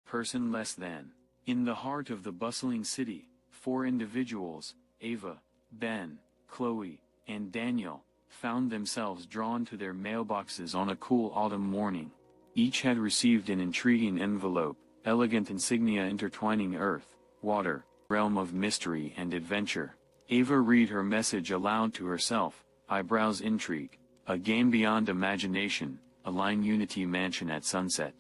person less than. In the heart of the bustling city, 4 individuals, Ava, Ben, Chloe, and Daniel, found themselves drawn to their mailboxes on a cool autumn morning. Each had received an intriguing envelope, elegant insignia intertwining earth, water, realm of mystery and adventure. Ava read her message aloud to herself, eyebrows intrigue, a game beyond imagination, a line Unity mansion at sunset.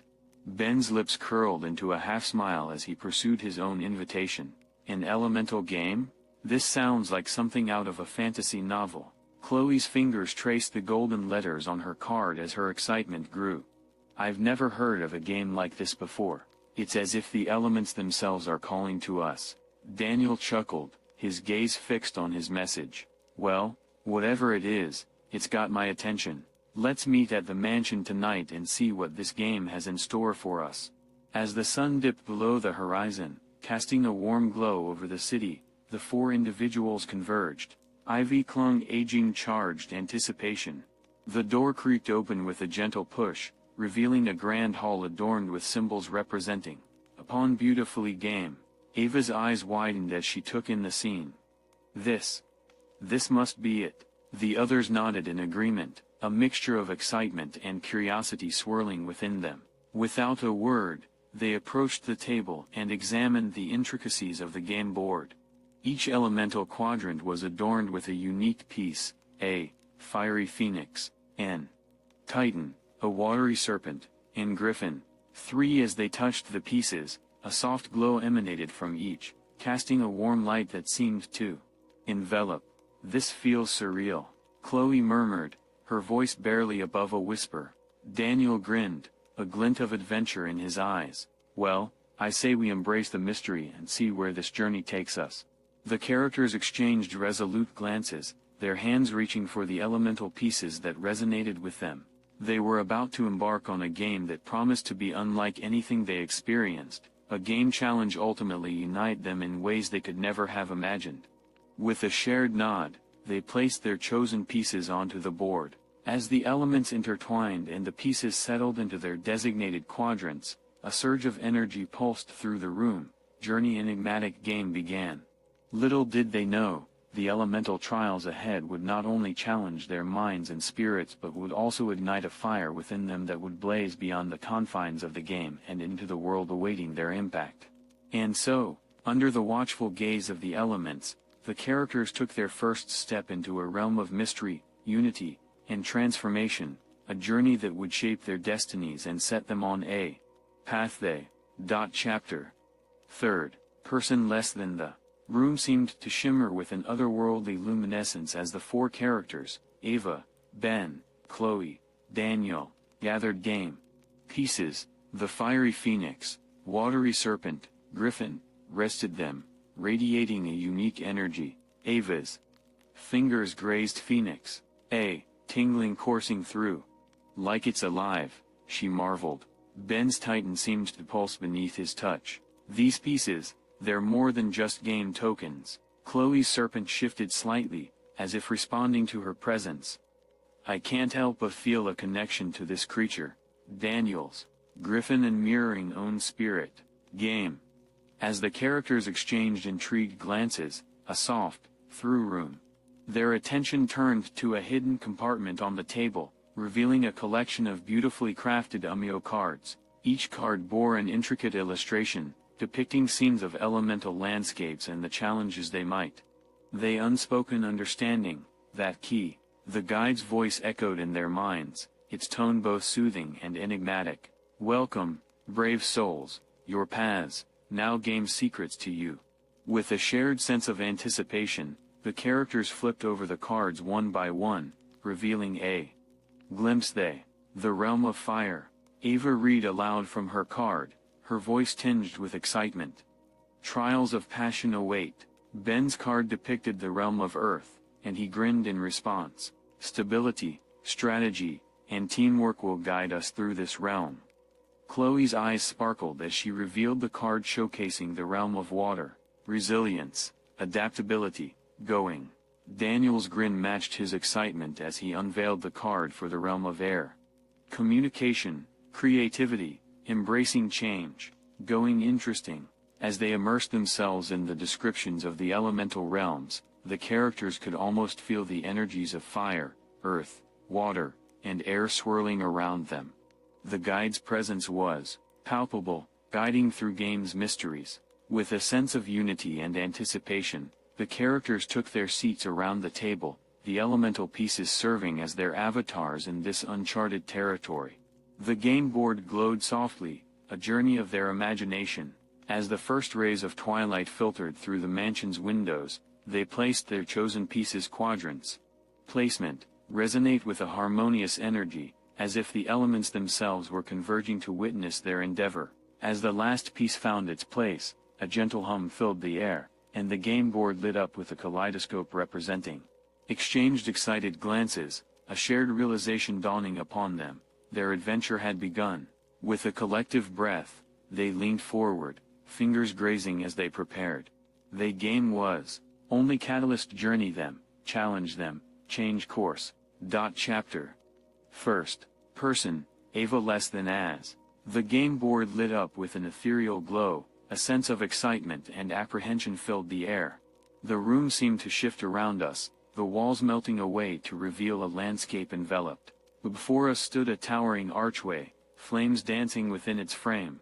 Ben's lips curled into a half-smile as he pursued his own invitation. An elemental game? This sounds like something out of a fantasy novel. Chloe's fingers traced the golden letters on her card as her excitement grew. I've never heard of a game like this before. It's as if the elements themselves are calling to us. Daniel chuckled, his gaze fixed on his message. Well, whatever it is, it's got my attention. Let's meet at the mansion tonight and see what this game has in store for us. As the sun dipped below the horizon, casting a warm glow over the city, the 4 individuals converged. Ivy clung aging charged anticipation. The door creaked open with a gentle push, revealing a grand hall adorned with symbols representing. Upon beautifully game, Ava's eyes widened as she took in the scene. This must be it. The others nodded in agreement, a mixture of excitement and curiosity swirling within them. Without a word, they approached the table and examined the intricacies of the game board. Each elemental quadrant was adorned with a unique piece: A, fiery phoenix; N, titan; a watery serpent; and griffin. 3 As they touched the pieces, a soft glow emanated from each, casting a warm light that seemed to envelop. This feels surreal, Chloe murmured, her voice barely above a whisper. Daniel grinned, a glint of adventure in his eyes. Well, I say we embrace the mystery and see where this journey takes us. The characters exchanged resolute glances, their hands reaching for the elemental pieces that resonated with them. They were about to embark on a game that promised to be unlike anything they experienced, a game challenge ultimately unite them in ways they could never have imagined. With a shared nod, they placed their chosen pieces onto the board. As the elements intertwined and the pieces settled into their designated quadrants, a surge of energy pulsed through the room. Journey Enigmatic game began. Little did they know, the elemental trials ahead would not only challenge their minds and spirits but would also ignite a fire within them that would blaze beyond the confines of the game and into the world awaiting their impact. And so, under the watchful gaze of the elements, the characters took their first step into a realm of mystery, unity, and transformation, a journey that would shape their destinies and set them on a path they. Chapter 3. Person less than. The room seemed to shimmer with an otherworldly luminescence as the 4 characters, Ava, Ben, Chloe, Daniel, gathered game pieces. The fiery phoenix, watery serpent, griffin, rested them, radiating a unique energy. Ava's fingers grazed phoenix, a tingling coursing through. Like it's alive, she marveled. Ben's titan seemed to pulse beneath his touch. These pieces, they're more than just game tokens. Chloe's serpent shifted slightly, as if responding to her presence. I can't help but feel a connection to this creature. Daniel's griffin and mirroring own spirit. Game. As the characters exchanged intrigued glances, a soft, through room. Their attention turned to a hidden compartment on the table, revealing a collection of beautifully crafted Umiyo cards. Each card bore an intricate illustration, depicting scenes of elemental landscapes and the challenges they might. They unspoken understanding, that key. The guide's voice echoed in their minds, its tone both soothing and enigmatic. Welcome, brave souls, your paths now game secrets to you. With a shared sense of anticipation, the characters flipped over the cards one by one, revealing a glimpse they. The realm of fire. Ava read aloud from her card, her voice tinged with excitement. Trials of passion await. Ben's card depicted the realm of earth, and he grinned in response. Stability, strategy, and teamwork will guide us through this realm. Chloe's eyes sparkled as she revealed the card showcasing the realm of water. Resilience, adaptability, going. Daniel's grin matched his excitement as he unveiled the card for the realm of air. Communication, creativity, embracing change. going interesting. As they immersed themselves in the descriptions of the elemental realms, the characters could almost feel the energies of fire, earth, water, and air swirling around them. The guide's presence was palpable, guiding through game's mysteries. With a sense of unity and anticipation, the characters took their seats around the table, the elemental pieces serving as their avatars in this uncharted territory. The game board glowed softly, a journey of their imagination. As the first rays of twilight filtered through the mansion's windows, they placed their chosen pieces quadrants. Placement, resonate with a harmonious energy, as if the elements themselves were converging to witness their endeavor. As the last piece found its place, a gentle hum filled the air, and the game board lit up with a kaleidoscope representing. Exchanged excited glances, a shared realization dawning upon them. Their adventure had begun. With a collective breath, they leaned forward, fingers grazing as they prepared. The game was only catalyst journey them, challenge them, change course. Chapter. First person, Ava less than as. The game board lit up with an ethereal glow, a sense of excitement and apprehension filled the air. The room seemed to shift around us, the walls melting away to reveal a landscape enveloped. Before us stood a towering archway, flames dancing within its frame.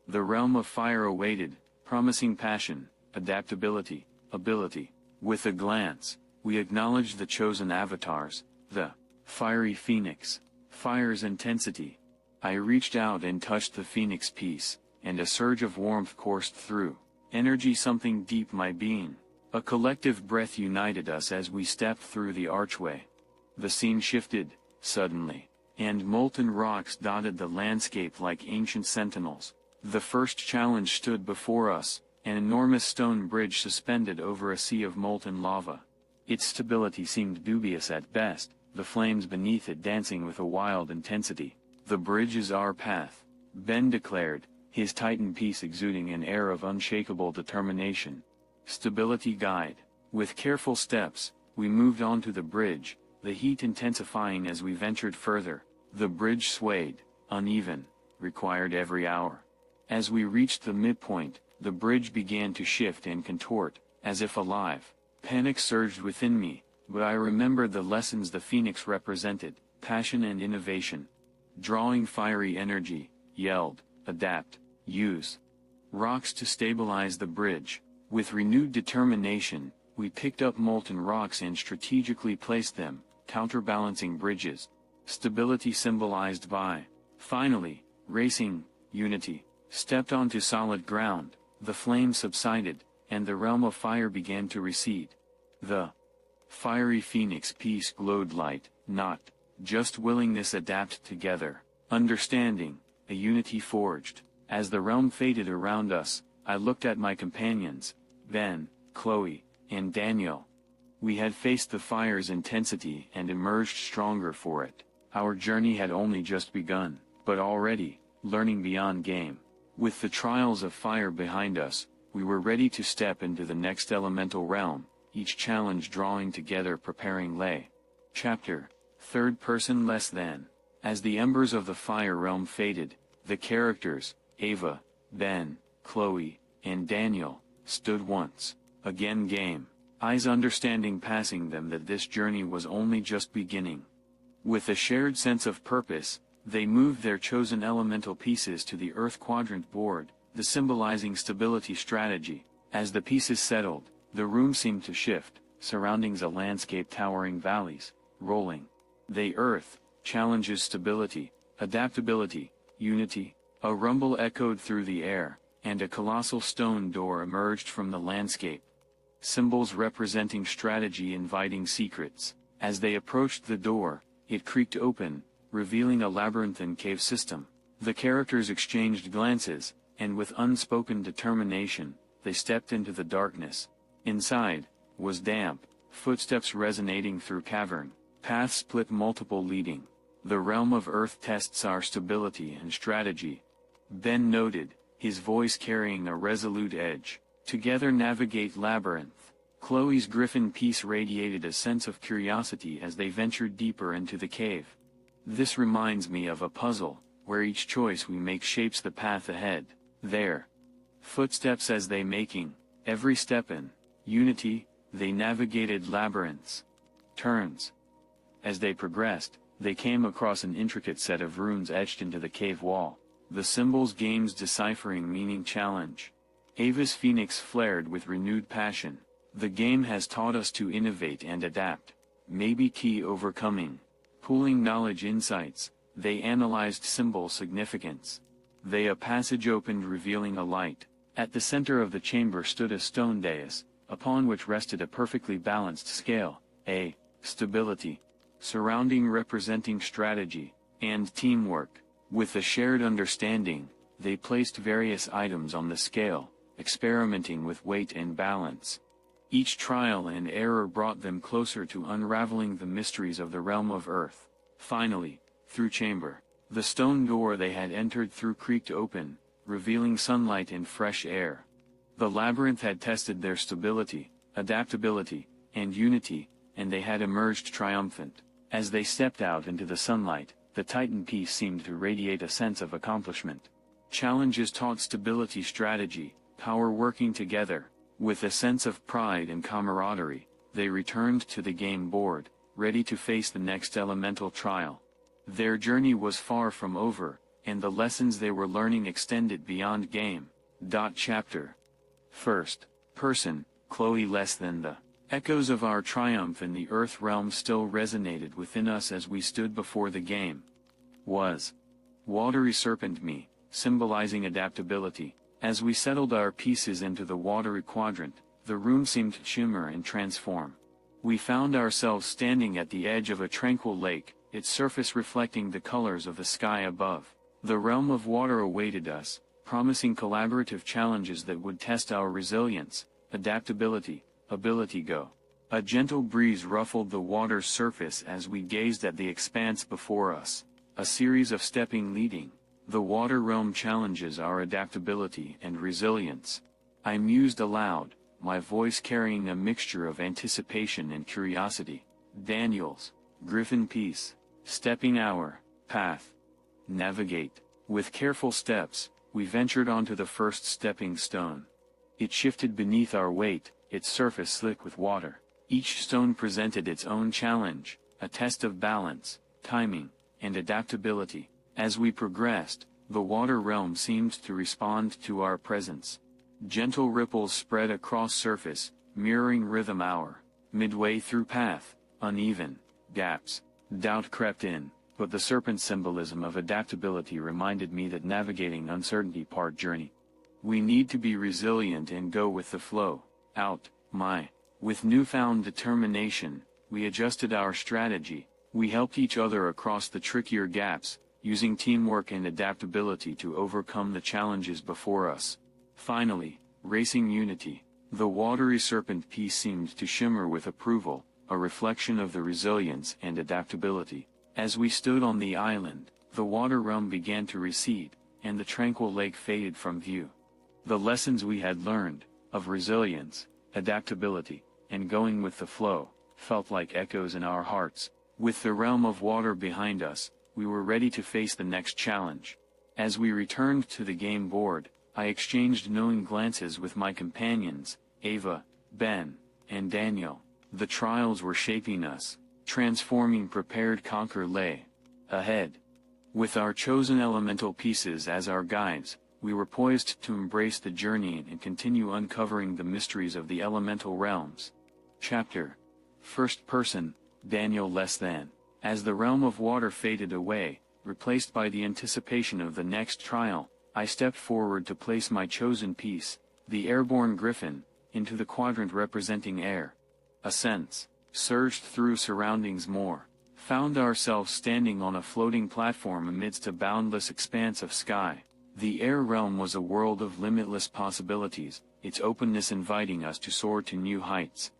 The realm of fire awaited, promising passion, adaptability, ability. With a glance, we acknowledged the chosen avatars, the fiery phoenix, fire's intensity. I reached out and touched the phoenix piece, and a surge of warmth coursed through. Energy, something deep my being. A collective breath united us as we stepped through the archway. The scene shifted, suddenly, and molten rocks dotted the landscape like ancient sentinels. The first challenge stood before us, an enormous stone bridge suspended over a sea of molten lava. Its stability seemed dubious at best, the flames beneath it dancing with a wild intensity. "The bridge is our path," Ben declared, his titan piece exuding an air of unshakable determination. Stability guide. With careful steps, we moved onto the bridge, the heat intensifying as we ventured further. The bridge swayed, uneven, required every hour. As we reached the midpoint, the bridge began to shift and contort, as if alive. Panic surged within me, but I remembered the lessons the phoenix represented, passion and innovation. Drawing fiery energy, yelled, adapt, use rocks to stabilize the bridge. With renewed determination, we picked up molten rocks and strategically placed them, counterbalancing bridges. Stability symbolized by. Finally, racing, unity, stepped onto solid ground. The flames subsided, and the realm of fire began to recede. The fiery phoenix piece glowed light, not just willingness adapt together, understanding, a unity forged. As the realm faded around us, I looked at my companions, Ben, Chloe, and Daniel. We had faced the fire's intensity and emerged stronger for it. Our journey had only just begun, but already, learning beyond game. With the trials of fire behind us, we were ready to step into the next elemental realm, each challenge drawing together preparing lay. Chapter. Third person less than. As the embers of the fire realm faded, the characters, Ava, Ben, Chloe, and Daniel, stood once again game, eyes understanding passing them that this journey was only just beginning. With a shared sense of purpose, they moved their chosen elemental pieces to the Earth Quadrant board, the symbolizing stability strategy. As the pieces settled, the room seemed to shift, surroundings a landscape towering valleys, rolling. The Earth challenges stability, adaptability, unity. A rumble echoed through the air, and a colossal stone door emerged from the landscape. Symbols representing strategy inviting secrets. As they approached the door, it creaked open, revealing a labyrinthine cave system. The characters exchanged glances, and with unspoken determination, they stepped into the darkness. Inside was damp, footsteps resonating through cavern, paths split multiple leading. The realm of Earth tests our stability and strategy, Ben noted, his voice carrying a resolute edge. Together navigate labyrinth. Chloe's griffin piece radiated a sense of curiosity as they ventured deeper into the cave. This reminds me of a puzzle, where each choice we make shapes the path ahead. There, footsteps as they making, every step in unity, they navigated labyrinths, turns. As they progressed, they came across an intricate set of runes etched into the cave wall, the symbols games deciphering meaning challenge. Ava's phoenix flared with renewed passion. The game has taught us to innovate and adapt. Maybe key overcoming. Pooling knowledge insights, they analyzed symbol significance. They a passage opened revealing a light. At the center of the chamber stood a stone dais, upon which rested a perfectly balanced scale, a stability, surrounding representing strategy and teamwork. With a shared understanding, they placed various items on the scale, experimenting with weight and balance. Each trial and error brought them closer to unraveling the mysteries of the realm of earth. Finally, through chamber, the stone door they had entered through creaked open, revealing sunlight and fresh air. The labyrinth had tested their stability, adaptability, and unity, and they had emerged triumphant. As they stepped out into the sunlight, the Titan piece seemed to radiate a sense of accomplishment. Challenges taught stability, strategy, power working together. With a sense of pride and camaraderie, they returned to the game board, ready to face the next elemental trial. Their journey was far from over, and the lessons they were learning extended beyond game. Chapter. First person, Chloe. Less than the echoes of our triumph in the Earth realm still resonated within us as we stood before the game. Was watery serpent me, symbolizing adaptability. As we settled our pieces into the watery quadrant, the room seemed to shimmer and transform. We found ourselves standing at the edge of a tranquil lake, its surface reflecting the colors of the sky above. The realm of water awaited us, promising collaborative challenges that would test our resilience, adaptability, ability. Go. A gentle breeze ruffled the water's surface as we gazed at the expanse before us. A series of stepping leading. The water realm challenges our adaptability and resilience. I mused aloud, my voice carrying a mixture of anticipation and curiosity. Daniel's Griffin piece. Stepping our path. Navigate. With careful steps, we ventured onto the first stepping stone. It shifted beneath our weight, its surface slick with water. Each stone presented its own challenge, a test of balance, timing, and adaptability. As we progressed, the water realm seemed to respond to our presence. Gentle ripples spread across surface, mirroring rhythm. Our midway through path, uneven gaps. Doubt crept in, but the serpent symbolism of adaptability reminded me that navigating uncertainty part journey. We need to be resilient and go with the flow. With newfound determination, we adjusted our strategy. We helped each other across the trickier gaps, using teamwork and adaptability to overcome the challenges before us. Finally, racing unity. The watery serpent piece seemed to shimmer with approval, a reflection of the resilience and adaptability. As we stood on the island, the water realm began to recede, and the tranquil lake faded from view. The lessons we had learned, of resilience, adaptability, and going with the flow, felt like echoes in our hearts. With the realm of water behind us, we were ready to face the next challenge. As we returned to the game board, I exchanged knowing glances with my companions, Ava, Ben, and Daniel. The trials were shaping us, transforming. Prepared conquer lay ahead. With our chosen elemental pieces as our guides, we were poised to embrace the journey and continue uncovering the mysteries of the elemental realms. Chapter. First person, Daniel. Less than. As the realm of water faded away, replaced by the anticipation of the next trial, I stepped forward to place my chosen piece, the airborne griffin, into the quadrant representing air. A sense surged through surroundings. Found ourselves standing on a floating platform amidst a boundless expanse of sky. The air realm was a world of limitless possibilities, its openness inviting us to soar to new heights.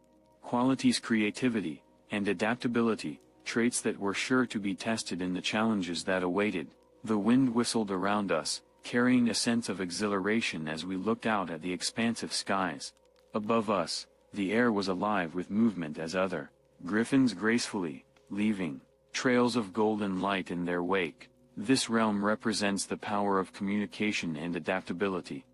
Qualities: creativity and adaptability, traits that were sure to be tested in the challenges that awaited. The wind whistled around us, carrying a sense of exhilaration as we looked out at the expansive skies. Above us, the air was alive with movement as other griffins gracefully, leaving trails of golden light in their wake. This realm represents the power of communication and adaptability.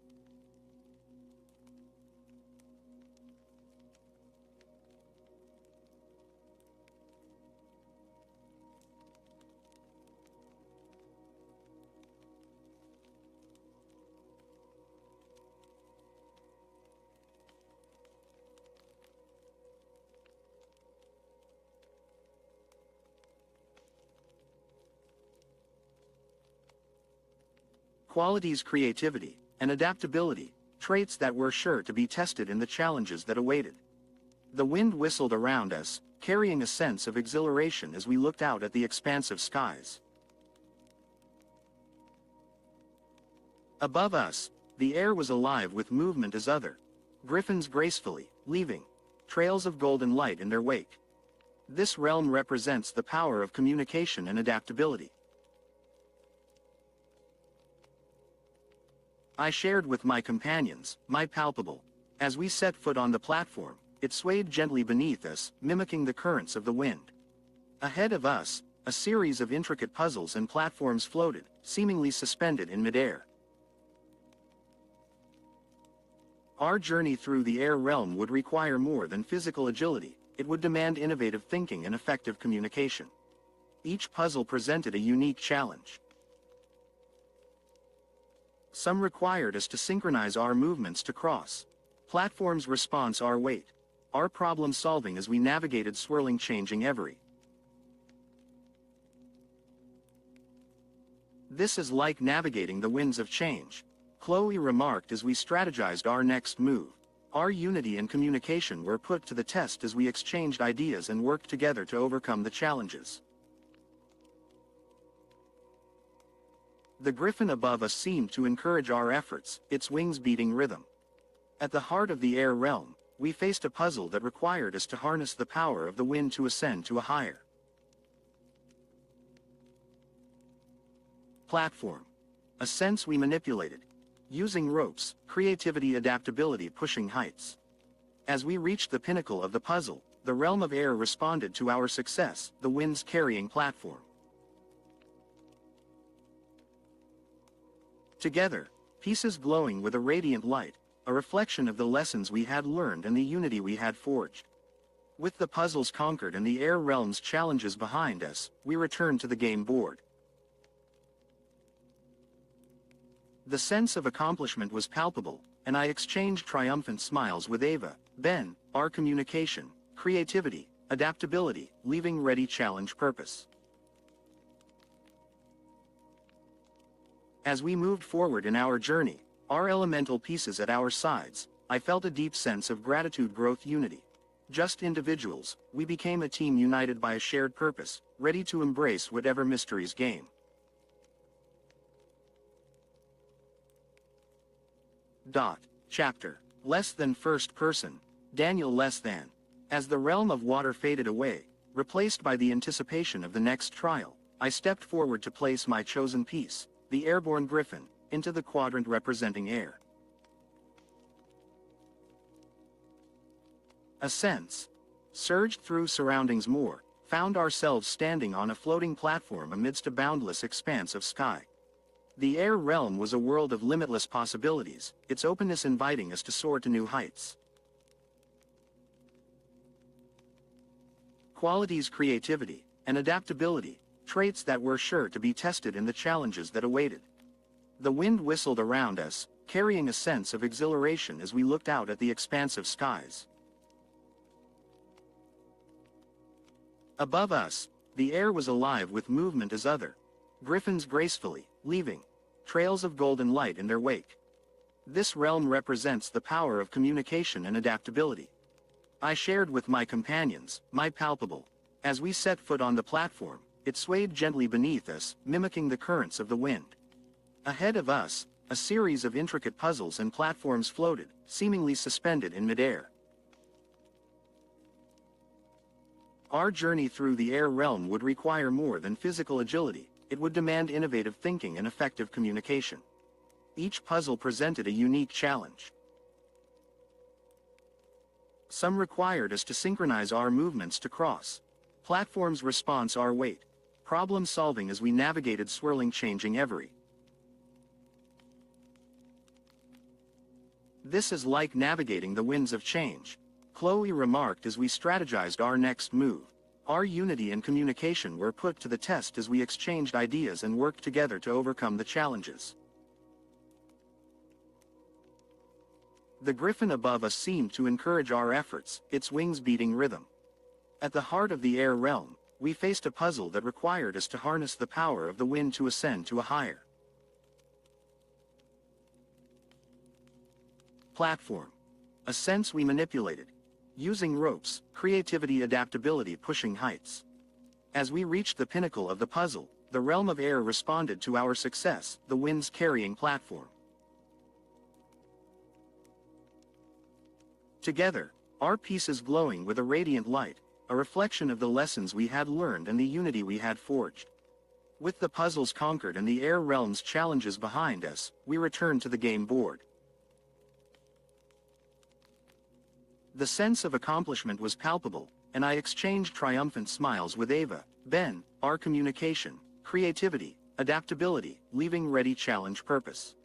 Qualities: creativity and adaptability, traits that were sure to be tested in the challenges that awaited. The wind whistled around us, carrying a sense of exhilaration as we looked out at the expansive skies. Above us, the air was alive with movement as other griffins gracefully, leaving trails of golden light in their wake. This realm represents the power of communication and adaptability. I shared with my companions, my palpable. As we set foot on the platform, it swayed gently beneath us, mimicking the currents of the wind. Ahead of us, a series of intricate puzzles and platforms floated, seemingly suspended in midair. Our journey through the air realm would require more than physical agility. It would demand innovative thinking and effective communication. Each puzzle presented a unique challenge. Some required us to synchronize our movements to cross platforms, response our weight, our problem solving as we navigated swirling changing every. This is like navigating the winds of change, Chloe remarked as we strategized our next move. Our unity and communication were put to the test as we exchanged ideas and worked together to overcome the challenges. The griffin above us seemed to encourage our efforts, its wings beating rhythm. At the heart of the air realm, we faced a puzzle that required us to harness the power of the wind to ascend to a higher platform. A sense we manipulated, using ropes, creativity, adaptability, pushing heights. As we reached the pinnacle of the puzzle, the realm of air responded to our success, the wind's carrying platform. Together, pieces glowing with a radiant light, a reflection of the lessons we had learned and the unity we had forged. With the puzzles conquered and the air realm's challenges behind us, we returned to the game board. The sense of accomplishment was palpable, and I exchanged triumphant smiles with Ava, Ben, our communication, creativity, adaptability, leaving ready challenge purpose. As we moved forward in our journey, our elemental pieces at our sides, I felt a deep sense of gratitude, growth, unity. Just individuals, we became a team united by a shared purpose, ready to embrace whatever mysteries game. Chapter. Less than first person. Daniel less than. As the realm of water faded away, replaced by the anticipation of the next trial, I stepped forward to place my chosen piece, the airborne griffin, into the quadrant representing air. A sense surged through surroundings more, found ourselves standing on a floating platform amidst a boundless expanse of sky. The air realm was a world of limitless possibilities, its openness inviting us to soar to new heights. Qualities: creativity and adaptability, traits that were sure to be tested in the challenges that awaited. The wind whistled around us, carrying a sense of exhilaration as we looked out at the expansive skies. Above us, the air was alive with movement as other griffins gracefully, leaving trails of golden light in their wake. This realm represents the power of communication and adaptability. I shared with my companions, my palpable. As we set foot on the platform, it swayed gently beneath us, mimicking the currents of the wind. Ahead of us, a series of intricate puzzles and platforms floated, seemingly suspended in midair. Our journey through the air realm would require more than physical agility. It would demand innovative thinking and effective communication. Each puzzle presented a unique challenge. Some required us to synchronize our movements to cross platforms, response our weight, problem solving as we navigated swirling changing every. This is like navigating the winds of change, Chloe remarked as we strategized our next move. Our unity and communication were put to the test as we exchanged ideas and worked together to overcome the challenges. The griffin above us seemed to encourage our efforts, its wings beating rhythm. At the heart of the air realm, we faced a puzzle that required us to harness the power of the wind to ascend to a higher Platform. A sense we manipulated. Using ropes, creativity, adaptability, pushing heights. As we reached the pinnacle of the puzzle, the realm of air responded to our success, the winds carrying platform. Together, our pieces glowing with a radiant light, a reflection of the lessons we had learned and the unity we had forged. With the puzzles conquered and the air realm's challenges behind us, we returned to the game board. The sense of accomplishment was palpable, and I exchanged triumphant smiles with Ava, Ben, our communication, creativity, adaptability, leaving ready challenge purpose.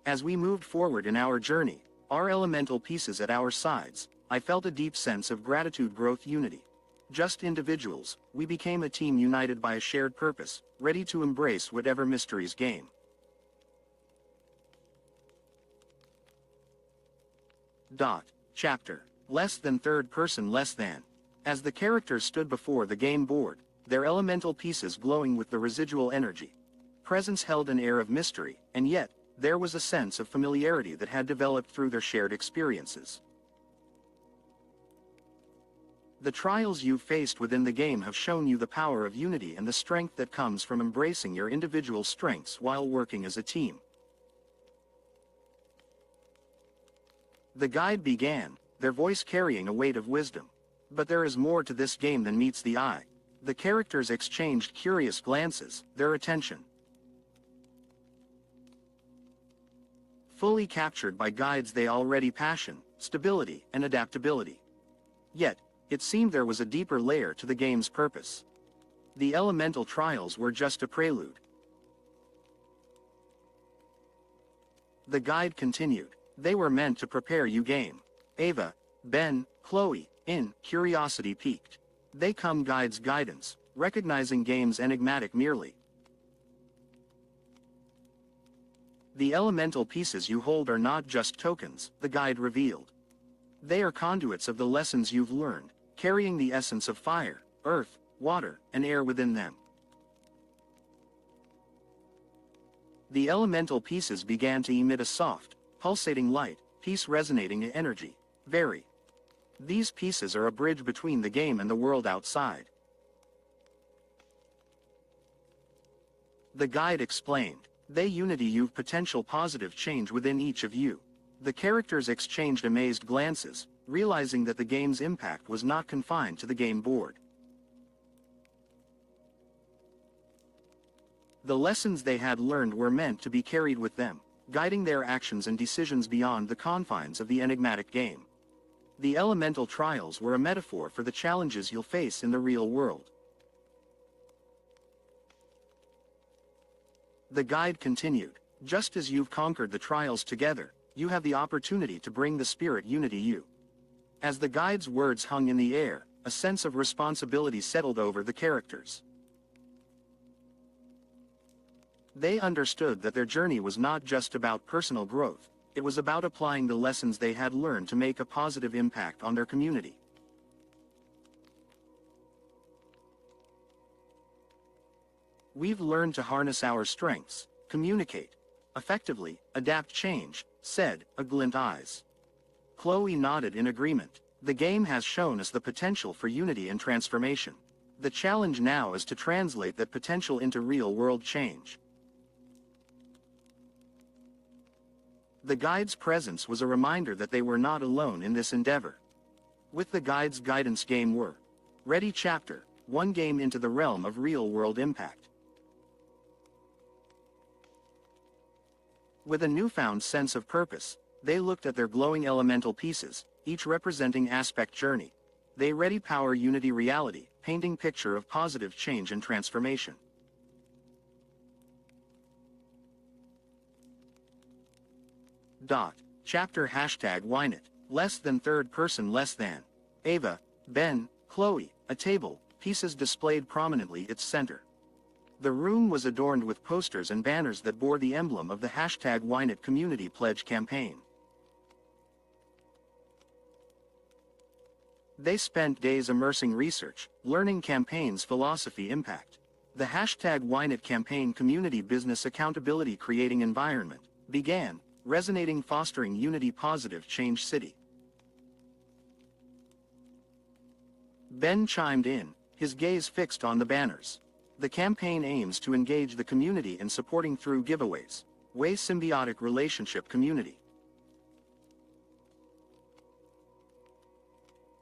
As we moved forward in our journey, our elemental pieces at our sides, I felt a deep sense of gratitude, growth, unity. Just individuals, we became a team united by a shared purpose, ready to embrace whatever mysteries game. Chapter. Less than third person less than. As the characters stood before the game board, their elemental pieces glowing with the residual energy. Presence held an air of mystery, and yet, there was a sense of familiarity that had developed through their shared experiences. The trials you've faced within the game have shown you the power of unity and the strength that comes from embracing your individual strengths while working as a team. The guide began, their voice carrying a weight of wisdom. But there is more to this game than meets the eye. The characters exchanged curious glances, their attention fully captured by guides they already passion, stability, and adaptability. Yet, it seemed there was a deeper layer to the game's purpose. The elemental trials were just a prelude. The guide continued. They were meant to prepare you game. Ava, Ben, Chloe, in curiosity piqued. They come guides guidance, recognizing game's enigmatic merely. The elemental pieces you hold are not just tokens, the guide revealed. They are conduits of the lessons you've learned, carrying the essence of fire, earth, water, and air within them. The elemental pieces began to emit a soft, pulsating light, piece resonating in energy. Very. These pieces are a bridge between the game and the world outside. The guide explained. They unity you potential positive change within each of you. The characters exchanged amazed glances, realizing that the game's impact was not confined to the game board. The lessons they had learned were meant to be carried with them, guiding their actions and decisions beyond the confines of the enigmatic game. The elemental trials were a metaphor for the challenges you'll face in the real world. The guide continued. Just as you've conquered the trials together, you have the opportunity to bring the spirit unity you. As the guide's words hung in the air, a sense of responsibility settled over the characters. They understood that their journey was not just about personal growth, it was about applying the lessons they had learned to make a positive impact on their community. We've learned to harness our strengths, communicate effectively, adapt change, said, a glint eyes. Chloe nodded in agreement. The game has shown us the potential for unity and transformation. The challenge now is to translate that potential into real-world change. The guide's presence was a reminder that they were not alone in this endeavor. With the guide's guidance game we're ready. Chapter 1 Game into the realm of real-world impact. With a newfound sense of purpose, they looked at their glowing elemental pieces, each representing aspect journey. They ready power unity reality, painting picture of positive change and transformation. Chapter #Wine it. Less than third person less than. Ava, Ben, Chloe, a table, pieces displayed prominently its center. The room was adorned with posters and banners that bore the emblem of the #WineIt community pledge campaign. They spent days immersing research, learning campaign's philosophy impact. The hashtag WhyNet campaign community business accountability creating environment began, resonating fostering unity positive change city. Ben chimed in, his gaze fixed on the banners. The campaign aims to engage the community in supporting through giveaways. Way symbiotic relationship community.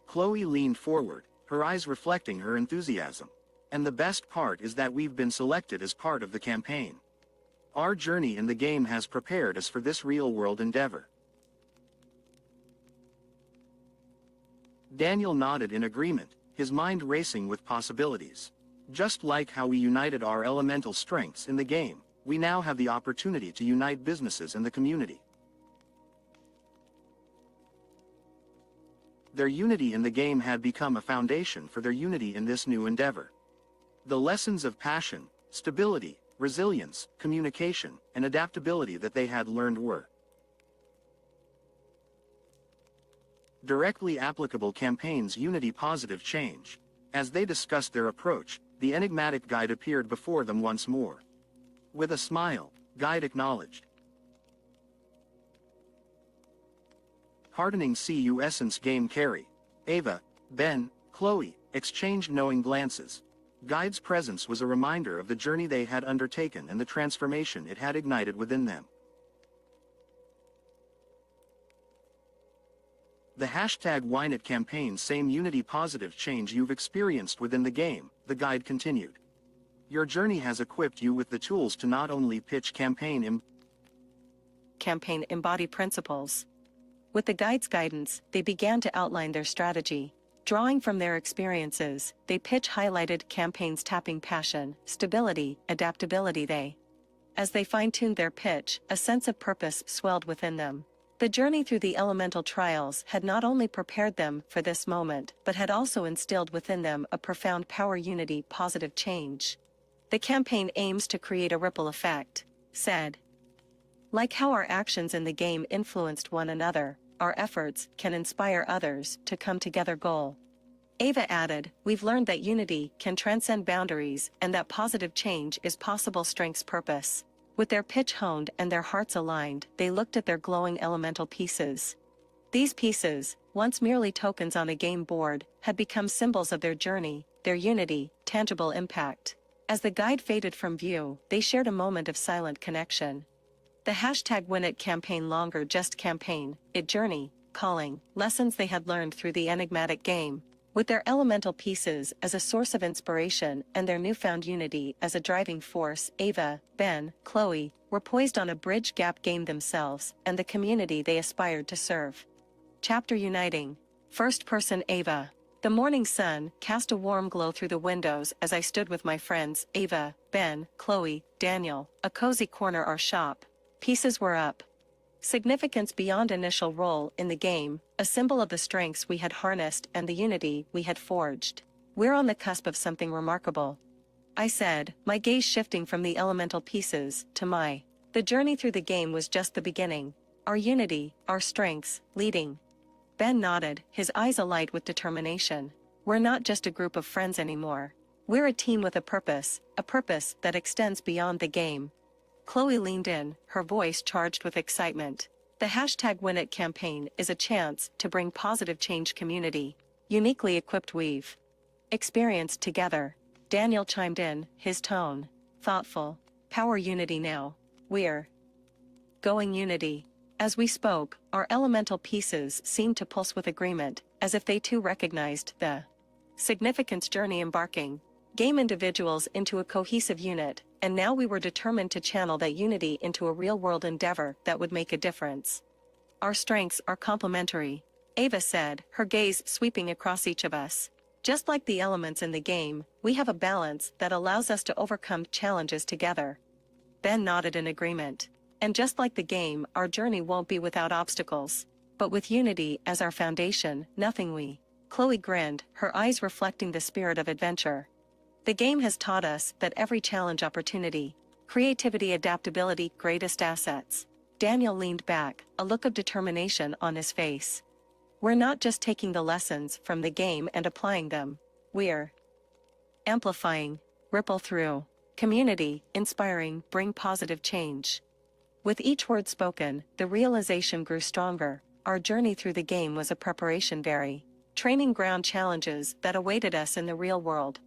Chloe leaned forward, her eyes reflecting her enthusiasm. And the best part is that we've been selected as part of the campaign. Our journey in the game has prepared us for this real-world endeavor. Daniel nodded in agreement, his mind racing with possibilities. Just like how we united our elemental strengths in the game, we now have the opportunity to unite businesses and the community. Their unity in the game had become a foundation for their unity in this new endeavor. The lessons of passion, stability, resilience, communication, and adaptability that they had learned were directly applicable campaigns unity positive change. As they discussed their approach, the enigmatic guide appeared before them once more. With a smile, Guide acknowledged. Pardoning CU Essence Game Carry. Ava, Ben, Chloe, exchanged knowing glances. Guide's presence was a reminder of the journey they had undertaken and the transformation it had ignited within them. The hashtag WhyNet campaign same unity positive change you've experienced within the game, the guide continued. Your journey has equipped you with the tools to not only pitch campaign embody principles. With the guide's guidance, they began to outline their strategy. Drawing from their experiences, they pitch highlighted campaigns tapping passion, stability, adaptability. As they fine-tuned their pitch, a sense of purpose swelled within them. The journey through the elemental trials had not only prepared them for this moment, but had also instilled within them a profound power unity positive change. The campaign aims to create a ripple effect, said. Like how our actions in the game influenced one another, our efforts can inspire others to come together goal. Ava added, we've learned that unity can transcend boundaries and that positive change is possible strength's purpose. With their pitch honed and their hearts aligned, they looked at their glowing elemental pieces. These pieces, once merely tokens on a game board, had become symbols of their journey, their unity, tangible impact. As the guide faded from view, they shared a moment of silent connection. The hashtag WinIt campaign longer just campaign, it journey, calling, lessons they had learned through the enigmatic game. With their elemental pieces as a source of inspiration and their newfound unity as a driving force, Ava, Ben, Chloe, were poised on a bridge gap game themselves and the community they aspired to serve. Chapter Uniting. First person Ava. The morning sun cast a warm glow through the windows as I stood with my friends, Ava, Ben, Chloe, Daniel, a cozy corner our shop. Pieces were up. Significance beyond initial role in the game, a symbol of the strengths we had harnessed and the unity we had forged. We're on the cusp of something remarkable, I said, my gaze shifting from the elemental pieces to my. The journey through the game was just the beginning. Our unity, our strengths, leading. Ben nodded, his eyes alight with determination. We're not just a group of friends anymore. We're a team with a purpose that extends beyond the game. Chloe leaned in, her voice charged with excitement. The hashtag WinIt campaign is a chance to bring positive change community. Uniquely equipped we've experienced together. Daniel chimed in, his tone thoughtful. Power unity now. We're going unity. As we spoke, our elemental pieces seemed to pulse with agreement, as if they too recognized the significance journey embarking game individuals into a cohesive unit, and now we were determined to channel that unity into a real-world endeavor that would make a difference. Our strengths are complementary, Ava said, her gaze sweeping across each of us. Just like the elements in the game, we have a balance that allows us to overcome challenges together. Ben nodded in agreement. And just like the game, our journey won't be without obstacles. But with unity as our foundation, nothing we. Chloe grinned, her eyes reflecting the spirit of adventure. The game has taught us that every challenge opportunity, creativity adaptability greatest assets. Daniel leaned back, a look of determination on his face. We're not just taking the lessons from the game and applying them. We're amplifying. ripple through. Community, inspiring, bring positive change. With each word spoken, the realization grew stronger. Our journey through the game was a preparation very training ground challenges that awaited us in the real world.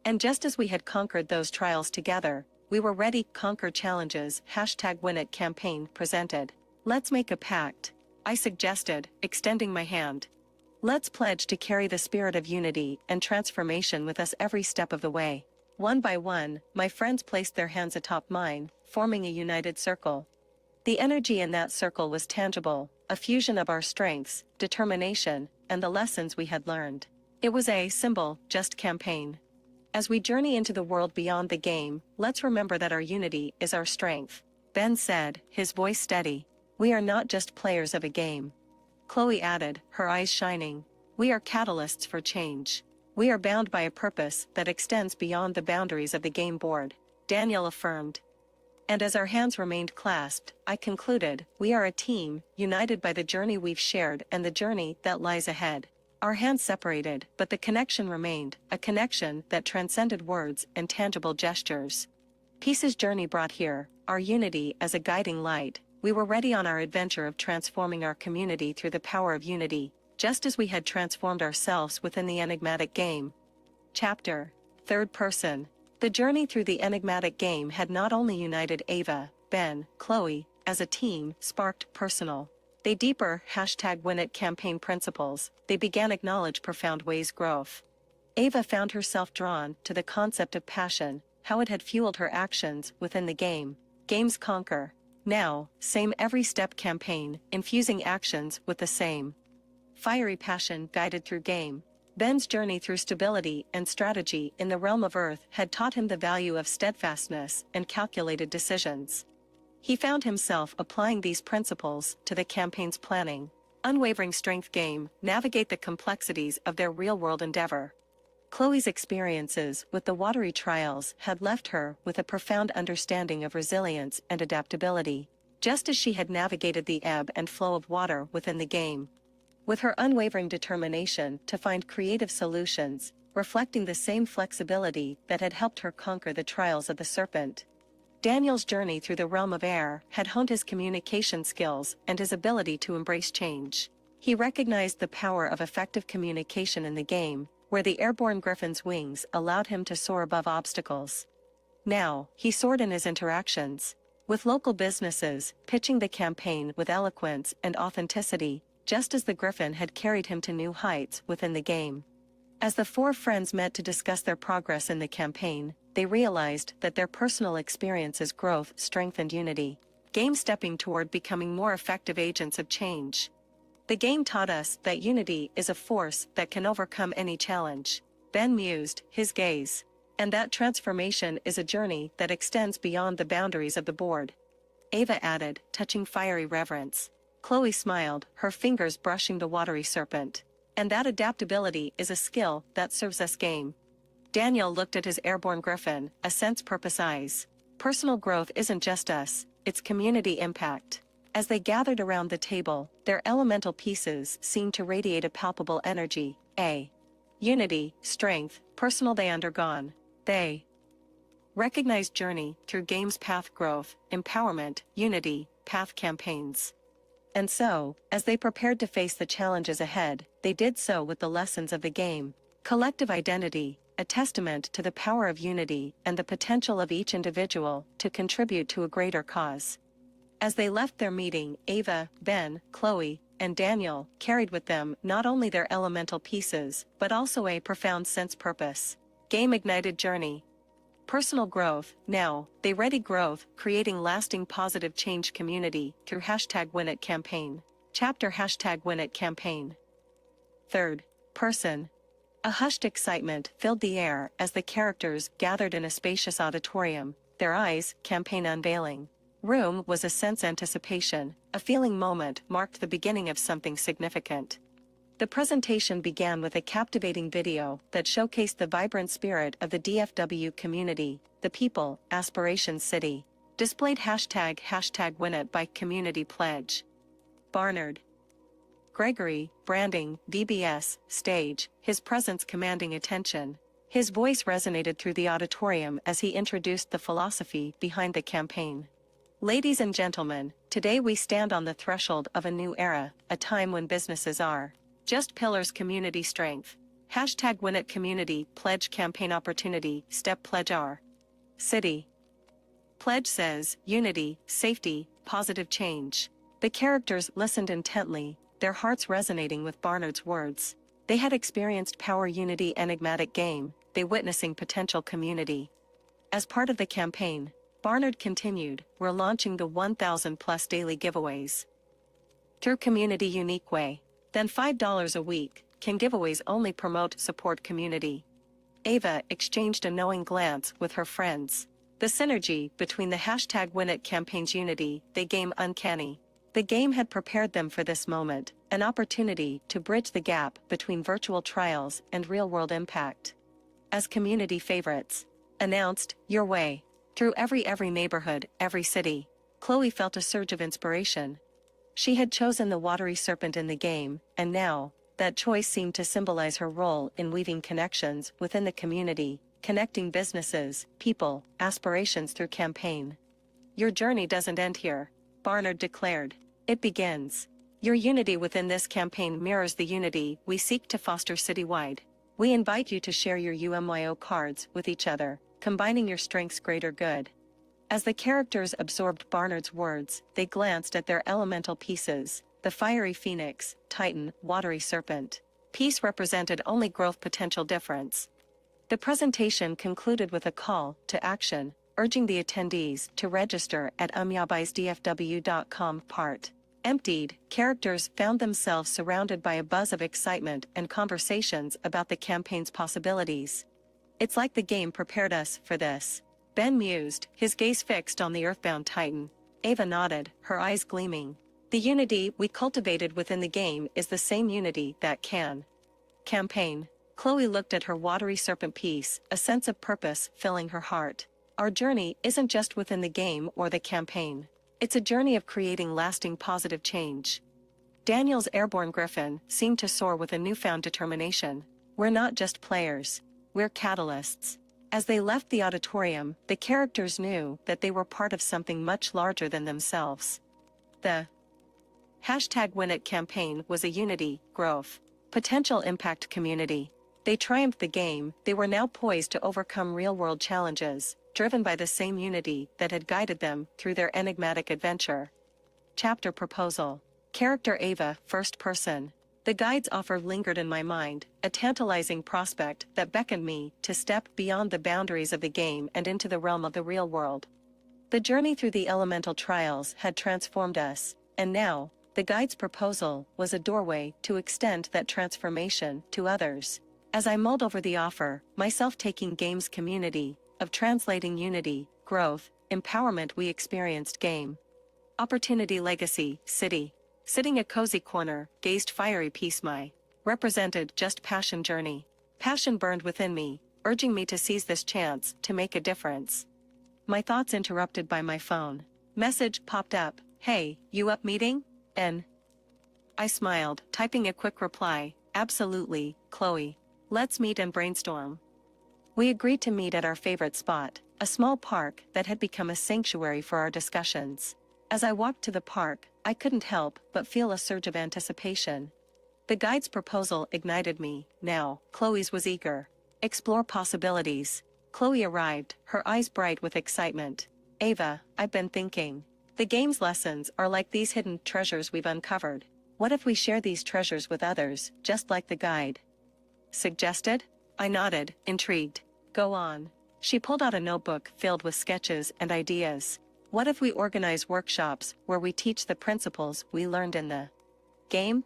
And just as we had conquered those trials together, we were ready to conquer challenges. #WinIt campaign presented. Let's make a pact, I suggested, extending my hand. Let's pledge to carry the spirit of unity and transformation with us every step of the way. One by one, my friends placed their hands atop mine, forming a united circle. The energy in that circle was tangible, a fusion of our strengths, determination, and the lessons we had learned. It was a simple, just campaign. As we journey into the world beyond the game, let's remember that our unity is our strength. Ben said, his voice steady. We are not just players of a game. Chloe added, her eyes shining. We are catalysts for change. We are bound by a purpose that extends beyond the boundaries of the game board, Daniel affirmed. And as our hands remained clasped, I concluded, we are a team, united by the journey we've shared and the journey that lies ahead. Our hands separated, but the connection remained, a connection that transcended words and tangible gestures. Peace's journey brought here, our unity as a guiding light. We were ready on our adventure of transforming our community through the power of unity, just as we had transformed ourselves within the Enigmatic game. Chapter: Third Person. The journey through the Enigmatic game had not only united Ava, Ben, Chloe, as a team, sparked personal. They deeper #WinIt campaign principles, they began acknowledge profound ways growth. Ava found herself drawn to the concept of passion, how it had fueled her actions within the game. Games conquer. Now, same every step campaign, infusing actions with the same fiery passion guided through game. Ben's journey through stability and strategy in the realm of Earth had taught him the value of steadfastness and calculated decisions. He found himself applying these principles to the campaign's planning. Unwavering strength game, navigate the complexities of their real-world endeavor. Chloe's experiences with the watery trials had left her with a profound understanding of resilience and adaptability, just as she had navigated the ebb and flow of water within the game. With her unwavering determination to find creative solutions, reflecting the same flexibility that had helped her conquer the trials of the serpent. Daniel's journey through the realm of air had honed his communication skills and his ability to embrace change. He recognized the power of effective communication in the game, where the airborne griffin's wings allowed him to soar above obstacles. Now, he soared in his interactions with local businesses, pitching the campaign with eloquence and authenticity, just as the griffin had carried him to new heights within the game. As the four friends met to discuss their progress in the campaign, they realized that their personal experiences' growth strengthened unity. Game stepping toward becoming more effective agents of change. The game taught us that unity is a force that can overcome any challenge. Ben mused, his gaze. And that transformation is a journey that extends beyond the boundaries of the board. Ava added, touching fiery reverence. Chloe smiled, her fingers brushing the watery serpent. And that adaptability is a skill that serves us game. Daniel looked at his airborne griffin, a sense purpose eyes. Personal growth isn't just us, it's community impact. As they gathered around the table, their elemental pieces seemed to radiate a palpable energy, unity, strength, personal they undergone. They recognized journey through game's path growth, empowerment, unity, path campaigns. And so, as they prepared to face the challenges ahead, they did so with the lessons of the game. Collective identity, a testament to the power of unity and the potential of each individual to contribute to a greater cause. As they left their meeting, Ava, Ben, Chloe, and Daniel carried with them not only their elemental pieces, but also a profound sense purpose. Game-ignited journey. Personal growth. Now, they ready growth, creating lasting positive change community through #WinIt campaign. Chapter #WinIt campaign. Third person. A hushed excitement filled the air as the characters gathered in a spacious auditorium, their eyes, campaign unveiling. Room was a sense anticipation, a feeling moment marked the beginning of something significant. The presentation began with a captivating video that showcased the vibrant spirit of the DFW community, the people, Aspiration City. Displayed #WinIt by Community Pledge. Barnard. Gregory, branding, VBS, stage, his presence commanding attention. His voice resonated through the auditorium as he introduced the philosophy behind the campaign. Ladies and gentlemen, today we stand on the threshold of a new era, a time when businesses are just pillars. Community strength. Hashtag win it community pledge campaign opportunity step pledge our city. Pledge says unity, safety, positive change. The characters listened intently, their hearts resonating with Barnard's words. They had experienced power unity enigmatic game, they witnessing potential community. As part of the campaign, Barnard continued, we're launching the 1,000 plus daily giveaways. Through community unique way. Then $5 a week, can giveaways only promote support community. Ava exchanged a knowing glance with her friends. The synergy between the hashtag win it campaign's unity, they game uncanny. The game had prepared them for this moment, an opportunity to bridge the gap between virtual trials and real-world impact. As community favorites, announced, your way. Through every neighborhood, every city, Chloe felt a surge of inspiration. She had chosen the watery serpent in the game, and now, that choice seemed to symbolize her role in weaving connections within the community, connecting businesses, people, aspirations through campaign. Your journey doesn't end here, Barnard declared. It begins. Your unity within this campaign mirrors the unity we seek to foster citywide. We invite you to share your UMYO cards with each other, combining your strengths greater good. As the characters absorbed Barnard's words, they glanced at their elemental pieces, the fiery phoenix, titan, watery serpent. Piece represented only growth potential difference. The presentation concluded with a call to action, urging the attendees to register at umyabaisdfw.com. Part emptied, characters found themselves surrounded by a buzz of excitement and conversations about the campaign's possibilities. It's like the game prepared us for this. Ben mused, his gaze fixed on the earthbound titan. Ava nodded, her eyes gleaming. The unity we cultivated within the game is the same unity that can campaign. Chloe looked at her watery serpent piece, a sense of purpose filling her heart. Our journey isn't just within the game or the campaign. It's a journey of creating lasting positive change. Daniel's airborne griffin seemed to soar with a newfound determination. We're not just players. We're catalysts. As they left the auditorium, the characters knew that they were part of something much larger than themselves. The hashtag win it campaign was a unity, growth, potential impact community. They triumphed the game, they were now poised to overcome real-world challenges, driven by the same unity that had guided them through their enigmatic adventure. Chapter proposal. Character Ava, first person. The guide's offer lingered in my mind, a tantalizing prospect that beckoned me to step beyond the boundaries of the game and into the realm of the real world. The journey through the elemental trials had transformed us, and now, the guide's proposal was a doorway to extend that transformation to others. As I mulled over the offer, myself taking game's community, of translating unity, growth, empowerment we experienced game. Opportunity legacy, city. Sitting a cozy corner, gazed fiery peace my represented just passion journey. Passion burned within me, urging me to seize this chance to make a difference. My thoughts interrupted by my phone. Message popped up, hey, you up meeting? I smiled, typing a quick reply, absolutely, Chloe. Let's meet and brainstorm. We agreed to meet at our favorite spot, a small park that had become a sanctuary for our discussions. As I walked to the park, I couldn't help but feel a surge of anticipation. The guide's proposal ignited me. Now, Chloe's was eager. Explore possibilities. Chloe arrived, her eyes bright with excitement. Ava, I've been thinking. The game's lessons are like these hidden treasures we've uncovered. What if we share these treasures with others, just like the guide suggested? I nodded, intrigued. Go on. She pulled out a notebook filled with sketches and ideas. What if we organize workshops where we teach the principles we learned in the game?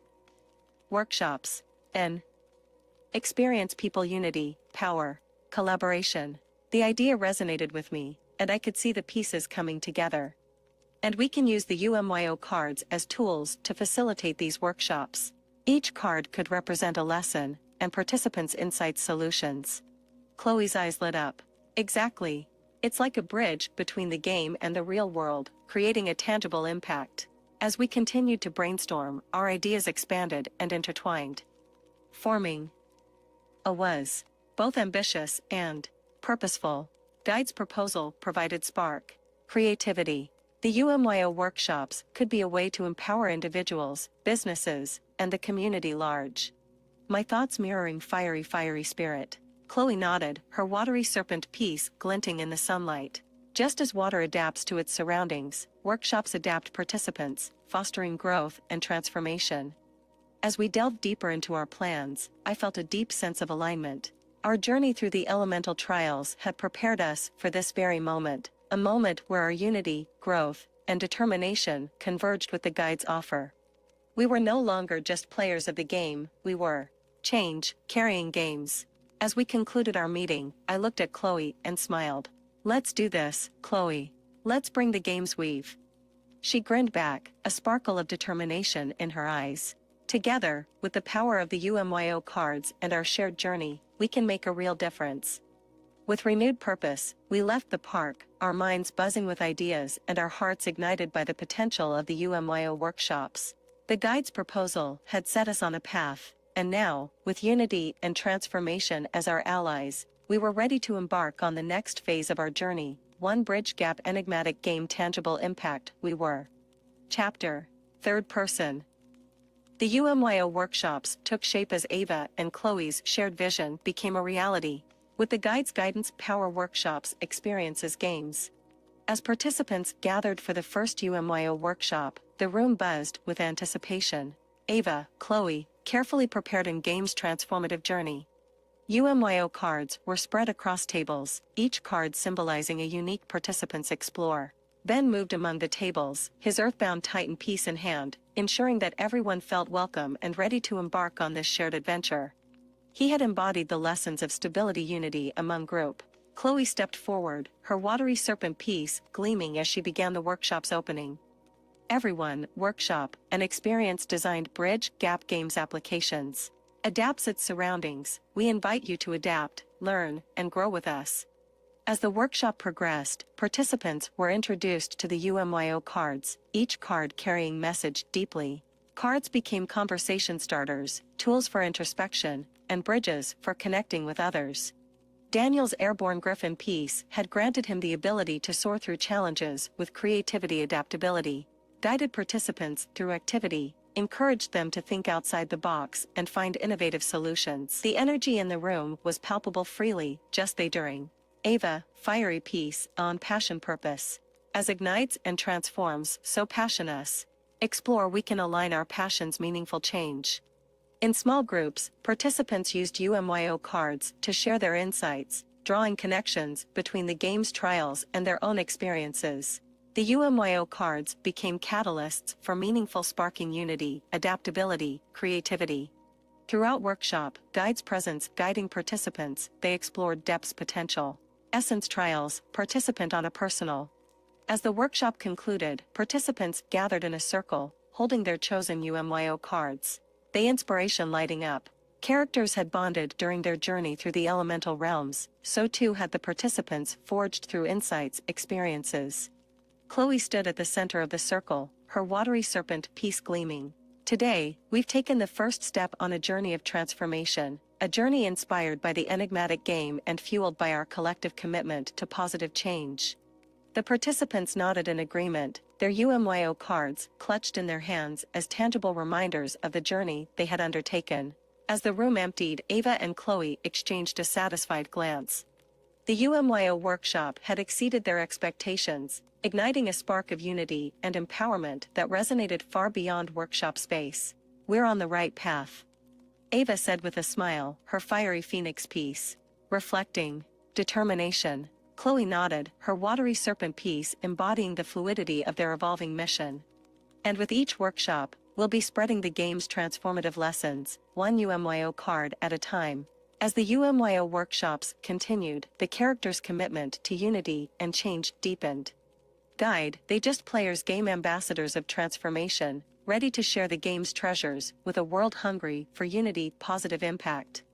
Workshops. Experience people unity, power, collaboration. The idea resonated with me, and I could see the pieces coming together. And we can use the UMYO cards as tools to facilitate these workshops. Each card could represent a lesson, and participants' insight solutions. Chloe's eyes lit up. Exactly. It's like a bridge between the game and the real world, creating a tangible impact. As we continued to brainstorm, our ideas expanded and intertwined, forming a was both ambitious and purposeful. Guide's proposal provided spark, creativity. The UMYO workshops could be a way to empower individuals, businesses, and the community large. My thoughts mirroring fiery spirit. Chloe nodded, her watery serpent piece glinting in the sunlight. Just as water adapts to its surroundings, workshops adapt participants, fostering growth and transformation. As we delved deeper into our plans, I felt a deep sense of alignment. Our journey through the elemental trials had prepared us for this very moment, a moment where our unity, growth, and determination converged with the guide's offer. We were no longer just players of the game, we were change-carrying games. As we concluded our meeting, I looked at Chloe and smiled. "Let's do this, Chloe. Let's bring the games we've." She grinned back, a sparkle of determination in her eyes. Together, with the power of the UMYO cards and our shared journey, we can make a real difference. With renewed purpose, we left the park, our minds buzzing with ideas and our hearts ignited by the potential of the UMYO workshops. The guide's proposal had set us on a path, and now, with unity and transformation as our allies, we were ready to embark on the next phase of our journey, one bridge gap enigmatic game tangible impact. We were. Chapter. Third person. The UMYO workshops took shape as Ava and Chloe's shared vision became a reality, with the guide's guidance power workshops experience as games. As participants gathered for the first UMYO workshop, the room buzzed with anticipation. Ava, Chloe, carefully prepared in game's transformative journey. UMYO cards were spread across tables, each card symbolizing a unique participant's explore. Ben moved among the tables, his earthbound titan piece in hand, ensuring that everyone felt welcome and ready to embark on this shared adventure. He had embodied the lessons of stability unity among group. Chloe stepped forward, her watery serpent piece gleaming as she began the workshop's opening. Everyone, workshop, an experience-designed bridge gap games applications. Adapts its surroundings. We invite you to adapt, learn, and grow with us. As the workshop progressed, participants were introduced to the UMYO cards, each card carrying message deeply. Cards became conversation starters, tools for introspection, and bridges for connecting with others. Daniel's airborne griffin piece had granted him the ability to soar through challenges with creativity adaptability. Guided participants through activity, encouraged them to think outside the box and find innovative solutions. The energy in the room was palpable freely, just they during. Ava, fiery piece, on passion purpose. As ignites and transforms, so passion us. Explore we can align our passions meaningful change. In small groups, participants used UMYO cards to share their insights, drawing connections between the game's trials and their own experiences. The UMYO cards became catalysts for meaningful sparking unity, adaptability, creativity. Throughout workshop, guides' presence guiding participants, they explored depth's potential. Essence trials, participant on a personal. As the workshop concluded, participants gathered in a circle, holding their chosen UMYO cards. The inspiration lighting up. Characters had bonded during their journey through the elemental realms, so too had the participants forged through insights, experiences. Chloe stood at the center of the circle, her watery serpent piece gleaming. Today, we've taken the first step on a journey of transformation, a journey inspired by the enigmatic game and fueled by our collective commitment to positive change. The participants nodded in agreement, their UMYO cards clutched in their hands as tangible reminders of the journey they had undertaken. As the room emptied, Ava and Chloe exchanged a satisfied glance. The UMYO workshop had exceeded their expectations, igniting a spark of unity and empowerment that resonated far beyond workshop space. We're on the right path, Ava said with a smile, her fiery phoenix piece reflecting determination. Chloe nodded, her watery serpent piece embodying the fluidity of their evolving mission. And with each workshop, we'll be spreading the game's transformative lessons, one UMYO card at a time. As the UMYO workshops continued, the characters' commitment to unity and change deepened. Guide, they just players game ambassadors of transformation, ready to share the game's treasures with a world hungry for unity, positive impact.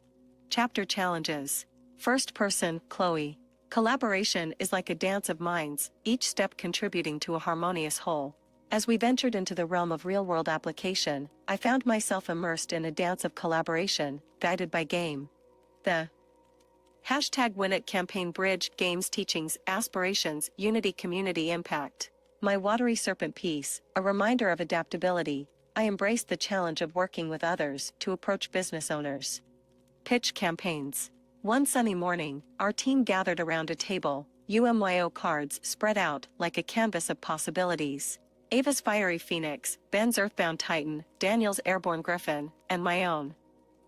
Chapter challenges. First person, Chloe. Collaboration is like a dance of minds, each step contributing to a harmonious whole. As we ventured into the realm of real-world application, I found myself immersed in a dance of collaboration, guided by game. The Hashtag Win It campaign bridge, games, teachings, aspirations, unity, community impact. My watery serpent piece, a reminder of adaptability. I embraced the challenge of working with others to approach business owners. Pitch campaigns. One sunny morning, our team gathered around a table, UMYO cards spread out like a canvas of possibilities. Ava's Fiery Phoenix, Ben's Earthbound Titan, Daniel's Airborne Griffin, and my own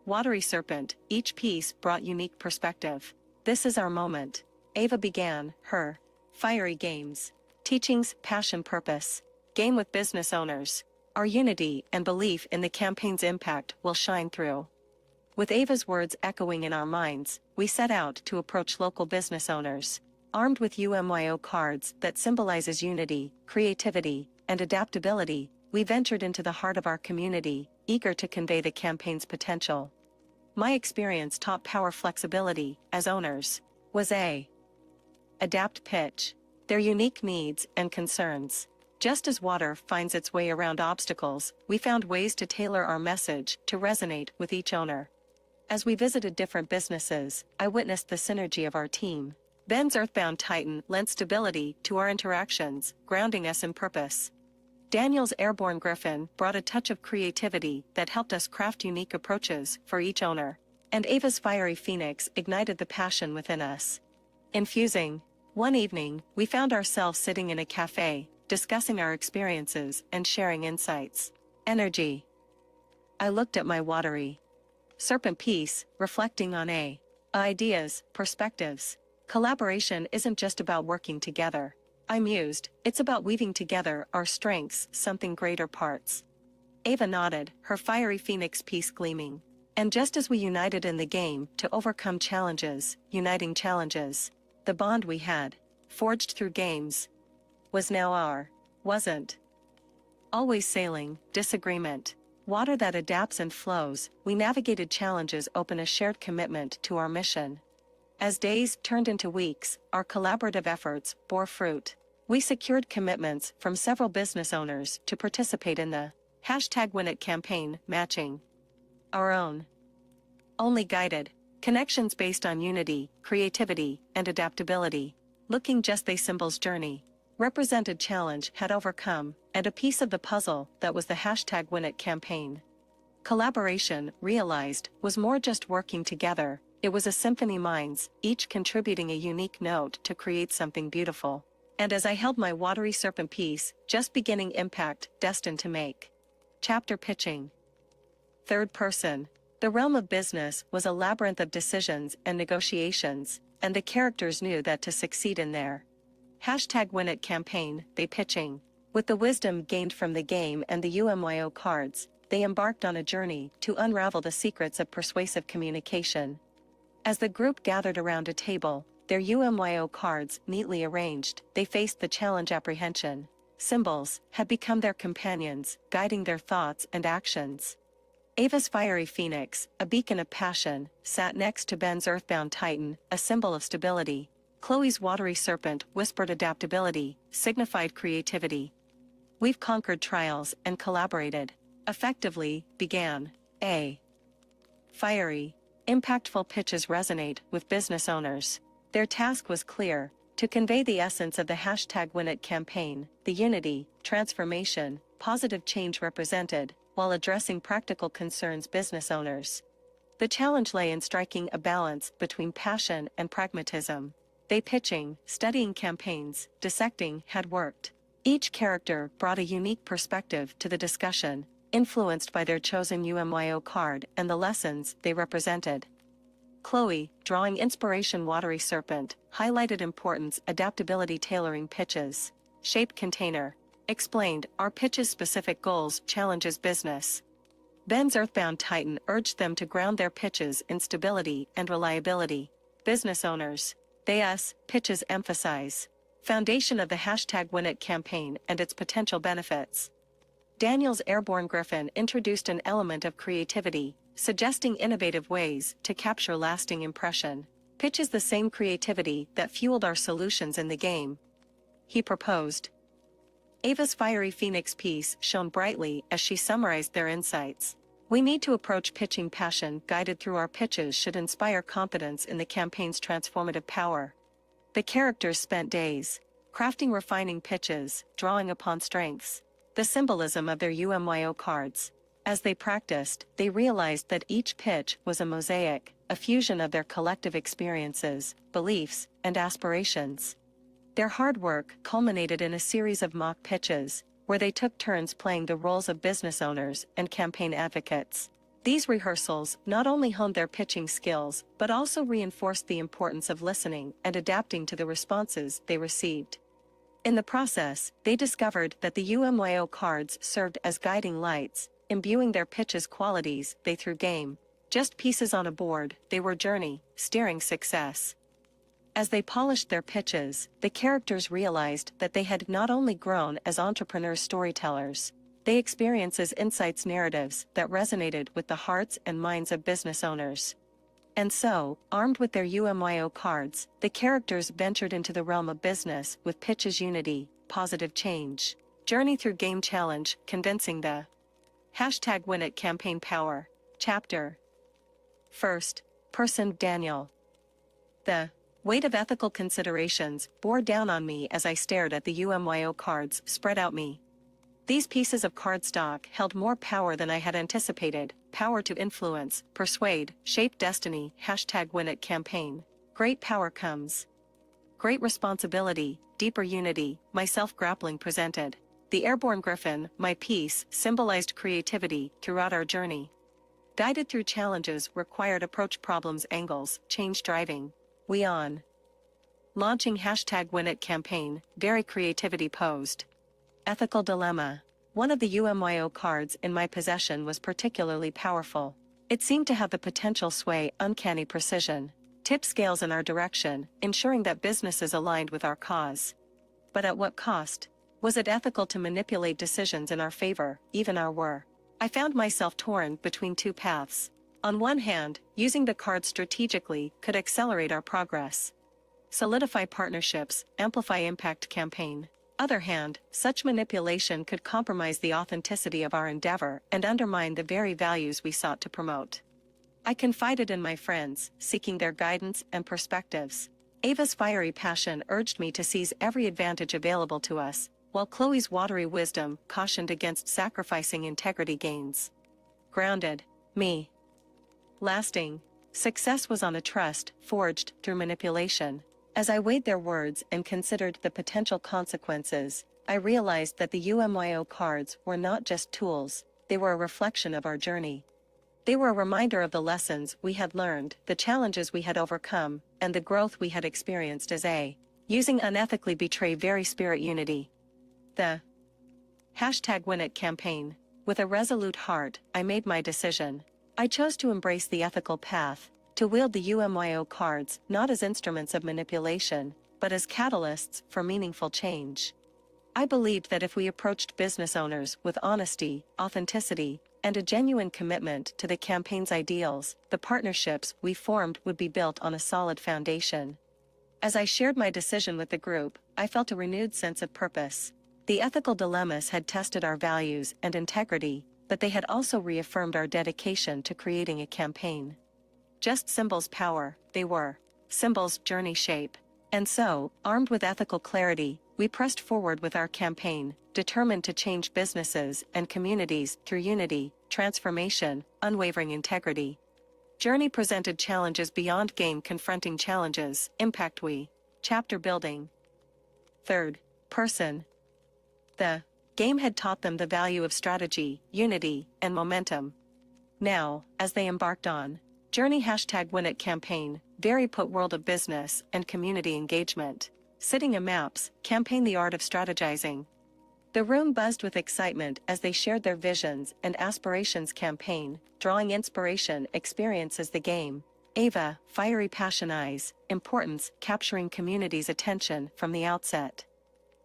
Watery Serpent, each piece brought unique perspective. This is our moment. Ava began her fiery games, teachings, passion, purpose. Game with business owners. Our unity and belief in the campaign's impact will shine through. With Ava's words echoing in our minds, we set out to approach local business owners. Armed with UMYO cards that symbolizes unity, creativity, and adaptability, we ventured into the heart of our community, eager to convey the campaign's potential. My experience taught power flexibility, as owners, was adapt pitch, their unique needs and concerns. Just as water finds its way around obstacles, we found ways to tailor our message to resonate with each owner. As we visited different businesses, I witnessed the synergy of our team. Ben's Earthbound Titan lent stability to our interactions, grounding us in purpose. Daniel's Airborne Griffin brought a touch of creativity that helped us craft unique approaches for each owner. And Ava's Fiery Phoenix ignited the passion within us. Infusing. One evening, we found ourselves sitting in a cafe, discussing our experiences and sharing insights. Energy. I looked at my watery serpent piece, reflecting on ideas, perspectives. Collaboration isn't just about working together. I mused, it's about weaving together our strengths, something greater parts. Ava nodded, her Fiery Phoenix piece gleaming. And just as we united in the game to overcome challenges, uniting challenges, the bond we had, forged through games, was now wasn't always sailing, disagreement. Water that adapts and flows, we navigated challenges, open a shared commitment to our mission. As days turned into weeks, our collaborative efforts bore fruit. We secured commitments from several business owners to participate in the #WinIt campaign, matching our own. Only guided connections based on unity, creativity, and adaptability. Looking just the symbol's journey represented challenge had overcome, and a piece of the puzzle that was the #WinIt campaign. Collaboration, realized, was more just working together, it was a symphony minds, each contributing a unique note to create something beautiful. And as I held my watery serpent piece, just beginning impact, destined to make. Chapter pitching. Third person. The realm of business was a labyrinth of decisions and negotiations, and the characters knew that to succeed in their #WinIt campaign, they pitching. With the wisdom gained from the game and the UMYO cards, they embarked on a journey to unravel the secrets of persuasive communication. As the group gathered around a table, their UMYO cards neatly arranged, they faced the challenge. Apprehension. Symbols had become their companions, guiding their thoughts and actions. Ava's Fiery Phoenix, a beacon of passion, sat next to Ben's Earthbound Titan, a symbol of stability. Chloe's Watery Serpent whispered adaptability, signified creativity. We've conquered trials and collaborated effectively, began fiery, impactful pitches resonate with business owners. Their task was clear, to convey the essence of the #WinIt campaign, the unity, transformation, positive change represented, while addressing practical concerns business owners. The challenge lay in striking a balance between passion and pragmatism. They pitching, studying campaigns, dissecting had worked. Each character brought a unique perspective to the discussion, influenced by their chosen UMYO card and the lessons they represented. Chloe, drawing inspiration Watery Serpent, highlighted importance adaptability tailoring pitches. Shaped container. Explained, our pitches specific goals challenges business. Ben's Earthbound Titan urged them to ground their pitches in stability and reliability. Business owners. Theirs, pitches emphasize. Foundation of the #WinIt campaign and its potential benefits. Daniel's Airborne Griffin introduced an element of creativity, suggesting innovative ways to capture lasting impression. Pitches the same creativity that fueled our solutions in the game. He proposed. Ava's Fiery Phoenix piece shone brightly as she summarized their insights. We need to approach pitching passion guided through our pitches should inspire confidence in the campaign's transformative power. The characters spent days crafting refining pitches, drawing upon strengths, the symbolism of their UMYO cards. As they practiced, they realized that each pitch was a mosaic, a fusion of their collective experiences, beliefs, and aspirations. Their hard work culminated in a series of mock pitches, where they took turns playing the roles of business owners and campaign advocates. These rehearsals not only honed their pitching skills but also reinforced the importance of listening and adapting to the responses they received. In the process, they discovered that the UMYO cards served as guiding lights, imbuing their pitches qualities they through game. Just pieces on a board, they were journey, steering success. As they polished their pitches, the characters realized that they had not only grown as entrepreneurs storytellers, they experienced as insights narratives that resonated with the hearts and minds of business owners. And so, armed with their UMYO cards, the characters ventured into the realm of business with pitches unity, positive change, journey through game challenge, convincing the #WinIt campaign power. Chapter. First person Daniel. The weight of ethical considerations bore down on me as I stared at the UMYO cards spread out me. These pieces of cardstock held more power than I had anticipated, power to influence, persuade, shape destiny, #WinIt campaign. Great power comes great responsibility, deeper unity, my self-grappling presented. The airborne griffin, my piece, symbolized creativity throughout our journey. Guided through challenges required approach problems angles, change driving. We on. Launching #WinIt campaign, very creativity posed. Ethical dilemma. One of the UMYO cards in my possession was particularly powerful. It seemed to have the potential sway uncanny precision, tip scales in our direction, ensuring that businesses aligned with our cause. But at what cost? Was it ethical to manipulate decisions in our favor, even our were? I found myself torn between two paths. On one hand, using the cards strategically could accelerate our progress, solidify partnerships, amplify impact campaign. Other hand, such manipulation could compromise the authenticity of our endeavor and undermine the very values we sought to promote. I confided in my friends, seeking their guidance and perspectives. Ava's fiery passion urged me to seize every advantage available to us, while Chloe's watery wisdom cautioned against sacrificing integrity gains. Grounded. Me. Lasting. Success was on a trust forged through manipulation. As I weighed their words and considered the potential consequences, I realized that the UMYO cards were not just tools, they were a reflection of our journey. They were a reminder of the lessons we had learned, the challenges we had overcome, and the growth we had experienced as a using unethically betray very spirit unity. The #WinIt campaign. With a resolute heart, I made my decision. I chose to embrace the ethical path, to wield the UMYO cards not as instruments of manipulation, but as catalysts for meaningful change. I believed that if we approached business owners with honesty, authenticity, and a genuine commitment to the campaign's ideals, the partnerships we formed would be built on a solid foundation. As I shared my decision with the group, I felt a renewed sense of purpose. The ethical dilemmas had tested our values and integrity, but they had also reaffirmed our dedication to creating a campaign. Just symbols power, they were. Symbols journey shape. And so, armed with ethical clarity, we pressed forward with our campaign, determined to change businesses and communities through unity, transformation, unwavering integrity. Journey presented challenges beyond game confronting challenges, impact we. Chapter building. Third person. The game had taught them the value of strategy, unity, and momentum. Now, as they embarked on Journey #WinIt campaign, very put world of business and community engagement. Sitting in maps, campaign the art of strategizing. The room buzzed with excitement as they shared their visions and aspirations campaign, drawing inspiration experiences the game. Ava, fiery passion eyes, importance capturing community's attention from the outset.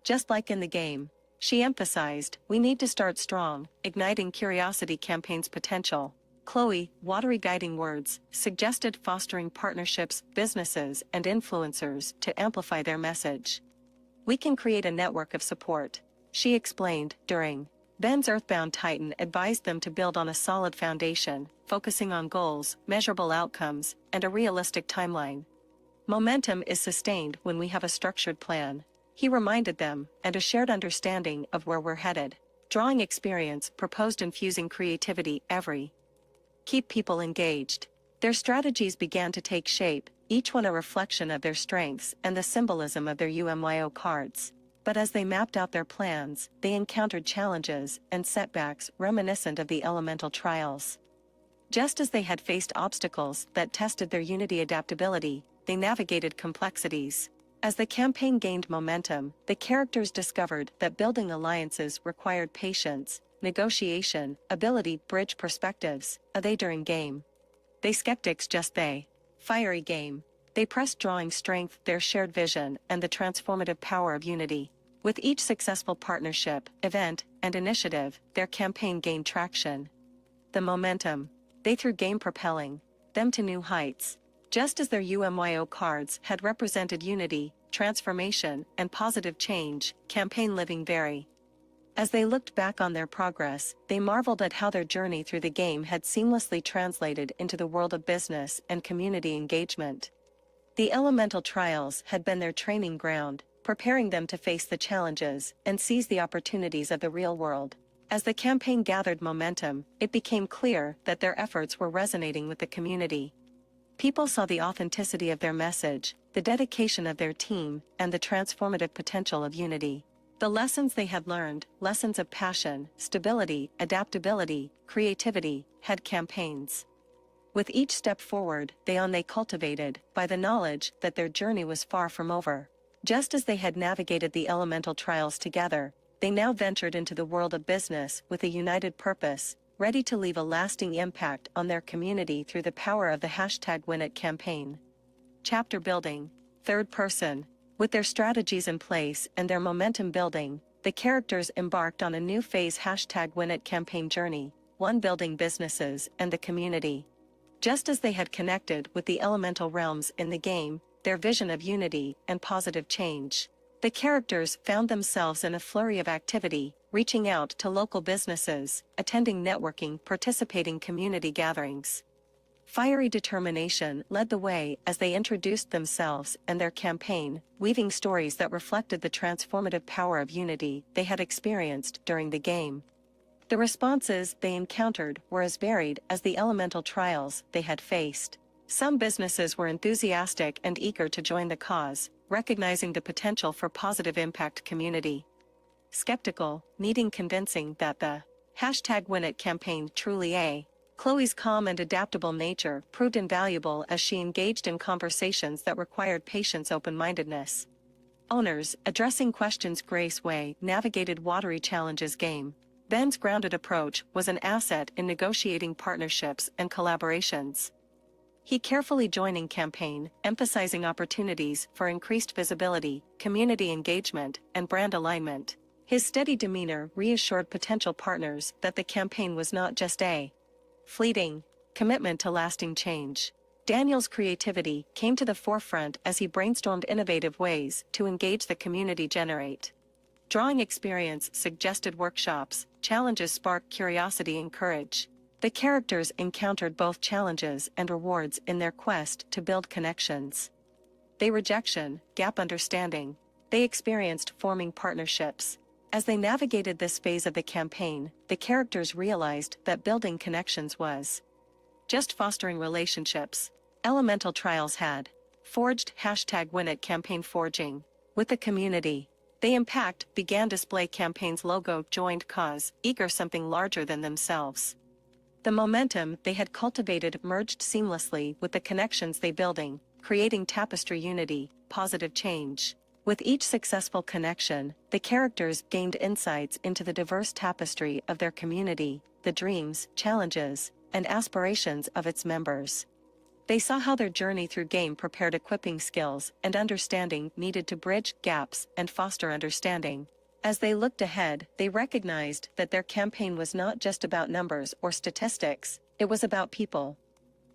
Just like in the game, she emphasized, we need to start strong, igniting curiosity campaign's potential. Chloe, watery guiding words, suggested fostering partnerships, businesses, and influencers to amplify their message. We can create a network of support, she explained during Ben's Earthbound Titan advised them to build on a solid foundation, focusing on goals, measurable outcomes, and a realistic timeline. Momentum is sustained when we have a structured plan, he reminded them, and a shared understanding of where we're headed. Drawing experience proposed infusing creativity every. Keep people engaged. Their strategies began to take shape, each one a reflection of their strengths and the symbolism of their UMYO cards. But as they mapped out their plans, they encountered challenges and setbacks reminiscent of the elemental trials. Just as they had faced obstacles that tested their unity adaptability, they navigated complexities. As the campaign gained momentum, the characters discovered that building alliances required patience, negotiation, ability, bridge perspectives, they during game. They skeptics just they. Fiery game. They pressed drawing strength, their shared vision, and the transformative power of unity. With each successful partnership, event, and initiative, their campaign gained traction. The momentum. They threw game propelling them to new heights. Just as their UMYO cards had represented unity, transformation, and positive change, campaign living very. As they looked back on their progress, they marveled at how their journey through the game had seamlessly translated into the world of business and community engagement. The elemental trials had been their training ground, preparing them to face the challenges and seize the opportunities of the real world. As the campaign gathered momentum, it became clear that their efforts were resonating with the community. People saw the authenticity of their message, the dedication of their team, and the transformative potential of unity. The lessons they had learned, lessons of passion, stability, adaptability, creativity, had campaigns. With each step forward, they cultivated, by the knowledge that their journey was far from over. Just as they had navigated the elemental trials together, they now ventured into the world of business with a united purpose, ready to leave a lasting impact on their community through the power of the #WinIt campaign. Chapter building. Third person. With their strategies in place and their momentum building, the characters embarked on a new phase #WinIt campaign journey, one building businesses and the community. Just as they had connected with the elemental realms in the game, their vision of unity and positive change, the characters found themselves in a flurry of activity, reaching out to local businesses, attending networking, participating community gatherings. Fiery determination led the way as they introduced themselves and their campaign, weaving stories that reflected the transformative power of unity they had experienced during the game. The responses they encountered were as varied as the elemental trials they had faced. Some businesses were enthusiastic and eager to join the cause, recognizing the potential for positive impact community. Skeptical, needing convincing that the #WinIt campaign truly a. Chloe's calm and adaptable nature proved invaluable as she engaged in conversations that required patience, open-mindedness. Owners, addressing questions Grace Way navigated watery challenges game. Ben's grounded approach was an asset in negotiating partnerships and collaborations. He carefully joining campaign, emphasizing opportunities for increased visibility, community engagement, and brand alignment. His steady demeanor reassured potential partners that the campaign was not just a fleeting commitment to lasting change. Daniel's creativity came to the forefront as he brainstormed innovative ways to engage the community. Drawing experience suggested workshops, challenges sparked curiosity and courage. The characters encountered both challenges and rewards in their quest to build connections. They rejection, gap understanding. They experienced forming partnerships. As they navigated this phase of the campaign, the characters realized that building connections was just fostering relationships. Elemental trials had forged #WinIt campaign forging with the community. They impact began display campaign's logo joined cause, eager something larger than themselves. The momentum they had cultivated merged seamlessly with the connections they building, creating tapestry unity, positive change. With each successful connection, the characters gained insights into the diverse tapestry of their community, the dreams, challenges, and aspirations of its members. They saw how their journey through game prepared equipping skills and understanding needed to bridge gaps and foster understanding. As they looked ahead, they recognized that their campaign was not just about numbers or statistics, it was about people.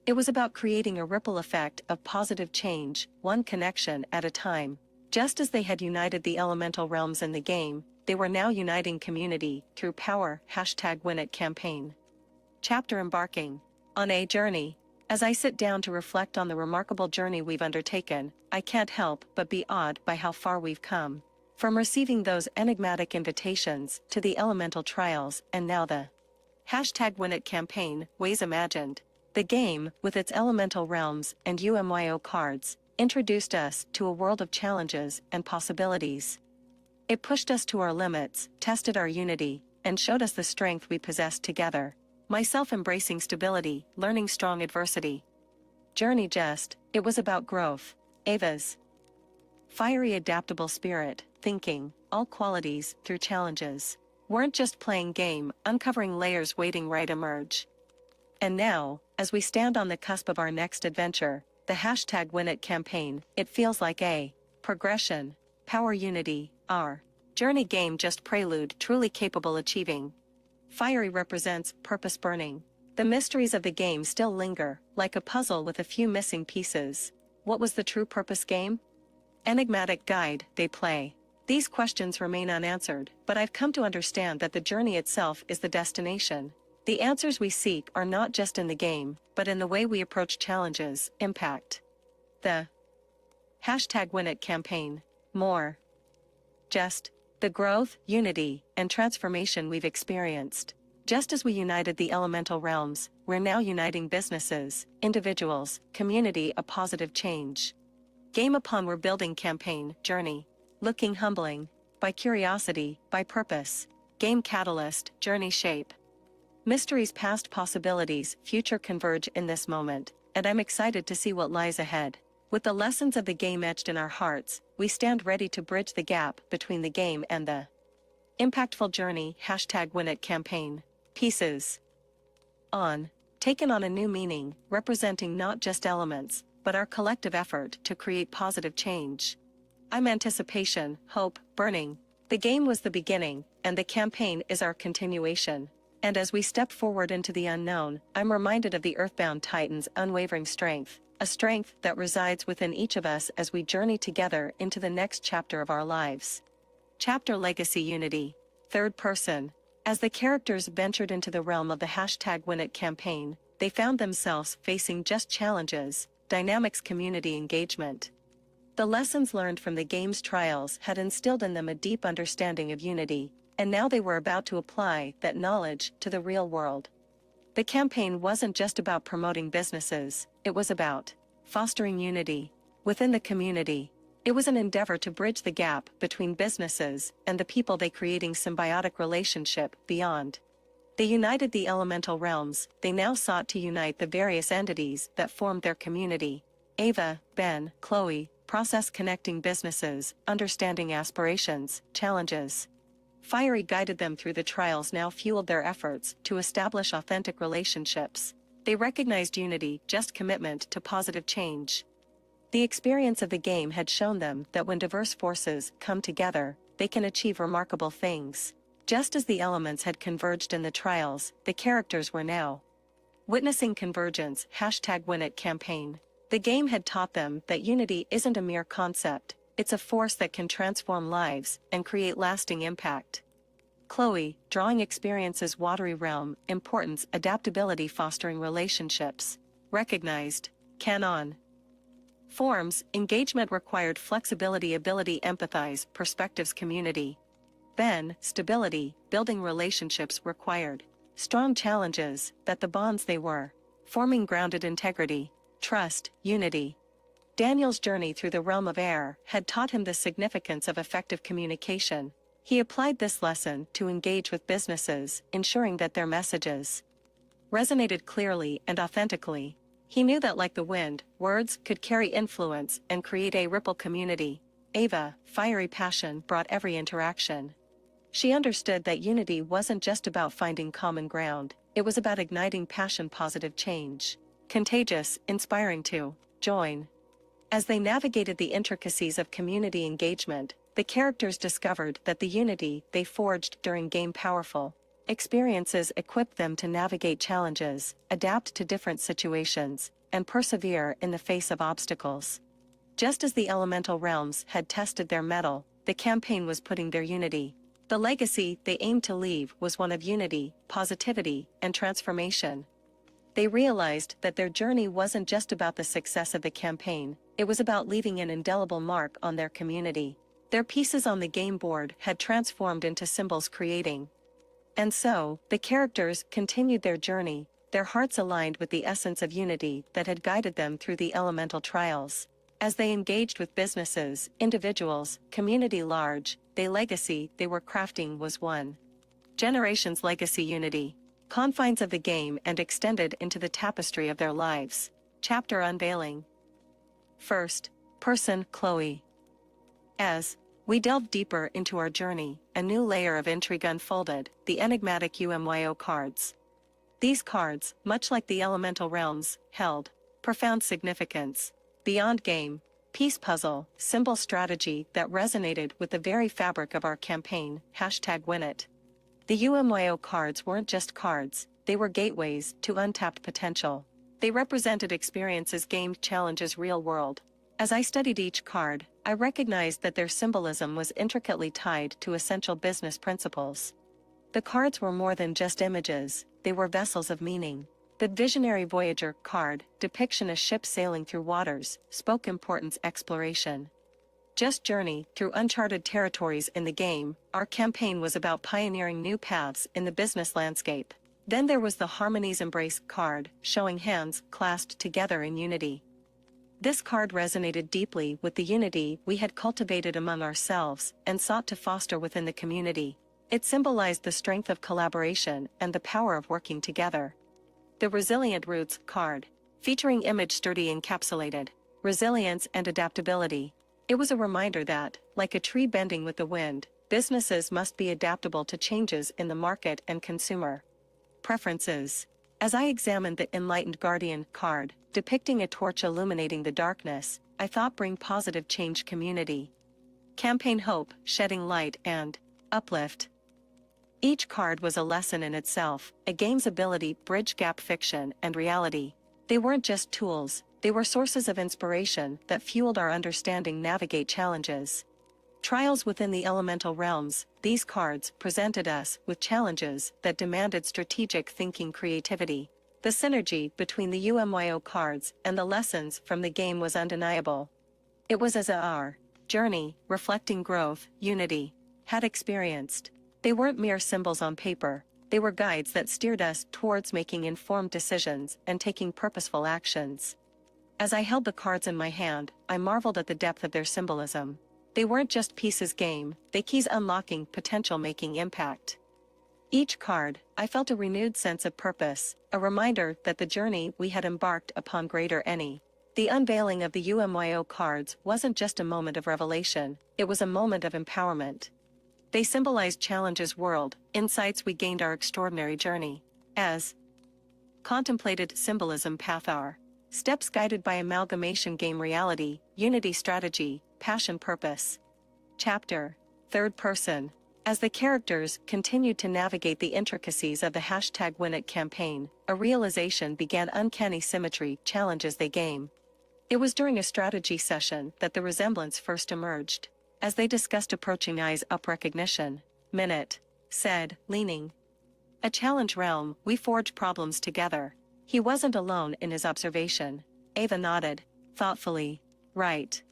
It was about creating a ripple effect of positive change, one connection at a time. Just as they had united the elemental realms in the game, they were now uniting community through power #WinIt campaign. Chapter embarking on a journey. As I sit down to reflect on the remarkable journey we've undertaken, I can't help but be awed by how far we've come. From receiving those enigmatic invitations to the elemental trials and now the #WinIt campaign, ways imagined. The game, with its elemental realms and UMYO cards, introduced us to a world of challenges and possibilities. It pushed us to our limits, tested our unity, and showed us the strength we possessed together. Myself embracing stability, learning strong adversity. Journey it was about growth. Ava's fiery adaptable spirit, thinking, all qualities through challenges. Weren't just playing game, uncovering layers waiting right emerge. And now, as we stand on the cusp of our next adventure, the #WinIt campaign, it feels like a progression, power unity, our journey game just prelude truly capable achieving. Fiery represents purpose burning. The mysteries of the game still linger, like a puzzle with a few missing pieces. What was the true purpose game? Enigmatic guide, they play. These questions remain unanswered, but I've come to understand that the journey itself is the destination. The answers we seek are not just in the game, but in the way we approach challenges, impact. The #WinIt campaign, more. Just the growth, unity, and transformation we've experienced. Just as we united the elemental realms, we're now uniting businesses, individuals, community, a positive change. Game upon we're building campaign, journey. Looking humbling, by curiosity, by purpose. Game catalyst, journey shape. Mysteries past possibilities, future converge in this moment, and I'm excited to see what lies ahead. With the lessons of the game etched in our hearts, we stand ready to bridge the gap between the game and the impactful journey #WinIt campaign. Pieces on, taken on a new meaning, representing not just elements, but our collective effort to create positive change. I'm anticipation, hope, burning. The game was the beginning, and the campaign is our continuation. And as we step forward into the unknown, I'm reminded of the Earthbound Titan's unwavering strength, a strength that resides within each of us as we journey together into the next chapter of our lives. Chapter Legacy Unity. Third person. As the characters ventured into the realm of the #WinIt campaign, they found themselves facing just challenges, dynamics, community engagement. The lessons learned from the game's trials had instilled in them a deep understanding of unity, and now they were about to apply that knowledge to the real world. The campaign wasn't just about promoting businesses, it was about fostering unity within the community. It was an endeavor to bridge the gap between businesses and the people, they creating symbiotic relationship beyond. They united the elemental realms, they now sought to unite the various entities that formed their community. Ava, Ben, Chloe, process connecting businesses, understanding aspirations, challenges. Fiery guided them through the trials, now fueled their efforts to establish authentic relationships. They recognized unity, just commitment to positive change. The experience of the game had shown them that when diverse forces come together, they can achieve remarkable things. Just as the elements had converged in the trials, the characters were now witnessing convergence #WinIt campaign. The game had taught them that unity isn't a mere concept, it's a force that can transform lives and create lasting impact. Chloe, drawing experiences, watery realm, importance, adaptability, fostering relationships. Recognized. Canon. Forms, engagement required, flexibility, ability, empathize, perspectives, community. Ben, stability, building relationships required. Strong challenges, that the bonds they were forming grounded integrity, trust, unity. Daniel's journey through the realm of air had taught him the significance of effective communication. He applied this lesson to engage with businesses, ensuring that their messages resonated clearly and authentically. He knew that, like the wind, words could carry influence and create a ripple community. Ava, fiery passion, brought every interaction. She understood that unity wasn't just about finding common ground, it was about igniting passion, positive change. Contagious, inspiring to join. As they navigated the intricacies of community engagement, the characters discovered that the unity they forged during game powerful experiences equipped them to navigate challenges, adapt to different situations, and persevere in the face of obstacles. Just as the elemental realms had tested their mettle, the campaign was putting their unity The legacy they aimed to leave was one of unity, positivity, and transformation. They realized that their journey wasn't just about the success of the campaign, it was about leaving an indelible mark on their community. Their pieces on the game board had transformed into symbols creating. And so, the characters continued their journey, their hearts aligned with the essence of unity that had guided them through the elemental trials. As they engaged with businesses, individuals, community large, the legacy they were crafting was one. Generations legacy unity. Confines of the game and extended into the tapestry of their lives. Chapter unveiling. First person Chloe. As we delved deeper into our journey, a new layer of intrigue unfolded, the enigmatic UMYO cards. These cards, much like the elemental realms, held profound significance. Beyond game, piece puzzle, symbol strategy that resonated with the very fabric of our campaign, #WinIt. The UMYO cards weren't just cards, they were gateways to untapped potential. They represented experiences game challenges real world. As I studied each card, I recognized that their symbolism was intricately tied to essential business principles. The cards were more than just images, they were vessels of meaning. The Visionary Voyager card, depiction a ship sailing through waters, spoke importance exploration. Just journey through uncharted territories in the game, our campaign was about pioneering new paths in the business landscape. Then there was the Harmony's Embrace card, showing hands clasped together in unity. This card resonated deeply with the unity we had cultivated among ourselves and sought to foster within the community. It symbolized the strength of collaboration and the power of working together. The Resilient Roots card, featuring image sturdy encapsulated resilience and adaptability. It was a reminder that, like a tree bending with the wind, businesses must be adaptable to changes in the market and consumer preferences. As I examined the Enlightened Guardian card, depicting a torch illuminating the darkness, I thought bring positive change community. Campaign hope, shedding light and uplift. Each card was a lesson in itself, a game's ability bridge gap fiction and reality. They weren't just tools, they were sources of inspiration that fueled our understanding navigate challenges. Trials within the elemental realms, these cards presented us with challenges that demanded strategic thinking creativity. The synergy between the UMYO cards and the lessons from the game was undeniable. It was as our journey, reflecting growth, unity, had experienced. They weren't mere symbols on paper, they were guides that steered us towards making informed decisions and taking purposeful actions. As I held the cards in my hand, I marveled at the depth of their symbolism. They weren't just pieces game, they keys unlocking potential making impact. Each card, I felt a renewed sense of purpose, a reminder that the journey we had embarked upon greater any. The unveiling of the UMYO cards wasn't just a moment of revelation, it was a moment of empowerment. They symbolized challenges world, insights we gained our extraordinary journey. As contemplated symbolism path our steps guided by amalgamation game reality, unity strategy, passion purpose. Chapter third person. As the characters continued to navigate the intricacies of the #WinIt campaign, a realization began uncanny symmetry challenges they game. It was during a strategy session that the resemblance first emerged. As they discussed approaching eyes up recognition, Minute said, leaning. A challenge realm, we forge problems together. He wasn't alone in his observation. Ava nodded, thoughtfully. Right.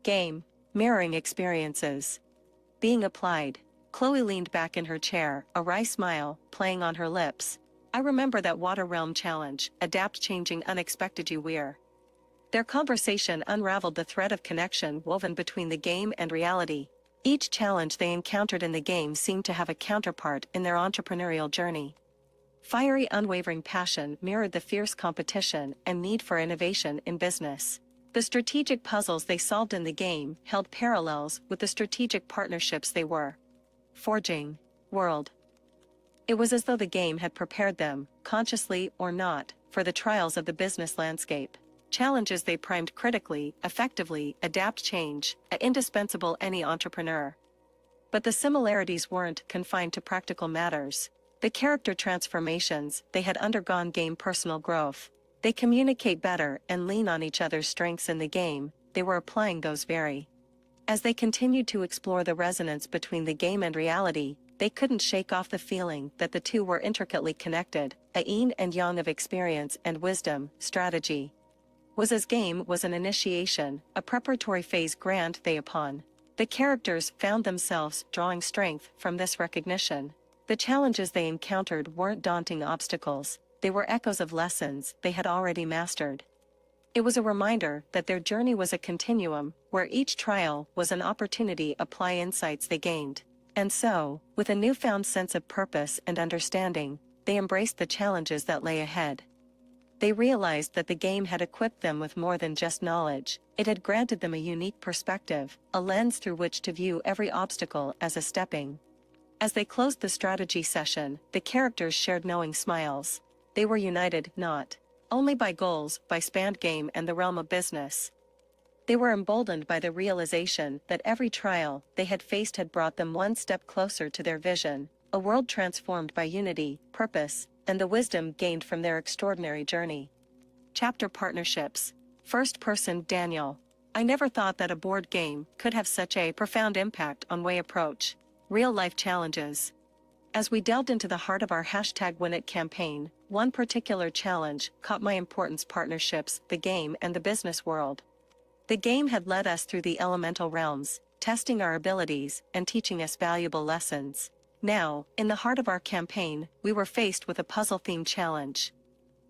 Game, mirroring experiences. Being applied. Chloe leaned back in her chair, a wry smile playing on her lips. I remember that water realm challenge, adapt changing unexpected you we're. Their conversation unraveled the thread of connection woven between the game and reality. Each challenge they encountered in the game seemed to have a counterpart in their entrepreneurial journey. Fiery, unwavering passion mirrored the fierce competition and need for innovation in business. The strategic puzzles they solved in the game held parallels with the strategic partnerships they were forging. World. It was as though the game had prepared them, consciously or not, for the trials of the business landscape. Challenges they primed critically, effectively, adapt change, indispensable any entrepreneur. But the similarities weren't confined to practical matters. The character transformations they had undergone game personal growth. They communicate better and lean on each other's strengths in the game, they were applying those very As they continued to explore the resonance between the game and reality, they couldn't shake off the feeling that the two were intricately connected, a yin and yang of experience and wisdom. Strategy was as game was an initiation, a preparatory phase grand they upon. The characters found themselves drawing strength from this recognition. The challenges they encountered weren't daunting obstacles, they were echoes of lessons they had already mastered. It was a reminder that their journey was a continuum, where each trial was an opportunity to apply insights they gained. And so, with a newfound sense of purpose and understanding, they embraced the challenges that lay ahead. They realized that the game had equipped them with more than just knowledge, it had granted them a unique perspective, a lens through which to view every obstacle as a stepping. As they closed the strategy session, the characters shared knowing smiles. They were united not only by goals, by spanned game and the realm of business. They were emboldened by the realization that every trial they had faced had brought them one step closer to their vision, a world transformed by unity, purpose, and the wisdom gained from their extraordinary journey. Chapter Partnerships. First person Daniel. I never thought that a board game could have such a profound impact on way approach real-life challenges. As we delved into the heart of our #WinIt campaign, one particular challenge caught my importance: partnerships, the game and the business world. The game had led us through the elemental realms, testing our abilities and teaching us valuable lessons. Now, in the heart of our campaign, we were faced with a puzzle-themed challenge.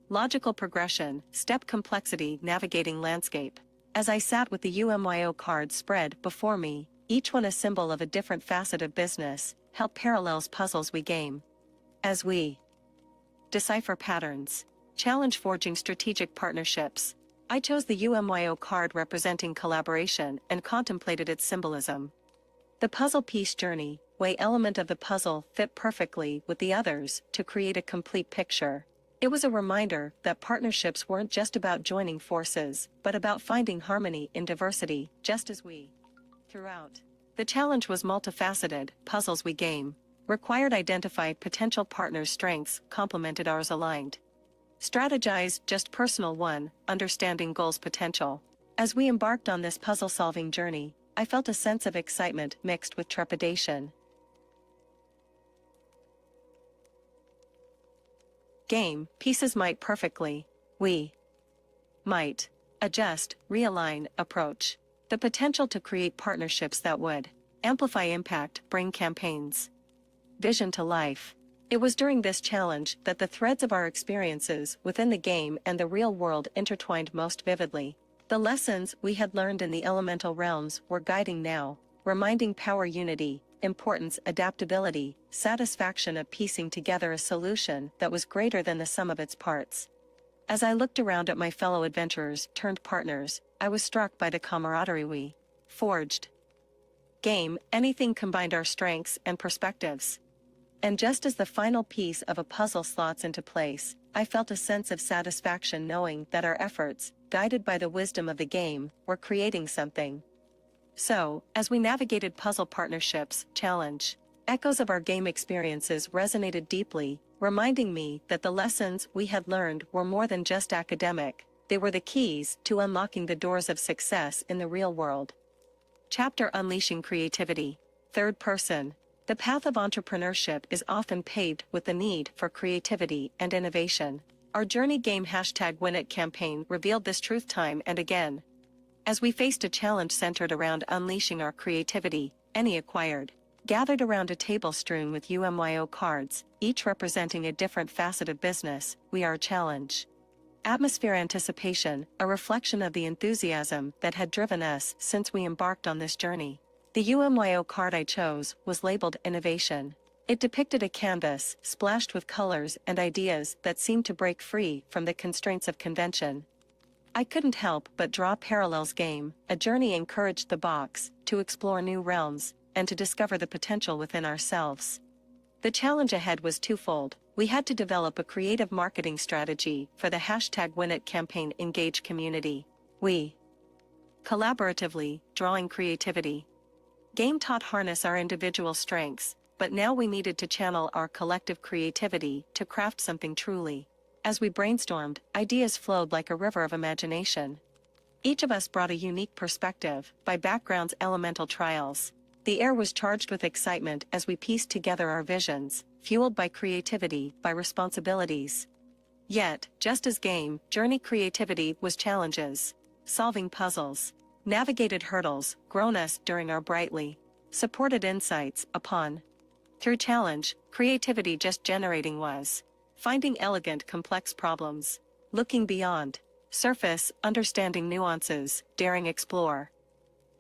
Logical progression, step complexity, navigating landscape. As I sat with the UMYO cards spread before me, each one a symbol of a different facet of business, help parallels puzzles we game. As we decipher patterns, challenge forging strategic partnerships, I chose the UMYO card representing collaboration and contemplated its symbolism. The puzzle piece journey, way element of the puzzle fit perfectly with the others to create a complete picture. It was a reminder that partnerships weren't just about joining forces, but about finding harmony in diversity, just as we throughout. The challenge was multifaceted: puzzles we game required identify potential partners' strengths, complemented ours aligned. Strategize, just personal one, understanding goals potential. As we embarked on this puzzle-solving journey, I felt a sense of excitement mixed with trepidation. Game, pieces might perfectly. We might adjust, realign, approach. The potential to create partnerships that would amplify impact, bring campaigns vision to life. It was during this challenge that the threads of our experiences within the game and the real world intertwined most vividly. The lessons we had learned in the elemental realms were guiding now, reminding power unity, importance adaptability, satisfaction of piecing together a solution that was greater than the sum of its parts. As I looked around at my fellow adventurers turned partners, I was struck by the camaraderie we forged. Game, anything combined our strengths and perspectives. And just as the final piece of a puzzle slots into place, I felt a sense of satisfaction knowing that our efforts, guided by the wisdom of the game, were creating something. So, as we navigated puzzle partnerships challenge, echoes of our game experiences resonated deeply, reminding me that the lessons we had learned were more than just academic, they were the keys to unlocking the doors of success in the real world. Chapter Unleashing Creativity. Third person. The path of entrepreneurship is often paved with the need for creativity and innovation. Our Journey Game #WinIt campaign revealed this truth time and again. As we faced a challenge centered around unleashing our creativity, any acquired, gathered around a table strewn with UMYO cards, each representing a different facet of business, we are a challenge. Atmosphere anticipation, a reflection of the enthusiasm that had driven us since we embarked on this journey. The UMYO card I chose was labeled Innovation. It depicted a canvas, splashed with colors and ideas that seemed to break free from the constraints of convention. I couldn't help but draw parallels. Game, a journey encouraged the box to explore new realms and to discover the potential within ourselves. The challenge ahead was twofold. We had to develop a creative marketing strategy for the #WinIt campaign engage community. We collaboratively, drawing creativity. Game taught harness our individual strengths, but now we needed to channel our collective creativity to craft something truly. As we brainstormed, ideas flowed like a river of imagination. Each of us brought a unique perspective, by background's elemental trials. The air was charged with excitement as we pieced together our visions, fueled by creativity, by responsibilities. Yet, just as game, journey creativity was challenges. Solving puzzles, navigated hurdles, grown us during our brightly supported insights upon. Through challenge, creativity just generating was. Finding elegant complex problems. Looking beyond. Surface, understanding nuances, daring explore.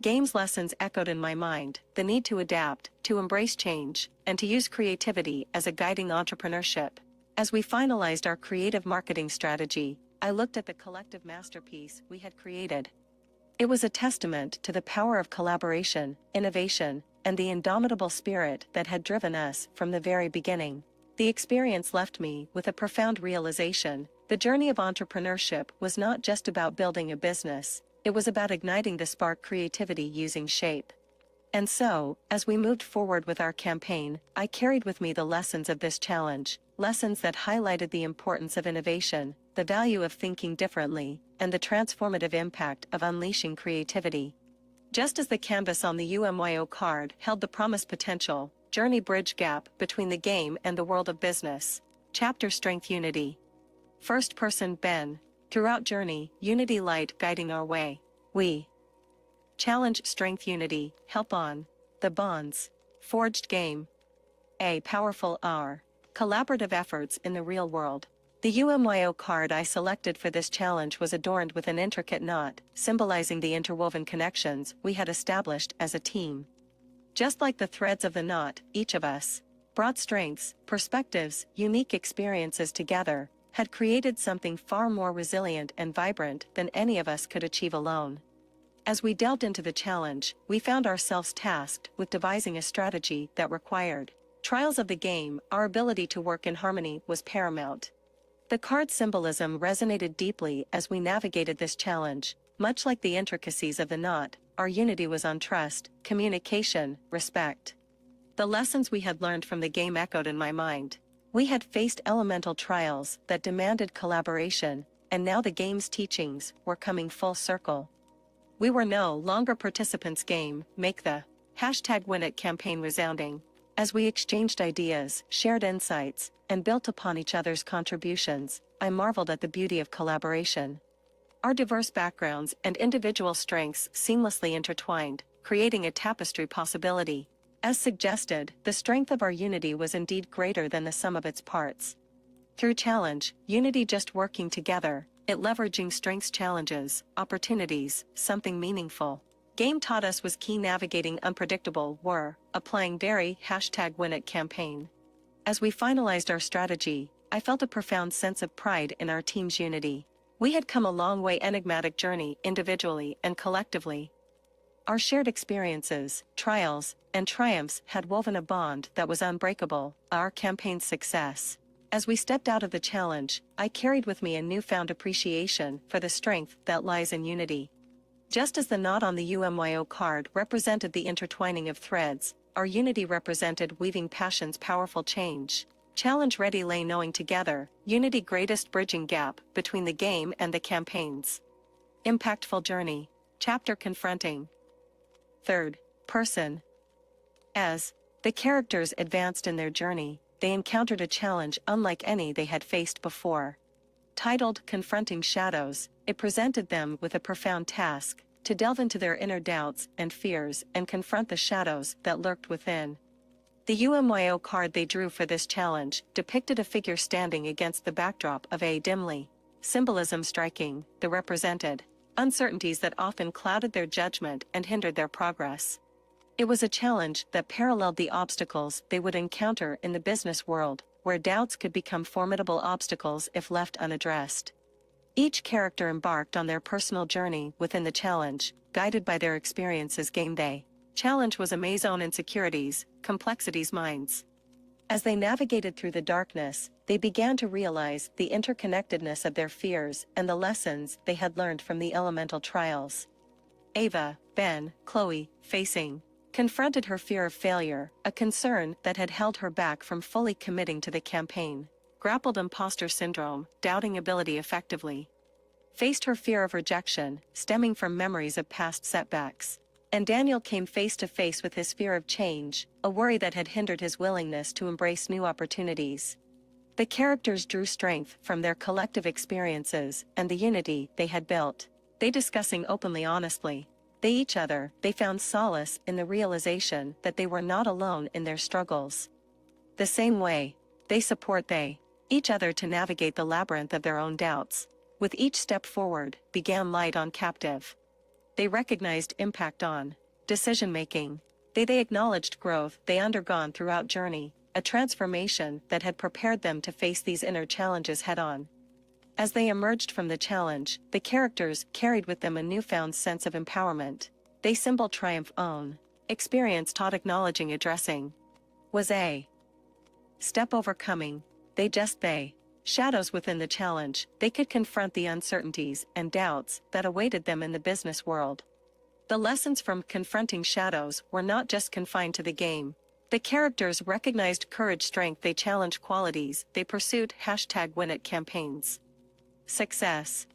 Games lessons echoed in my mind, the need to adapt, to embrace change, and to use creativity as a guiding entrepreneurship. As we finalized our creative marketing strategy, I looked at the collective masterpiece we had created. It was a testament to the power of collaboration, innovation, and the indomitable spirit that had driven us from the very beginning. The experience left me with a profound realization. The journey of entrepreneurship was not just about building a business, it was about igniting the spark creativity using shape. And so, as we moved forward with our campaign, I carried with me the lessons of this challenge, lessons that highlighted the importance of innovation, the value of thinking differently, and the transformative impact of unleashing creativity. Just as the canvas on the UMYO card held the promised potential, journey bridge gap between the game and the world of business. Chapter Strength Unity. First person Ben. Throughout journey, unity light guiding our way. We challenge strength unity, help on the bonds. Forged game. A powerful R. Collaborative efforts in the real world. The UMYO card I selected for this challenge was adorned with an intricate knot, symbolizing the interwoven connections we had established as a team. Just like the threads of the knot, each of us brought strengths, perspectives, unique experiences together, had created something far more resilient and vibrant than any of us could achieve alone. As we delved into the challenge, we found ourselves tasked with devising a strategy that required trials of the game. Our ability to work in harmony was paramount. The card symbolism resonated deeply as we navigated this challenge. Much like the intricacies of the knot, our unity was on trust, communication, respect. The lessons we had learned from the game echoed in my mind. We had faced elemental trials that demanded collaboration, and now the game's teachings were coming full circle. We were no longer participants. Game, make the #WinIt campaign resounding. As we exchanged ideas, shared insights, and built upon each other's contributions, I marveled at the beauty of collaboration. Our diverse backgrounds and individual strengths seamlessly intertwined, creating a tapestry possibility. As suggested, the strength of our unity was indeed greater than the sum of its parts. Through challenge, unity just working together, it leveraging strengths, challenges, opportunities, something meaningful. Game taught us was key navigating unpredictable were, applying very #WinIt campaign. As we finalized our strategy, I felt a profound sense of pride in our team's unity. We had come a long way enigmatic journey individually and collectively. Our shared experiences, trials, and triumphs had woven a bond that was unbreakable, our campaign's success. As we stepped out of the challenge, I carried with me a newfound appreciation for the strength that lies in unity. Just as the knot on the UMYO card represented the intertwining of threads, our unity represented weaving passion's powerful change. Challenge ready lay knowing together, unity greatest bridging gap between the game and the campaigns. Impactful journey. Chapter confronting. Third person. As the characters advanced in their journey, they encountered a challenge unlike any they had faced before. Titled Confronting Shadows, it presented them with a profound task, to delve into their inner doubts and fears and confront the shadows that lurked within. The UMYO card they drew for this challenge depicted a figure standing against the backdrop of a dimly symbolism striking, the represented uncertainties that often clouded their judgment and hindered their progress. It was a challenge that paralleled the obstacles they would encounter in the business world, where doubts could become formidable obstacles if left unaddressed. Each character embarked on their personal journey within the challenge, guided by their experiences. Game day. Challenge was a maze on insecurities, complexities minds. As they navigated through the darkness, they began to realize the interconnectedness of their fears and the lessons they had learned from the elemental trials. Ava, Ben, Chloe, confronted her fear of failure, a concern that had held her back from fully committing to the campaign. Grappled imposter syndrome, doubting ability effectively. faced her fear of rejection, stemming from memories of past setbacks. And Daniel came face to face with his fear of change, a worry that had hindered his willingness to embrace new opportunities. The characters drew strength from their collective experiences and the unity they had built. They discussing openly honestly. They found solace in the realization that they were not alone in their struggles. The same way, they support each other to navigate the labyrinth of their own doubts. With each step forward, began light on captive. They recognized impact on decision-making. They acknowledged growth they undergone throughout journey, a transformation that had prepared them to face these inner challenges head-on. As they emerged from the challenge, the characters carried with them a newfound sense of empowerment. They symbol triumph own. Experience taught acknowledging addressing. Was a step overcoming. They shadows within the challenge, they could confront the uncertainties and doubts that awaited them in the business world. The lessons from confronting shadows were not just confined to the game. The characters recognized courage, strength, they challenged qualities, they pursued #WinIt campaigns. Success.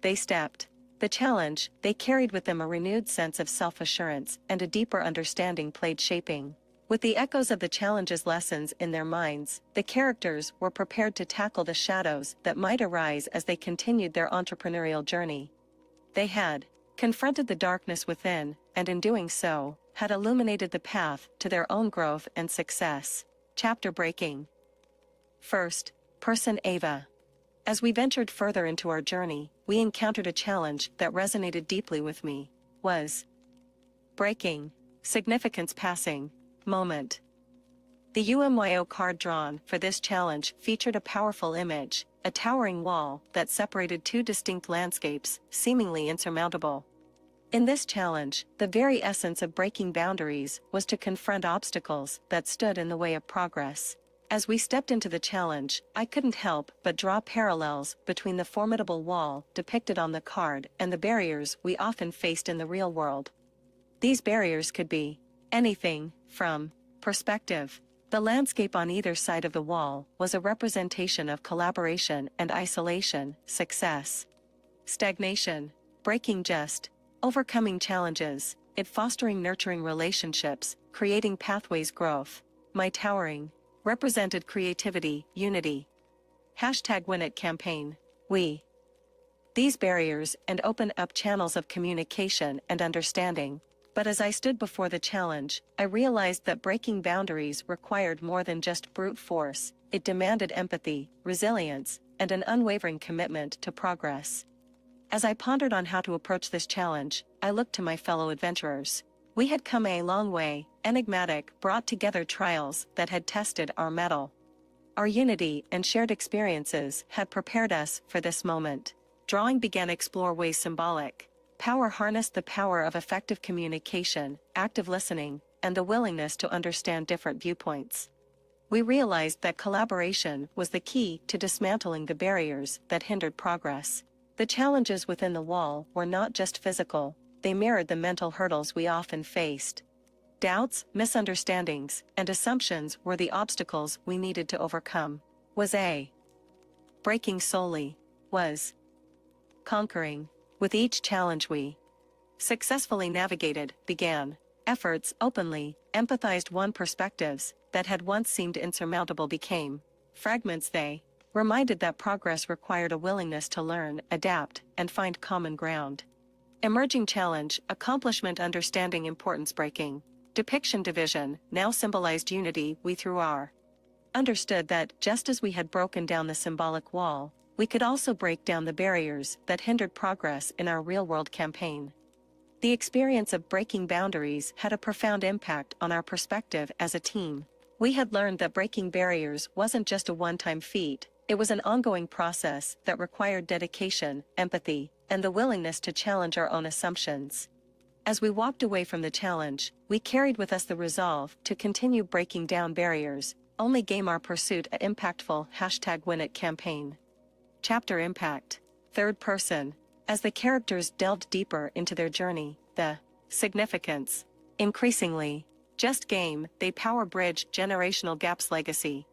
They stepped the challenge, they carried with them a renewed sense of self-assurance and a deeper understanding played shaping. With the echoes of the challenge's lessons in their minds, the characters were prepared to tackle the shadows that might arise as they continued their entrepreneurial journey. They had confronted the darkness within, and in doing so, had illuminated the path to their own growth and success. Chapter breaking. First person Ava. As we ventured further into our journey, we encountered a challenge that resonated deeply with me. Was breaking significance passing moment. The UMYO card drawn for this challenge featured a powerful image, a towering wall that separated two distinct landscapes, seemingly insurmountable. In this challenge, the very essence of breaking boundaries was to confront obstacles that stood in the way of progress. As we stepped into the challenge, I couldn't help but draw parallels between the formidable wall depicted on the card and the barriers we often faced in the real world. These barriers could be anything from perspective. The landscape on either side of the wall was a representation of collaboration and isolation, success, stagnation, breaking just, overcoming challenges, it fostering nurturing relationships, creating pathways growth. My towering represented creativity, unity. #WinIt campaign. These barriers and open up channels of communication and understanding. But as I stood before the challenge, I realized that breaking boundaries required more than just brute force. It demanded empathy, resilience, and an unwavering commitment to progress. As I pondered on how to approach this challenge, I looked to my fellow adventurers. We had come a long way. Enigmatic brought together trials that had tested our mettle. Our unity and shared experiences had prepared us for this moment. Drawing began explore ways symbolic. Power harnessed the power of effective communication, active listening, and the willingness to understand different viewpoints. We realized that collaboration was the key to dismantling the barriers that hindered progress. The challenges within the wall were not just physical, they mirrored the mental hurdles we often faced. Doubts, misunderstandings, and assumptions were the obstacles we needed to overcome. Was a breaking solely. Was conquering. With each challenge we successfully navigated, began efforts openly, empathized one perspectives that had once seemed insurmountable became fragments they reminded that progress required a willingness to learn, adapt, and find common ground. Emerging challenge, accomplishment understanding importance breaking. Depiction division, now symbolized unity we through our understood that just as we had broken down the symbolic wall, we could also break down the barriers that hindered progress in our real-world campaign. The experience of breaking boundaries had a profound impact on our perspective as a team. We had learned that breaking barriers wasn't just a one-time feat, it was an ongoing process that required dedication, empathy, and the willingness to challenge our own assumptions. As we walked away from the challenge, we carried with us the resolve to continue breaking down barriers, only game our pursuit an impactful #WinIt campaign. Chapter impact. Third person. As the characters delved deeper into their journey, the significance. Increasingly, just game, they power bridge generational gaps legacy.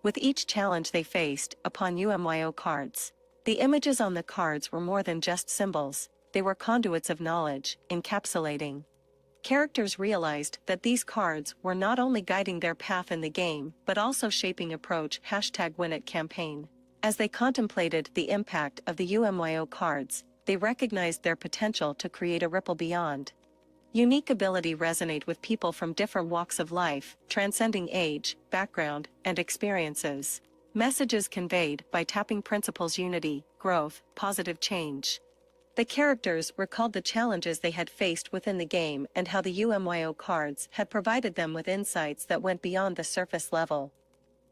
With each challenge they faced, upon UMYO cards, The images on the cards were more than just symbols, they were conduits of knowledge, encapsulating. Characters realized that these cards were not only guiding their path in the game but also shaping approach #WinIt campaign. As they contemplated the impact of the UMYO cards, they recognized their potential to create a ripple beyond. Unique ability resonate with people from different walks of life, transcending age, background, and experiences. Messages conveyed by tapping principles: unity, growth, positive change. The characters recalled the challenges they had faced within the game and how the UMYO cards had provided them with insights that went beyond the surface level.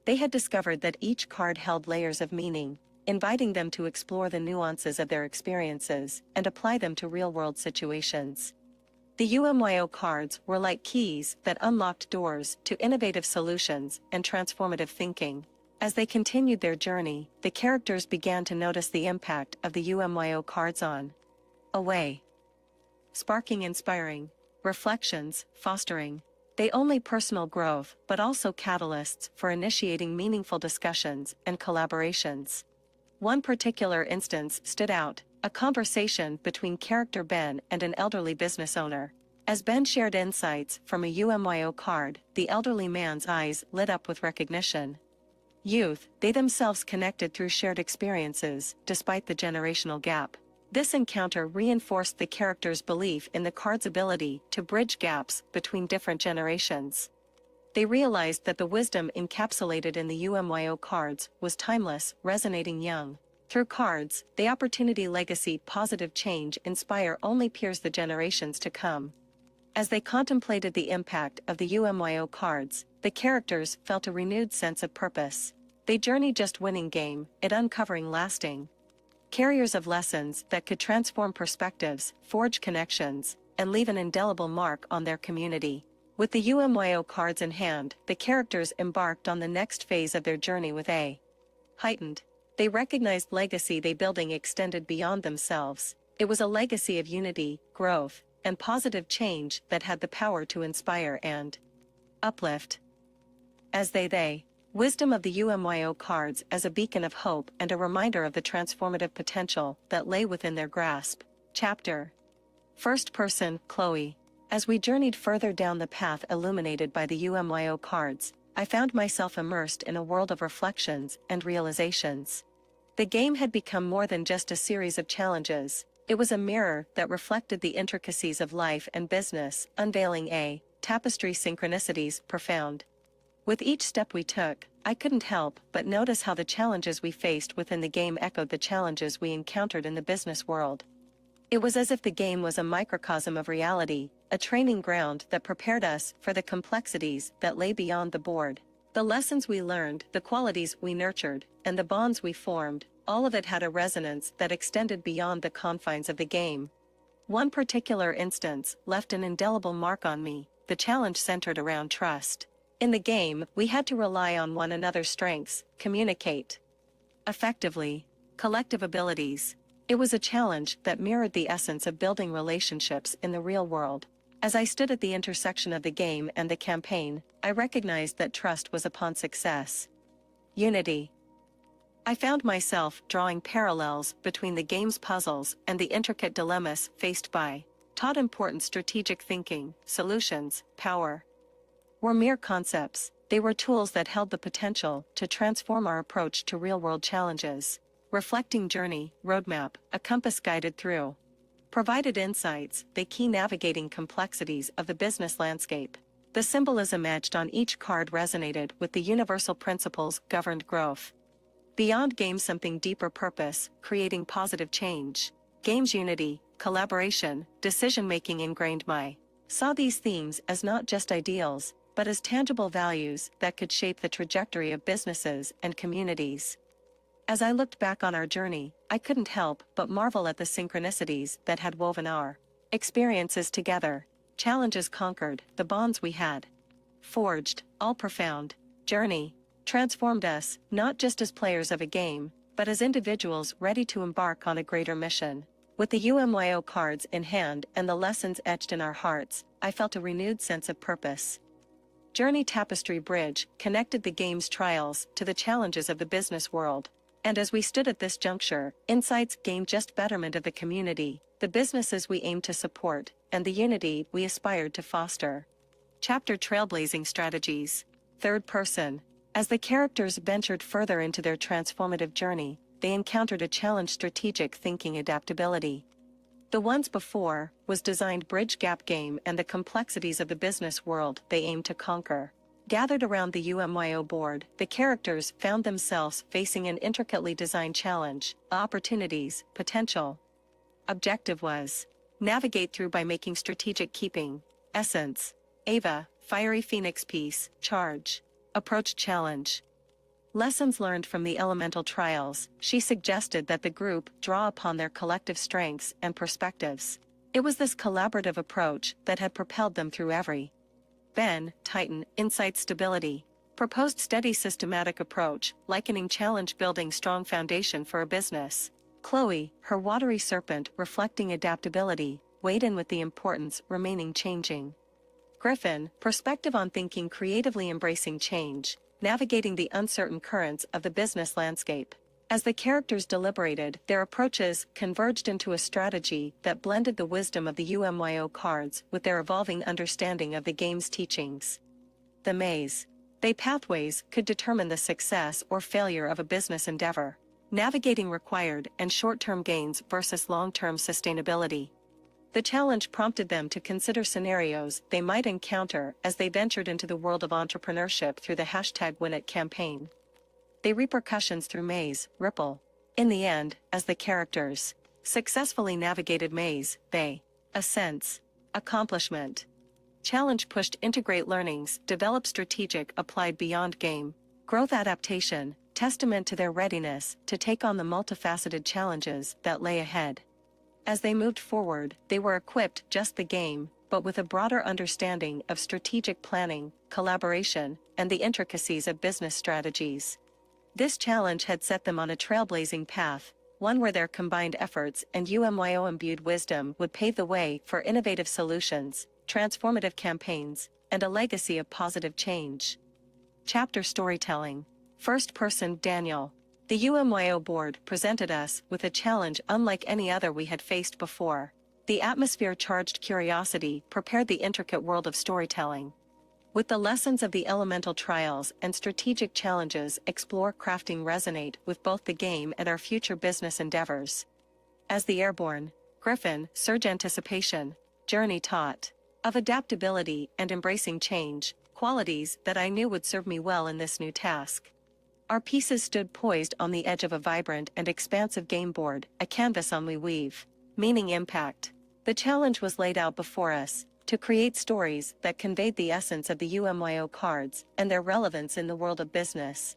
They had discovered that each card held layers of meaning, inviting them to explore the nuances of their experiences and apply them to real-world situations. The UMYO cards were like keys that unlocked doors to innovative solutions and transformative thinking. As they continued their journey, the characters began to notice the impact of the UMYO cards on away. Sparking inspiring reflections, fostering they only personal growth but also catalysts for initiating meaningful discussions and collaborations. One particular instance stood out, a conversation between character Ben and an elderly business owner. As Ben shared insights from a UMYO card, the elderly man's eyes lit up with recognition. Youth, they themselves connected through shared experiences, despite the generational gap. This encounter reinforced the character's belief in the card's ability to bridge gaps between different generations. They realized that the wisdom encapsulated in the UMYO cards was timeless, resonating young. Through cards, the opportunity, legacy, positive change inspire only peers the generations to come. As they contemplated the impact of the UMYO cards, the characters felt a renewed sense of purpose. They journeyed just winning game, it uncovering lasting carriers of lessons that could transform perspectives, forge connections, and leave an indelible mark on their community. With the UMYO cards in hand, the characters embarked on the next phase of their journey with a heightened. They recognized legacy they building extended beyond themselves. It was a legacy of unity, growth, and positive change that had the power to inspire and uplift. As they wisdom of the UMYO cards as a beacon of hope and a reminder of the transformative potential that lay within their grasp. Chapter. First person, Chloe. As we journeyed further down the path illuminated by the UMYO cards, I found myself immersed in a world of reflections and realizations. The game had become more than just a series of challenges. It was a mirror that reflected the intricacies of life and business, unveiling a tapestry synchronicities profound. With each step we took, I couldn't help but notice how the challenges we faced within the game echoed the challenges we encountered in the business world. It was as if the game was a microcosm of reality, a training ground that prepared us for the complexities that lay beyond the board. The lessons we learned, the qualities we nurtured, and the bonds we formed, all of it had a resonance that extended beyond the confines of the game. One particular instance left an indelible mark on me. The challenge centered around trust. In the game, we had to rely on one another's strengths, communicate effectively, collective abilities. It was a challenge that mirrored the essence of building relationships in the real world. As I stood at the intersection of the game and the campaign, I recognized that trust was upon success. Unity. I found myself drawing parallels between the game's puzzles and the intricate dilemmas faced by taught important strategic thinking, solutions, power. Were mere concepts, they were tools that held the potential to transform our approach to real-world challenges. Reflecting journey, roadmap, a compass guided through. Provided insights, the key navigating complexities of the business landscape. The symbolism etched on each card resonated with the universal principles governed growth. Beyond game, something deeper purpose, creating positive change. Games unity, collaboration, decision-making ingrained my. Saw these themes as not just ideals, but as tangible values that could shape the trajectory of businesses and communities. As I looked back on our journey, I couldn't help but marvel at the synchronicities that had woven our experiences together, challenges conquered, the bonds we had forged, all profound. Journey transformed us, not just as players of a game, but as individuals ready to embark on a greater mission. With the UMYO cards in hand and the lessons etched in our hearts, I felt a renewed sense of purpose. Journey Tapestry Bridge connected the game's trials to the challenges of the business world. And as we stood at this juncture, insights gained just betterment of the community, the businesses we aimed to support, and the unity we aspired to foster. Chapter Trailblazing Strategies. Third person. As the characters ventured further into their transformative journey, they encountered a challenge: strategic thinking adaptability. The ones before was designed bridge gap game and the complexities of the business world they aimed to conquer. Gathered around the UMYO board, the characters found themselves facing an intricately designed challenge: opportunities, potential. Objective was navigate through by making strategic keeping. Essence: Ava, fiery phoenix piece, charge. Approach challenge. Lessons learned from the elemental trials. She suggested that the group draw upon their collective strengths and perspectives. It was this collaborative approach that had propelled them through every. Ben, Titan, insight stability. Proposed steady systematic approach, likening challenge building strong foundation for a business. Chloe, her watery serpent reflecting adaptability, weighed in with the importance remaining changing. Griffin, perspective on thinking creatively embracing change, navigating the uncertain currents of the business landscape. As the characters deliberated, their approaches converged into a strategy that blended the wisdom of the UMYO cards with their evolving understanding of the game's teachings. The maze. They pathways could determine the success or failure of a business endeavor, navigating required and short-term gains versus long-term sustainability. The challenge prompted them to consider scenarios they might encounter as they ventured into the world of entrepreneurship through the #WinIt campaign. The repercussions through maze, ripple. In the end, as the characters successfully navigated maze, they, a sense, accomplishment. Challenge pushed integrate learnings, develop strategic applied beyond game, growth adaptation, testament to their readiness to take on the multifaceted challenges that lay ahead. As they moved forward, they were equipped just the game, but with a broader understanding of strategic planning, collaboration, and the intricacies of business strategies. This challenge had set them on a trailblazing path, one where their combined efforts and UMYO-imbued wisdom would pave the way for innovative solutions, transformative campaigns, and a legacy of positive change. Chapter Storytelling. First person Daniel. The UMYO board presented us with a challenge unlike any other we had faced before. The atmosphere-charged curiosity prepared the intricate world of storytelling. With the lessons of the elemental trials and strategic challenges explore crafting resonate with both the game and our future business endeavors. As the airborne, Griffin, surge anticipation, journey taught, of adaptability and embracing change, qualities that I knew would serve me well in this new task. Our pieces stood poised on the edge of a vibrant and expansive game board, a canvas on we weave. Meaning impact. The challenge was laid out before us, to create stories that conveyed the essence of the UMYO cards and their relevance in the world of business.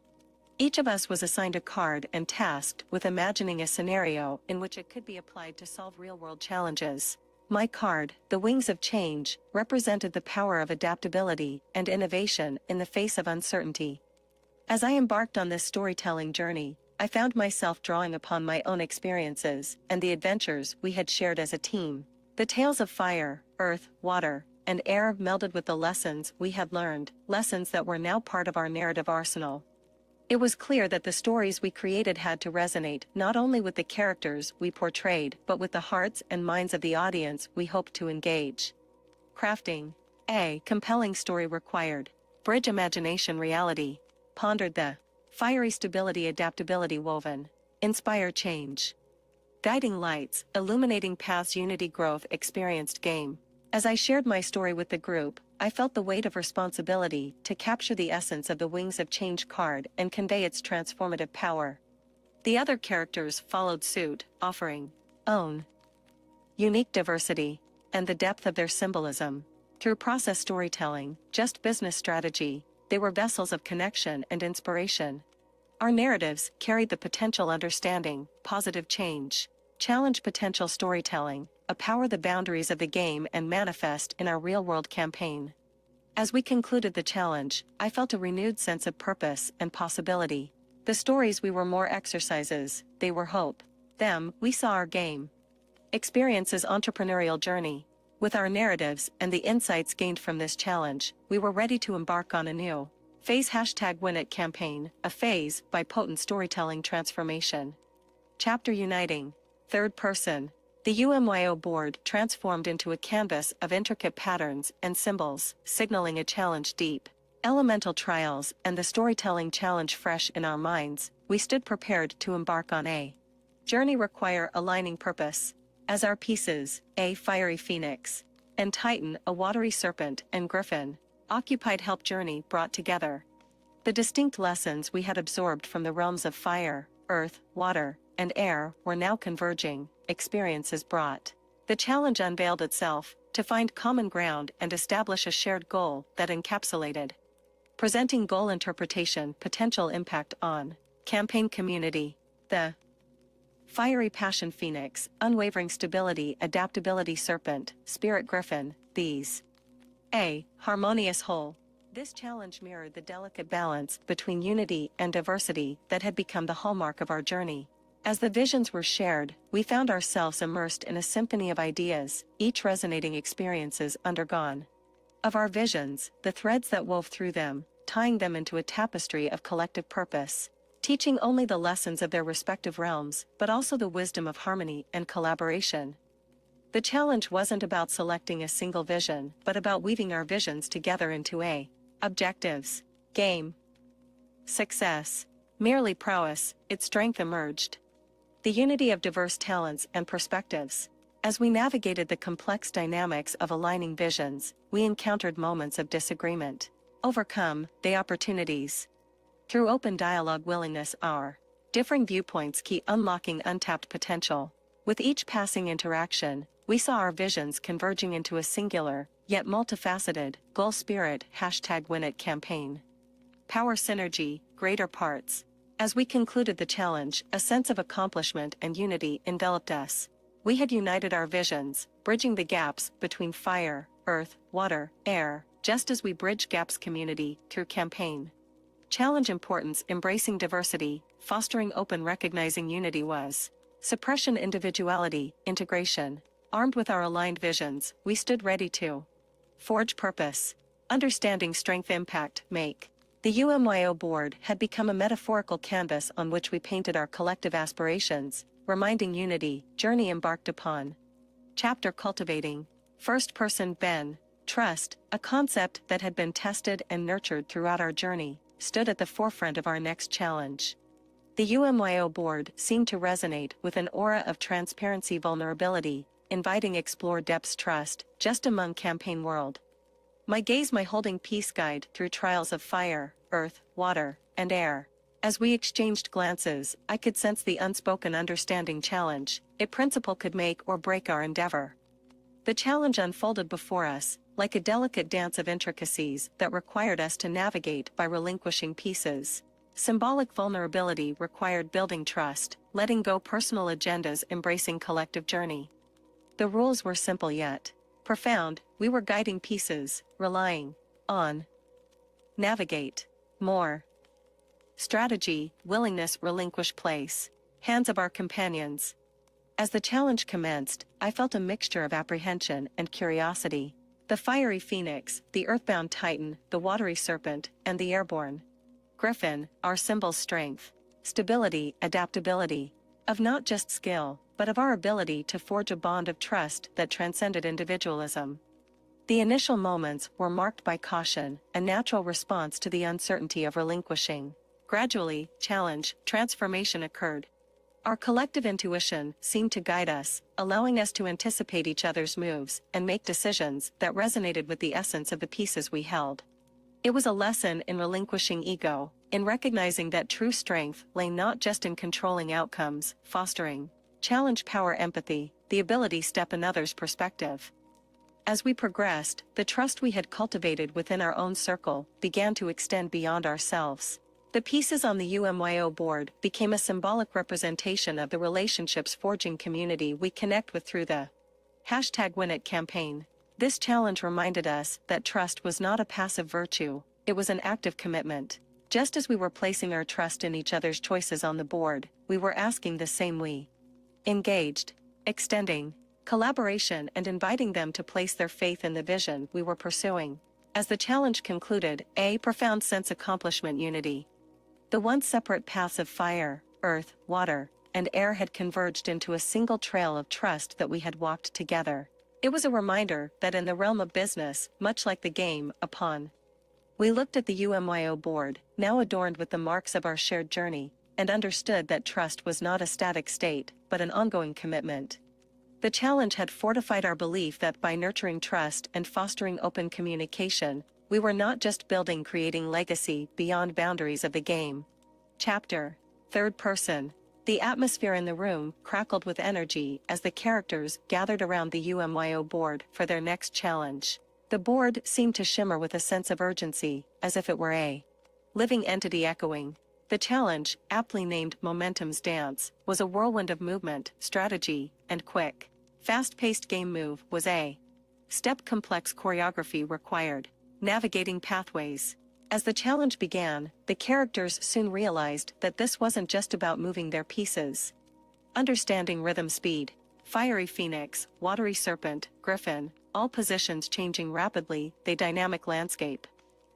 Each of us was assigned a card and tasked with imagining a scenario in which it could be applied to solve real-world challenges. My card, the Wings of Change, represented the power of adaptability and innovation in the face of uncertainty. As I embarked on this storytelling journey, I found myself drawing upon my own experiences and the adventures we had shared as a team. The tales of fire, earth, water, and air melded with the lessons we had learned, lessons that were now part of our narrative arsenal. It was clear that the stories we created had to resonate not only with the characters we portrayed but with the hearts and minds of the audience we hoped to engage. Crafting. A compelling story required. Bridge imagination reality. Pondered the fiery stability adaptability woven. Inspire change. Guiding lights, illuminating paths unity growth experienced game. As I shared my story with the group, I felt the weight of responsibility to capture the essence of the Wings of Change card and convey its transformative power. The other characters followed suit, offering own unique diversity and the depth of their symbolism. Through process storytelling, just business strategy, they were vessels of connection and inspiration. Our narratives carried the potential understanding, positive change, challenge potential storytelling, power the boundaries of the game and manifest in our real-world campaign. As we concluded the challenge, I felt a renewed sense of purpose and possibility. The stories we were more exercises, they were hope. Them, we saw our game. Experience's entrepreneurial journey. With our narratives and the insights gained from this challenge, we were ready to embark on a new Phase #WinIt campaign, a phase by potent storytelling transformation. Chapter uniting. Third person. The UMYO board transformed into a canvas of intricate patterns and symbols, signaling a challenge deep. Elemental trials and the storytelling challenge fresh in our minds, we stood prepared to embark on a journey require aligning purpose. As our pieces, a fiery phoenix, and Titan, a watery serpent, and Griffin, occupied help journey brought together. The distinct lessons we had absorbed from the realms of fire, earth, water, and air were now converging, experiences brought. The challenge unveiled itself, to find common ground and establish a shared goal that encapsulated. Presenting goal interpretation, potential impact on campaign community. The fiery passion phoenix, unwavering stability, adaptability serpent, spirit griffin, these. A harmonious whole. This challenge mirrored the delicate balance between unity and diversity that had become the hallmark of our journey. As the visions were shared, we found ourselves immersed in a symphony of ideas, each resonating experiences undergone. Of our visions, the threads that wove through them, tying them into a tapestry of collective purpose, teaching only the lessons of their respective realms, but also the wisdom of harmony and collaboration. The challenge wasn't about selecting a single vision, but about weaving our visions together into a objectives, game, success, merely prowess, its strength emerged. The unity of diverse talents and perspectives. As we navigated the complex dynamics of aligning visions, we encountered moments of disagreement. Overcome the opportunities. Through open dialogue, willingness, our differing viewpoints keep unlocking untapped potential. With each passing interaction, we saw our visions converging into a singular, yet multifaceted, goal spirit #WinIt campaign. Power synergy, greater parts. As we concluded the challenge, a sense of accomplishment and unity enveloped us. We had united our visions, bridging the gaps between fire, earth, water, air, just as we bridge gaps community through campaign. Challenge importance, embracing diversity, fostering open, recognizing unity was. Suppression, individuality, integration. Armed with our aligned visions, we stood ready to forge purpose. Understanding strength, impact, make. The UMYO board had become a metaphorical canvas on which we painted our collective aspirations, reminding unity, journey embarked upon. Chapter cultivating. First person Ben. Trust, a concept that had been tested and nurtured throughout our journey, stood at the forefront of our next challenge. The UMYO board seemed to resonate with an aura of transparency, vulnerability, inviting explore depths, trust, just among campaign world. My gaze, my holding peace guide through trials of fire, earth, water, and air. As we exchanged glances, I could sense the unspoken understanding challenge. A principle could make or break our endeavor. The challenge unfolded before us, like a delicate dance of intricacies that required us to navigate by relinquishing pieces. Symbolic vulnerability required building trust, letting go personal agendas, embracing collective journey. The rules were simple yet profound. We were guiding pieces, relying on navigate more. Strategy, willingness, relinquish place, hands of our companions. As the challenge commenced, I felt a mixture of apprehension and curiosity. The fiery phoenix, the earthbound titan, the watery serpent, and the airborne griffin, our symbol's strength, stability, adaptability, of not just skill, but of our ability to forge a bond of trust that transcended individualism. The initial moments were marked by caution, a natural response to the uncertainty of relinquishing. Gradually, challenge, transformation occurred. Our collective intuition seemed to guide us, allowing us to anticipate each other's moves and make decisions that resonated with the essence of the pieces we held. It was a lesson in relinquishing ego, in recognizing that true strength lay not just in controlling outcomes, fostering challenge, power, empathy, the ability to step in others' perspective. As we progressed, the trust we had cultivated within our own circle began to extend beyond ourselves. The pieces on the UMYO board became a symbolic representation of the relationships forging community we connect with through the #WinIt campaign. This challenge reminded us that trust was not a passive virtue, it was an active commitment. Just as we were placing our trust in each other's choices on the board, we were asking the same. We engaged, extending collaboration and inviting them to place their faith in the vision we were pursuing. As the challenge concluded, a profound sense accomplishment unity. The once separate paths of fire, earth, water, and air had converged into a single trail of trust that we had walked together. It was a reminder that in the realm of business, much like the game, we looked at the UMYO board, now adorned with the marks of our shared journey, and understood that trust was not a static state, but an ongoing commitment. The challenge had fortified our belief that by nurturing trust and fostering open communication, we were not just creating legacy beyond boundaries of the game. Chapter: Third Person. The atmosphere in the room crackled with energy as the characters gathered around the UMYO board for their next challenge. The board seemed to shimmer with a sense of urgency, as if it were a living entity echoing. The challenge, aptly named Momentum's Dance, was a whirlwind of movement, strategy, and quick, fast-paced game move was a step complex choreography required, navigating pathways. As the challenge began, the characters soon realized that this wasn't just about moving their pieces. Understanding rhythm speed, fiery phoenix, watery serpent, griffin, all positions changing rapidly, the dynamic landscape.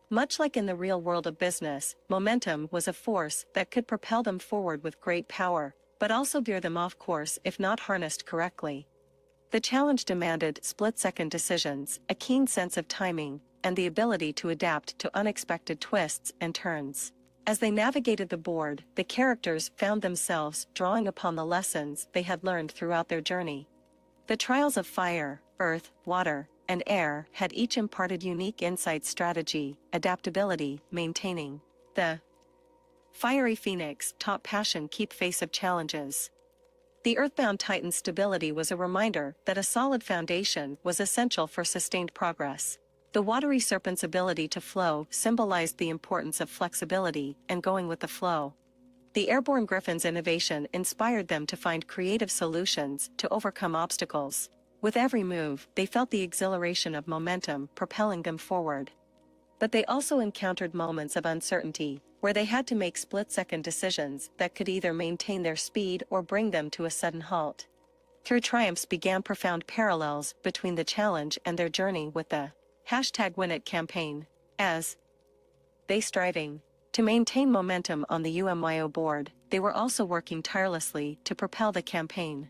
Much like in the real world of business, momentum was a force that could propel them forward with great power, but also veer them off course if not harnessed correctly. The challenge demanded split-second decisions, a keen sense of timing, and the ability to adapt to unexpected twists and turns. As they navigated the board, the characters found themselves drawing upon the lessons they had learned throughout their journey. The trials of fire, earth, water, and air had each imparted unique insight, strategy, adaptability, maintaining. The fiery phoenix taught passion keep face of challenges. The earthbound titan's stability was a reminder that a solid foundation was essential for sustained progress. The watery serpent's ability to flow symbolized the importance of flexibility and going with the flow. The airborne griffin's innovation inspired them to find creative solutions to overcome obstacles. With every move, they felt the exhilaration of momentum propelling them forward. But they also encountered moments of uncertainty, where they had to make split-second decisions that could either maintain their speed or bring them to a sudden halt. Through triumphs began profound parallels between the challenge and their journey with the #WinIt campaign, as they striving to maintain momentum on the UMYO board, they were also working tirelessly to propel the campaign.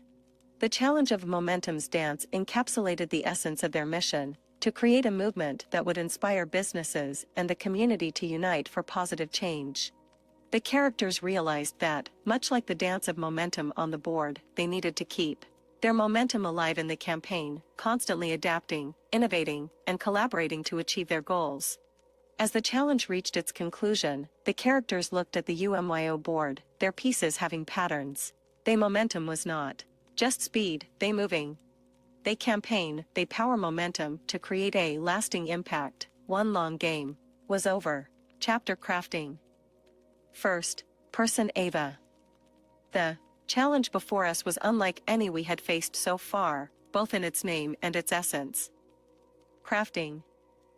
The challenge of Momentum's Dance encapsulated the essence of their mission, to create a movement that would inspire businesses and the community to unite for positive change. The characters realized that, much like the dance of momentum on the board, they needed to keep their momentum alive in the campaign, constantly adapting, innovating, and collaborating to achieve their goals. As the challenge reached its conclusion, the characters looked at the UMYO board, their pieces having patterns. Their momentum was not just speed, they moving. They campaign, they power momentum to create a lasting impact. One long game was over. Chapter Crafting. First Person Ava. The challenge before us was unlike any we had faced so far, both in its name and its essence. Crafting.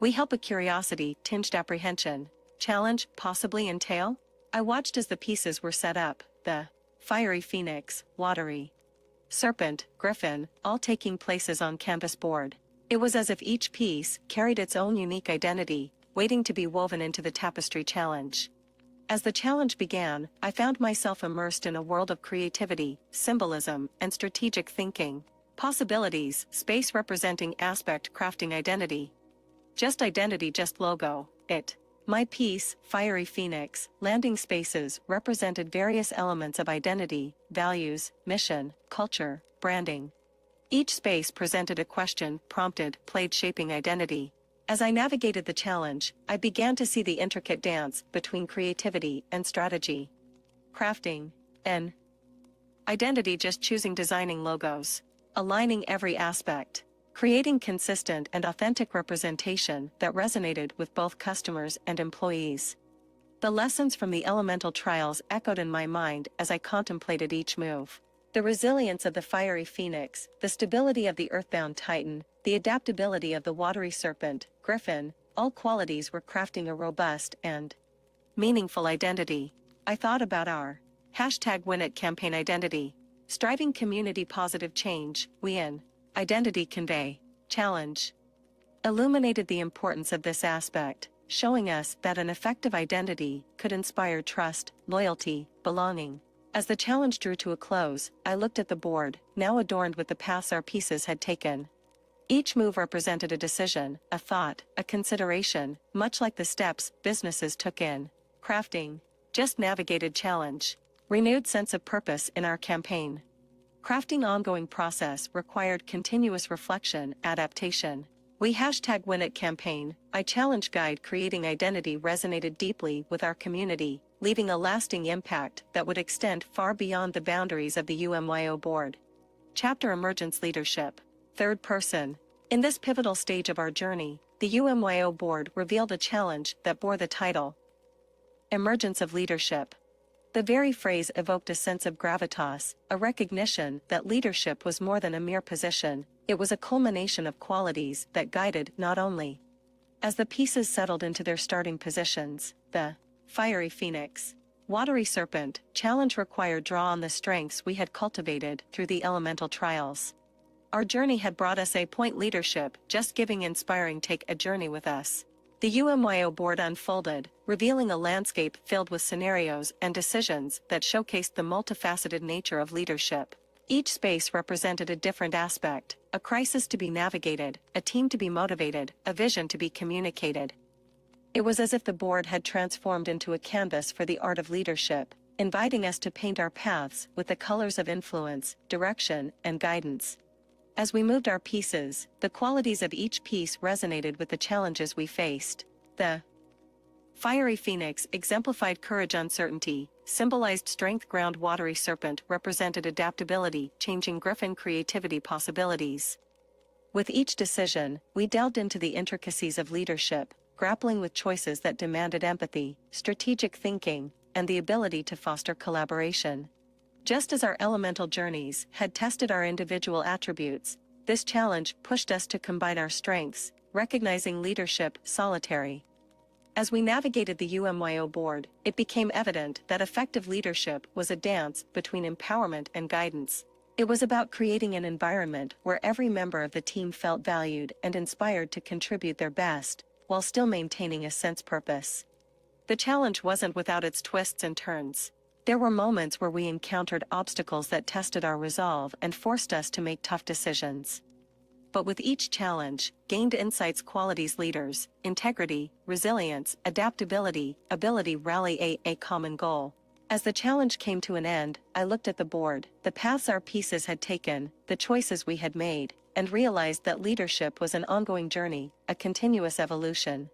We help a curiosity tinged apprehension. Challenge possibly entail? I watched as the pieces were set up, the fiery phoenix, watery serpent, griffin, all taking places on canvas board. It was as if each piece carried its own unique identity, waiting to be woven into the tapestry challenge. As the challenge began, I found myself immersed in a world of creativity, symbolism, and strategic thinking. Possibilities, space representing aspect, crafting identity. Just identity, just logo, it. My piece, Fiery Phoenix, landing spaces represented various elements of identity, values, mission, culture, branding. Each space presented a question, prompted, played shaping identity. As I navigated the challenge, I began to see the intricate dance between creativity and strategy. Crafting, an identity, just choosing, designing logos, aligning every aspect. Creating consistent and authentic representation that resonated with both customers and employees. The lessons from the elemental trials echoed in my mind as I contemplated each move. The resilience of the fiery phoenix, the stability of the earthbound titan, the adaptability of the watery serpent, griffin, all qualities were crafting a robust and meaningful identity. I thought about our #WinIt campaign identity. Striving community positive change, we in. Identity convey. Challenge. illuminated the importance of this aspect, showing us that an effective identity could inspire trust, loyalty, belonging. As the challenge drew to a close, I looked at the board, now adorned with the paths our pieces had taken. Each move represented a decision, a thought, a consideration, much like the steps businesses took in crafting, just navigated challenge, renewed sense of purpose in our campaign. Crafting ongoing process required continuous reflection, adaptation. We #WinIt campaign, I challenge guide creating identity resonated deeply with our community, leaving a lasting impact that would extend far beyond the boundaries of the UMYO board. Chapter Emergence Leadership. Third person. In this pivotal stage of our journey, the UMYO board revealed a challenge that bore the title Emergence of Leadership. The very phrase evoked a sense of gravitas, a recognition that leadership was more than a mere position, it was a culmination of qualities that guided not only. As the pieces settled into their starting positions, the fiery phoenix, watery serpent challenge required draw on the strengths we had cultivated through the elemental trials. Our journey had brought us a point leadership, just giving inspiring take a journey with us. The UMYO board unfolded, revealing a landscape filled with scenarios and decisions that showcased the multifaceted nature of leadership. Each space represented a different aspect, a crisis to be navigated, a team to be motivated, a vision to be communicated. It was as if the board had transformed into a canvas for the art of leadership, inviting us to paint our paths with the colors of influence, direction, and guidance. As we moved our pieces, the qualities of each piece resonated with the challenges we faced. The fiery phoenix exemplified courage, uncertainty, symbolized strength, ground, watery serpent represented adaptability, changing griffin creativity possibilities. With each decision, we delved into the intricacies of leadership, grappling with choices that demanded empathy, strategic thinking, and the ability to foster collaboration. Just as our elemental journeys had tested our individual attributes, this challenge pushed us to combine our strengths, recognizing leadership solitary. As we navigated the UMYO board, it became evident that effective leadership was a dance between empowerment and guidance. It was about creating an environment where every member of the team felt valued and inspired to contribute their best, while still maintaining a sense of purpose. The challenge wasn't without its twists and turns. There were moments where we encountered obstacles that tested our resolve and forced us to make tough decisions. But with each challenge, gained insights, qualities leaders, integrity, resilience, adaptability, ability rally a common goal. As the challenge came to an end, I looked at the board, the paths our pieces had taken, the choices we had made, and realized that leadership was an ongoing journey, a continuous evolution.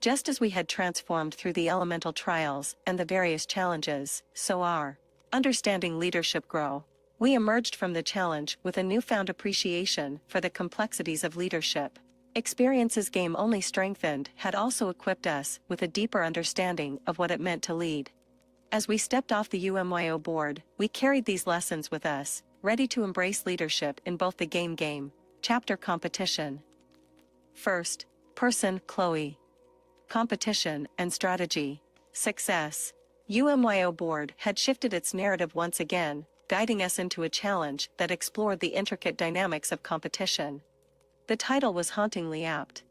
Just as we had transformed through the elemental trials and the various challenges, so our understanding leadership grow. We emerged from the challenge with a newfound appreciation for the complexities of leadership. Experiences game only strengthened had also equipped us with a deeper understanding of what it meant to lead. As we stepped off the UMYO board, we carried these lessons with us, ready to embrace leadership in both the game chapter competition. First person Chloe. Competition and strategy. Success. UMYO board had shifted its narrative once again, guiding us into a challenge that explored the intricate dynamics of competition. The title was hauntingly apt.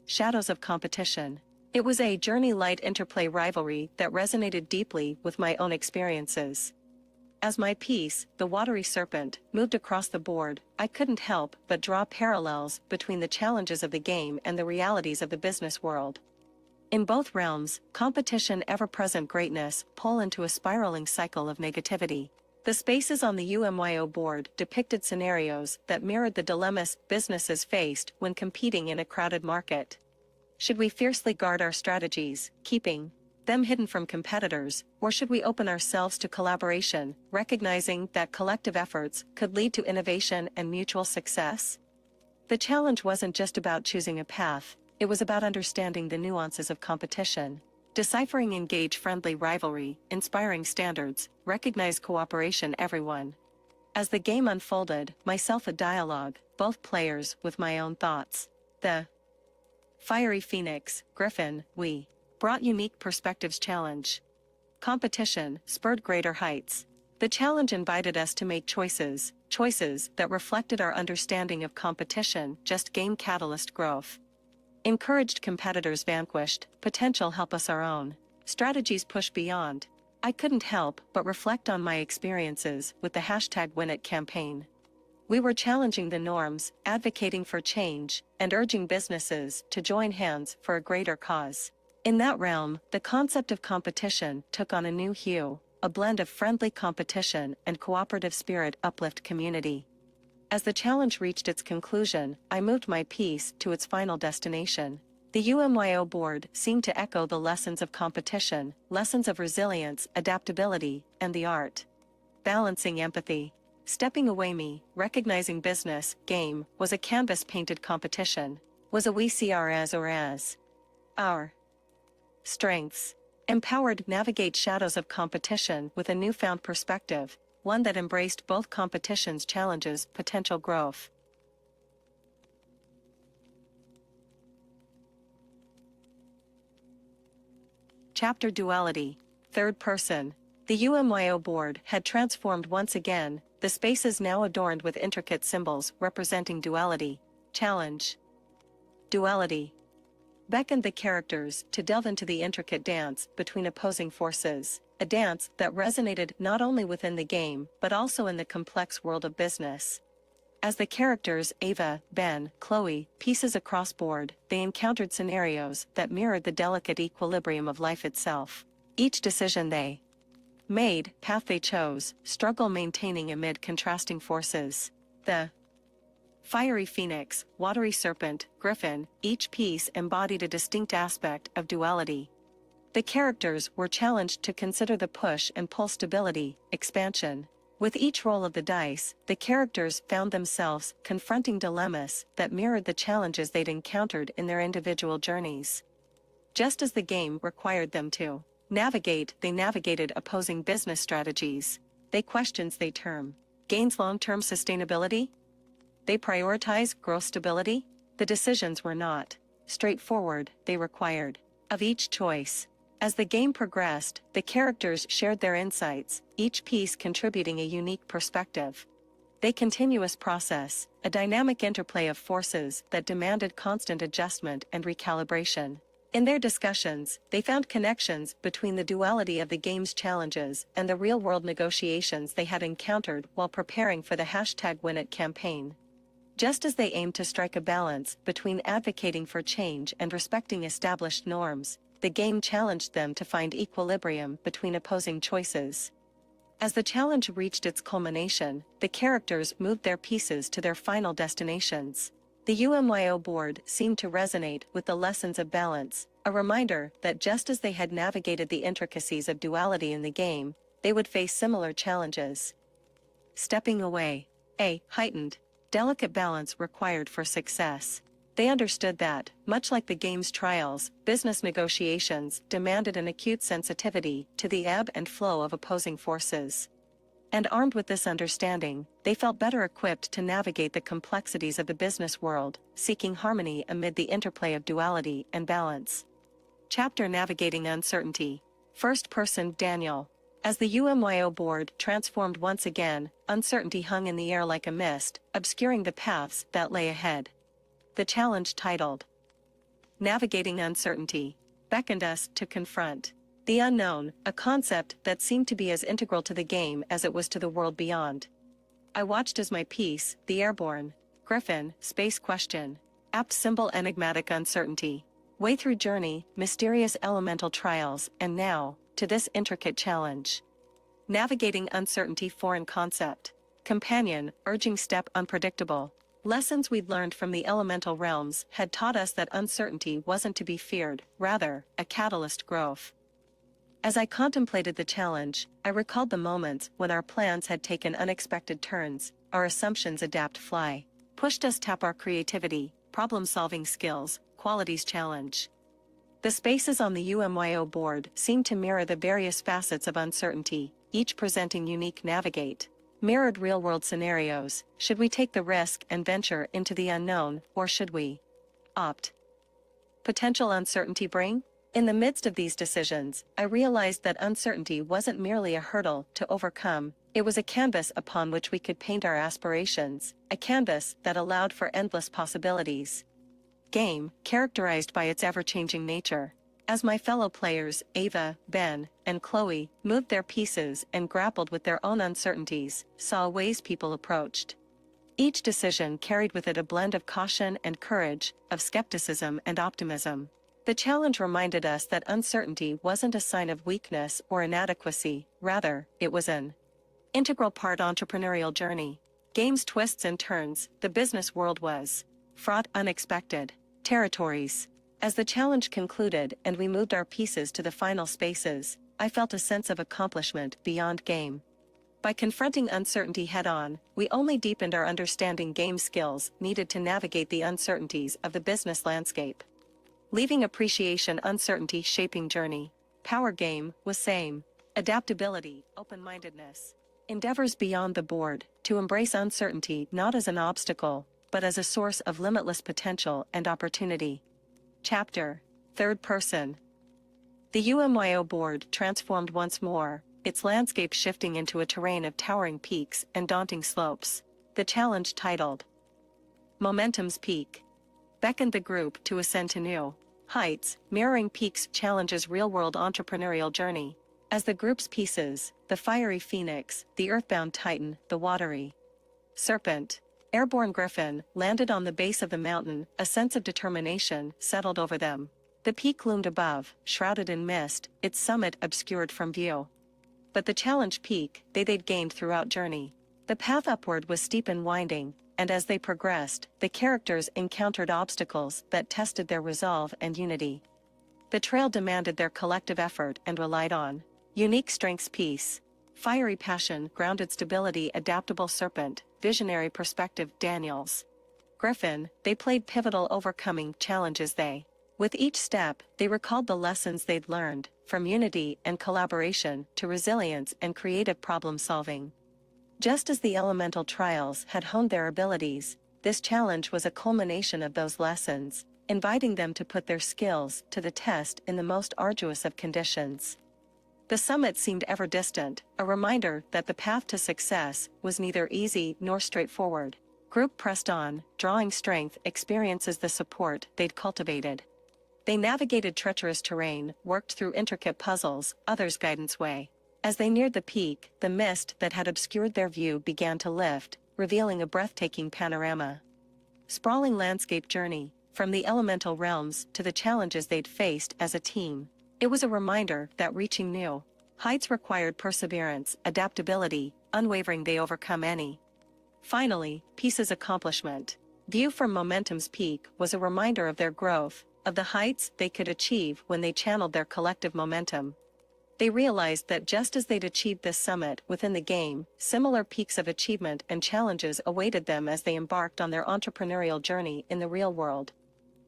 Shadows of Competition. It was a journey-light interplay rivalry that resonated deeply with my own experiences. As my piece, The Watery Serpent, moved across the board, I couldn't help but draw parallels between the challenges of the game and the realities of the business world. In both realms, competition, ever-present greatness, pull into a spiraling cycle of negativity. The spaces on the UMYO board depicted scenarios that mirrored the dilemmas businesses faced when competing in a crowded market. Should we fiercely guard our strategies, keeping them hidden from competitors, or should we open ourselves to collaboration, recognizing that collective efforts could lead to innovation and mutual success? The challenge wasn't just about choosing a path, it was about understanding the nuances of competition, deciphering engage-friendly rivalry, inspiring standards, recognize cooperation everyone. As the game unfolded, myself a dialogue, both players with my own thoughts. The fiery phoenix, griffin, brought unique perspectives challenge. Competition spurred greater heights. The challenge invited us to make choices that reflected our understanding of competition, just game catalyst growth. Encouraged competitors vanquished, potential help us our own. Strategies push beyond. I couldn't help but reflect on my experiences with the #WinIt campaign. We were challenging the norms, advocating for change, and urging businesses to join hands for a greater cause. In that realm, the concept of competition took on a new hue, a blend of friendly competition and cooperative spirit uplift community. As the challenge reached its conclusion, I moved my piece to its final destination. The UMYO board seemed to echo the lessons of competition, lessons of resilience, adaptability, and the art. Balancing empathy. Stepping away recognizing business, game, was a canvas-painted competition. Was a we see our as or as our strengths. Empowered navigate shadows of competition with a newfound perspective, one that embraced both competition's challenges, potential growth. Chapter Duality. Third person. The UMYO board had transformed once again, the spaces now adorned with intricate symbols representing duality. Challenge. Duality beckoned the characters to delve into the intricate dance between opposing forces, a dance that resonated not only within the game but also in the complex world of business. As the characters Ava, Ben, Chloe, pieces across board, they encountered scenarios that mirrored the delicate equilibrium of life itself. Each decision they made, path they chose, struggle maintaining amid contrasting forces. The fiery phoenix, watery serpent, griffin, each piece embodied a distinct aspect of duality. The characters were challenged to consider the push and pull stability, expansion. With each roll of the dice, the characters found themselves confronting dilemmas that mirrored the challenges they'd encountered in their individual journeys. Just as the game required them to navigate, they navigated opposing business strategies. They questions they term gains long-term sustainability. They prioritize growth stability. The decisions were not straightforward, they required of each choice. As the game progressed, the characters shared their insights, each piece contributing a unique perspective. They continuous process, a dynamic interplay of forces that demanded constant adjustment and recalibration. In their discussions, they found connections between the duality of the game's challenges and the real-world negotiations they had encountered while preparing for the #WinIt campaign. Just as they aimed to strike a balance between advocating for change and respecting established norms, the game challenged them to find equilibrium between opposing choices. As the challenge reached its culmination, the characters moved their pieces to their final destinations. The UMYO board seemed to resonate with the lessons of balance, a reminder that just as they had navigated the intricacies of duality in the game, they would face similar challenges. Stepping away. A heightened, delicate balance required for success. They understood that, much like the game's trials, business negotiations demanded an acute sensitivity to the ebb and flow of opposing forces. And armed with this understanding, they felt better equipped to navigate the complexities of the business world, seeking harmony amid the interplay of duality and balance. Chapter Navigating Uncertainty. First person Daniel. As the UMYO board transformed once again, uncertainty hung in the air like a mist, obscuring the paths that lay ahead. The challenge titled Navigating Uncertainty beckoned us to confront the unknown, a concept that seemed to be as integral to the game as it was to the world beyond. I watched as my piece, the airborne Griffin, space question, apt symbol enigmatic uncertainty, way through journey, mysterious elemental trials, and now, to this intricate challenge. Navigating uncertainty foreign concept. Companion, urging step unpredictable. Lessons we'd learned from the elemental realms had taught us that uncertainty wasn't to be feared, rather, a catalyst growth. As I contemplated the challenge, I recalled the moments when our plans had taken unexpected turns, our assumptions adapt fly, pushed us tap our creativity, problem-solving skills, qualities challenge. The spaces on the UMYO board seemed to mirror the various facets of uncertainty, each presenting unique navigate. Mirrored real-world scenarios. Should we take the risk and venture into the unknown, or should we opt? Potential uncertainty bring? In the midst of these decisions, I realized that uncertainty wasn't merely a hurdle to overcome, It was a canvas upon which we could paint our aspirations, a canvas that allowed for endless possibilities. Game, characterized by its ever-changing nature. As my fellow players, Ava, Ben, and Chloe, moved their pieces and grappled with their own uncertainties, saw ways people approached. Each decision carried with it a blend of caution and courage, of skepticism and optimism. The challenge reminded us that uncertainty wasn't a sign of weakness or inadequacy, rather, it was an integral part of entrepreneurial journey. Game's twists and turns, the business world was fraught unexpected territories. As the challenge concluded and we moved our pieces to the final spaces, I felt a sense of accomplishment beyond game. By confronting uncertainty head-on, we only deepened our understanding game skills needed to navigate the uncertainties of the business landscape. Leaving appreciation uncertainty shaping journey. Power game was same. Adaptability, open-mindedness. Endeavors beyond the board, to embrace uncertainty not as an obstacle, but as a source of limitless potential and opportunity. Chapter: Third Person. The UMYO board transformed once more, its landscape shifting into a terrain of towering peaks and daunting slopes. The challenge, titled Momentum's Peak, beckoned the group to ascend to new heights, mirroring peaks challenge's real-world entrepreneurial journey. As the group's pieces, the fiery phoenix, the earthbound titan, the watery serpent, airborne griffin, landed on the base of the mountain, a sense of determination settled over them. The peak loomed above, shrouded in mist, its summit obscured from view. But the challenge peak, they'd gained throughout journey. The path upward was steep and winding, and as they progressed, the characters encountered obstacles that tested their resolve and unity. The trail demanded their collective effort and relied on unique strengths peace, fiery passion, grounded stability, adaptable serpent, visionary perspective, Daniels. Griffin, they played pivotal overcoming challenges with each step, they recalled the lessons they'd learned, from unity and collaboration to resilience and creative problem-solving. Just as the elemental trials had honed their abilities, this challenge was a culmination of those lessons, inviting them to put their skills to the test in the most arduous of conditions. The summit seemed ever distant, a reminder that the path to success was neither easy nor straightforward. Group pressed on, drawing strength, experiences, the support they'd cultivated. They navigated treacherous terrain, worked through intricate puzzles, others' guidance way. As they neared the peak, the mist that had obscured their view began to lift, revealing a breathtaking panorama. Sprawling landscape journey, from the elemental realms to the challenges they'd faced as a team. It was a reminder that reaching new heights required perseverance, adaptability, unwavering they overcome any. Finally, Peace's accomplishment. View from Momentum's Peak was a reminder of their growth, of the heights they could achieve when they channeled their collective momentum. They realized that just as they'd achieved this summit within the game, similar peaks of achievement and challenges awaited them as they embarked on their entrepreneurial journey in the real world.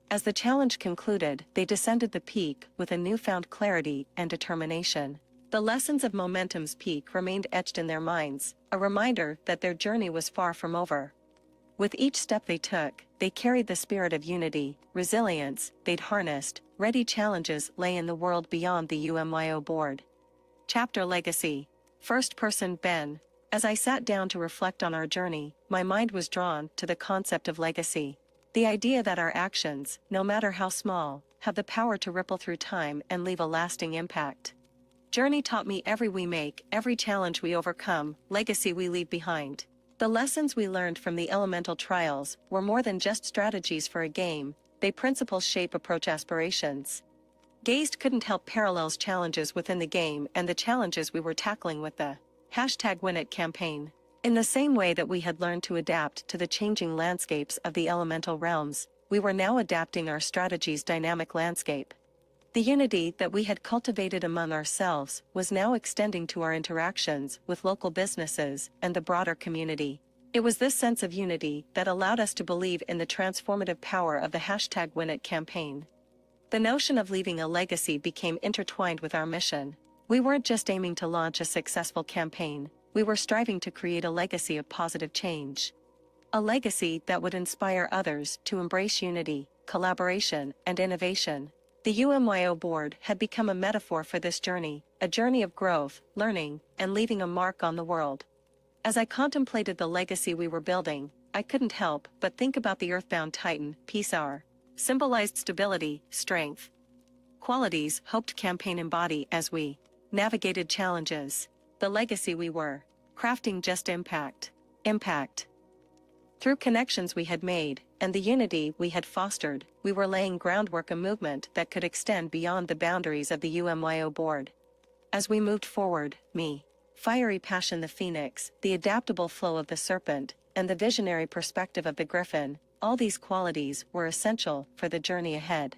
As the challenge concluded, they descended the peak with a newfound clarity and determination. The lessons of Momentum's Peak remained etched in their minds, a reminder that their journey was far from over. With each step they took, they carried the spirit of unity, resilience they'd harnessed. Ready challenges lay in the world beyond the UMYO board. Chapter Legacy. First person Ben. As I sat down to reflect on our journey, my mind was drawn to the concept of legacy. The idea that our actions, no matter how small, have the power to ripple through time and leave a lasting impact. Journey taught me every we make, every challenge we overcome, legacy we leave behind. The lessons we learned from the elemental trials were more than just strategies for a game, they principles shape approach aspirations. Gazed couldn't help parallels challenges within the game and the challenges we were tackling with the #WinIt campaign. In the same way that we had learned to adapt to the changing landscapes of the elemental realms, we were now adapting our strategy's dynamic landscape. The unity that we had cultivated among ourselves was now extending to our interactions with local businesses and the broader community. It was this sense of unity that allowed us to believe in the transformative power of the #WinIt campaign. The notion of leaving a legacy became intertwined with our mission. We weren't just aiming to launch a successful campaign, we were striving to create a legacy of positive change. A legacy that would inspire others to embrace unity, collaboration, and innovation. The UMYO board had become a metaphor for this journey, a journey of growth, learning, and leaving a mark on the world. As I contemplated the legacy we were building, I couldn't help but think about the earthbound titan, Pisar. Symbolized stability, strength. Qualities hoped campaign embody as we navigated challenges. The legacy we were crafting just impact. Impact. Through connections we had made, and the unity we had fostered, we were laying groundwork a movement that could extend beyond the boundaries of the UMYO board. As we moved forward, me, fiery passion the phoenix, the adaptable flow of the serpent, and the visionary perspective of the griffin, all these qualities were essential for the journey ahead.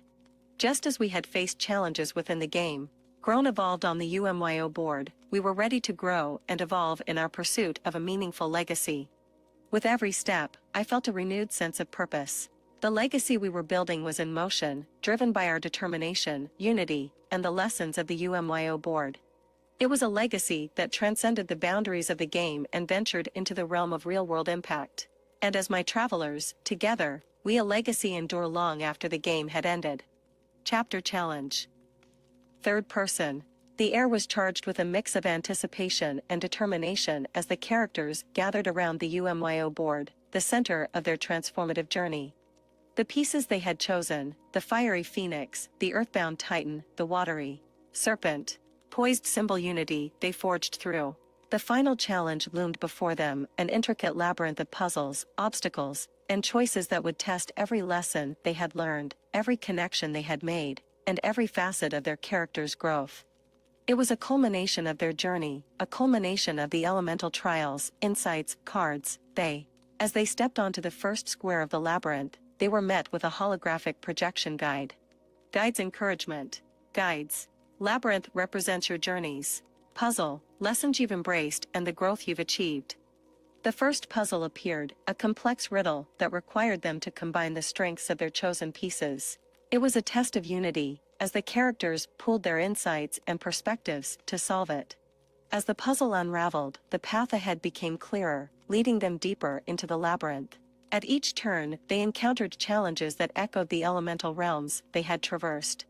Just as we had faced challenges within the game, grown evolved on the UMYO board, we were ready to grow and evolve in our pursuit of a meaningful legacy. With every step, I felt a renewed sense of purpose. The legacy we were building was in motion, driven by our determination, unity, and the lessons of the UMYO board. It was a legacy that transcended the boundaries of the game and ventured into the realm of real-world impact. And as my travelers, together, we a legacy endure long after the game had ended. Chapter Challenge. Third person. The air was charged with a mix of anticipation and determination as the characters gathered around the UMYO board, the center of their transformative journey. The pieces they had chosen, the fiery phoenix, the earthbound titan, the watery serpent, poised symbol unity they forged through. The final challenge loomed before them, an intricate labyrinth of puzzles, obstacles, and choices that would test every lesson they had learned, every connection they had made, and every facet of their characters' growth. It was a culmination of their journey, a culmination of the elemental trials, insights, cards. As they stepped onto the first square of the labyrinth, they were met with a holographic projection guide. Guide's encouragement. Guides. Labyrinth represents your journeys. Puzzle, lessons you've embraced and the growth you've achieved. The first puzzle appeared, a complex riddle that required them to combine the strengths of their chosen pieces. It was a test of unity, as the characters pooled their insights and perspectives to solve it. As the puzzle unraveled, the path ahead became clearer, leading them deeper into the labyrinth. At each turn, they encountered challenges that echoed the elemental realms they had traversed.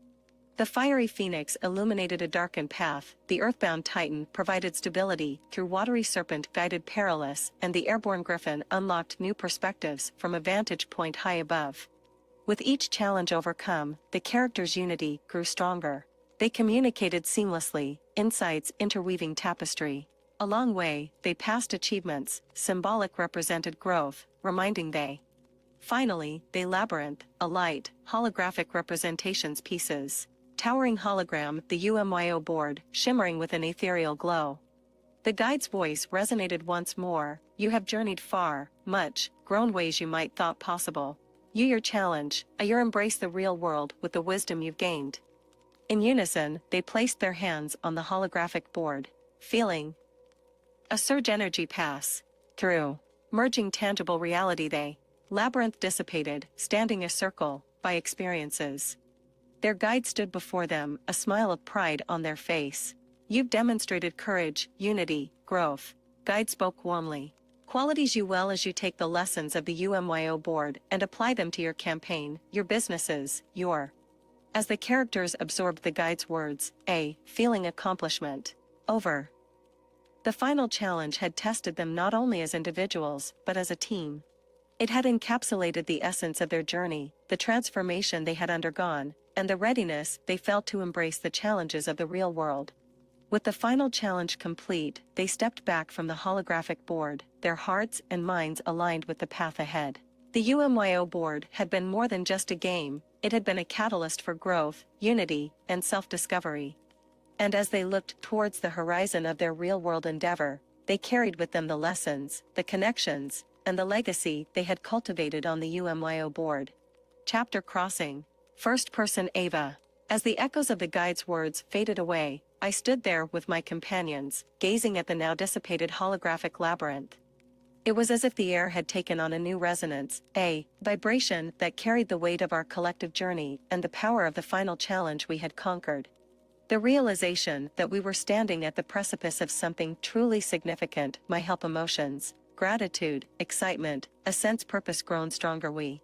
The fiery phoenix illuminated a darkened path, the earthbound titan provided stability through watery serpent guided perilous, and the airborne griffin unlocked new perspectives from a vantage point high above. With each challenge overcome, the characters' unity grew stronger. They communicated seamlessly, insights interweaving tapestry. Along the way, they passed achievements, symbolic represented growth, reminding they. Finally, they labyrinth, a light, holographic representations pieces. Towering hologram, the UMYO board, shimmering with an ethereal glow. The guide's voice resonated once more. You have journeyed far, much, grown ways you might thought possible. You your challenge, your embrace the real world with the wisdom you've gained. In unison, they placed their hands on the holographic board, feeling a surge energy pass through, merging tangible reality they. Labyrinth dissipated, standing a circle, by experiences. Their guide stood before them, a smile of pride on their face. You've demonstrated courage, unity, growth. Guide spoke warmly. Qualities you well as you take the lessons of the UMYO board and apply them to your campaign, your businesses, your. As the characters absorbed the guide's words, a feeling accomplishment. Over. The final challenge had tested them not only as individuals, but as a team. It had encapsulated the essence of their journey, the transformation they had undergone, and the readiness they felt to embrace the challenges of the real world. With the final challenge complete, they stepped back from the holographic board, their hearts and minds aligned with the path ahead. The UMYO board had been more than just a game, it had been a catalyst for growth, unity, and self-discovery. And as they looked towards the horizon of their real-world endeavor, they carried with them the lessons, the connections, and the legacy they had cultivated on the UMYO board. Chapter Crossing. First person Ava. As the echoes of the guide's words faded away, I stood there with my companions, gazing at the now dissipated holographic labyrinth. It was as if the air had taken on a new resonance, a vibration that carried the weight of our collective journey and the power of the final challenge we had conquered. The realization that we were standing at the precipice of something truly significant might help emotions, gratitude, excitement, a sense purpose grown stronger we.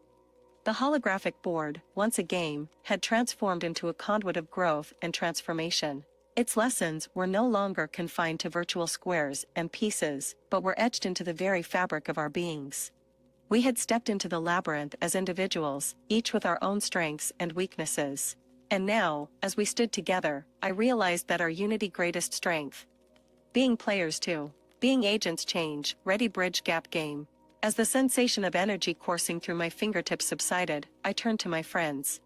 The holographic board, once a game, had transformed into a conduit of growth and transformation. Its lessons were no longer confined to virtual squares and pieces, but were etched into the very fabric of our beings. We had stepped into the labyrinth as individuals, each with our own strengths and weaknesses. And now, as we stood together, I realized that our unity greatest strength. Being players too. Being agents change, ready bridge gap game. As the sensation of energy coursing through my fingertips subsided, I turned to my friends.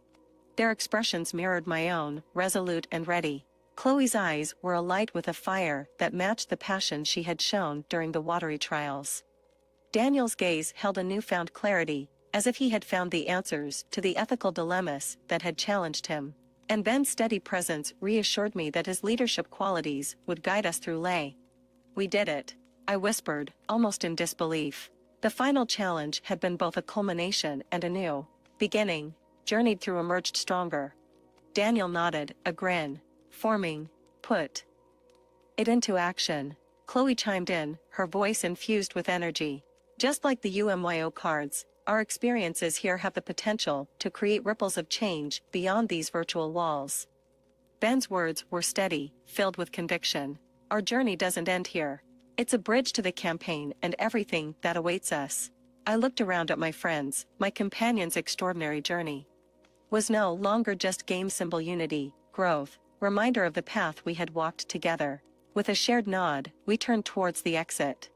Their expressions mirrored my own, resolute and ready. Chloe's eyes were alight with a fire that matched the passion she had shown during the watery trials. Daniel's gaze held a newfound clarity, as if he had found the answers to the ethical dilemmas that had challenged him. And Ben's steady presence reassured me that his leadership qualities would guide us through lay. We did it, I whispered, almost in disbelief. The final challenge had been both a culmination and a new beginning, journeyed through emerged stronger. Daniel nodded, a grin forming. Put it into action. Chloe chimed in, her voice infused with energy. Just like the UMYO cards, our experiences here have the potential to create ripples of change beyond these virtual walls. Ben's words were steady, filled with conviction. Our journey doesn't end here. It's a bridge to the campaign and everything that awaits us. I looked around at my friends. My companion's extraordinary journey was no longer just game symbol unity, growth, reminder of the path we had walked together. With a shared nod, we turned towards the exit.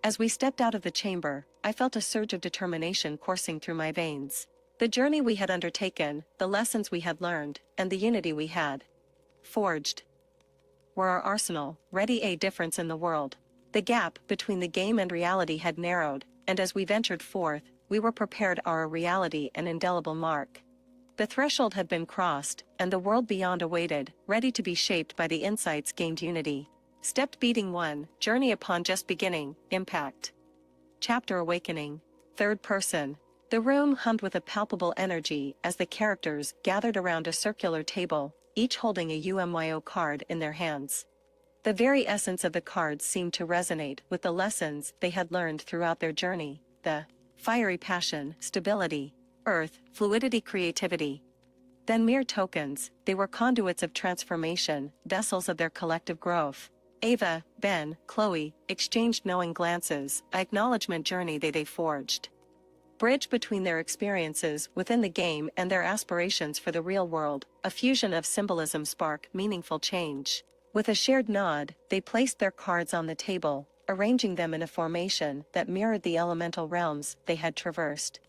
As we stepped out of the chamber, I felt a surge of determination coursing through my veins. The journey we had undertaken, the lessons we had learned, and the unity we had forged were our arsenal, ready a difference in the world. The gap between the game and reality had narrowed, and as we ventured forth, we were prepared our reality an indelible mark. The threshold had been crossed, and the world beyond awaited, ready to be shaped by the insights gained unity. Step beating 1, journey upon just beginning, impact. Chapter awakening. Third person. The room hummed with a palpable energy as the characters gathered around a circular table, each holding a UMYO card in their hands. The very essence of the cards seemed to resonate with the lessons they had learned throughout their journey. The fiery passion, stability, earth, fluidity, creativity. Then mere tokens, they were conduits of transformation, vessels of their collective growth. Ava, Ben, Chloe, exchanged knowing glances, an acknowledgement journey they forged. Bridge between their experiences within the game and their aspirations for the real world, a fusion of symbolism spark meaningful change. With a shared nod, they placed their cards on the table, arranging them in a formation that mirrored the elemental realms they had traversed.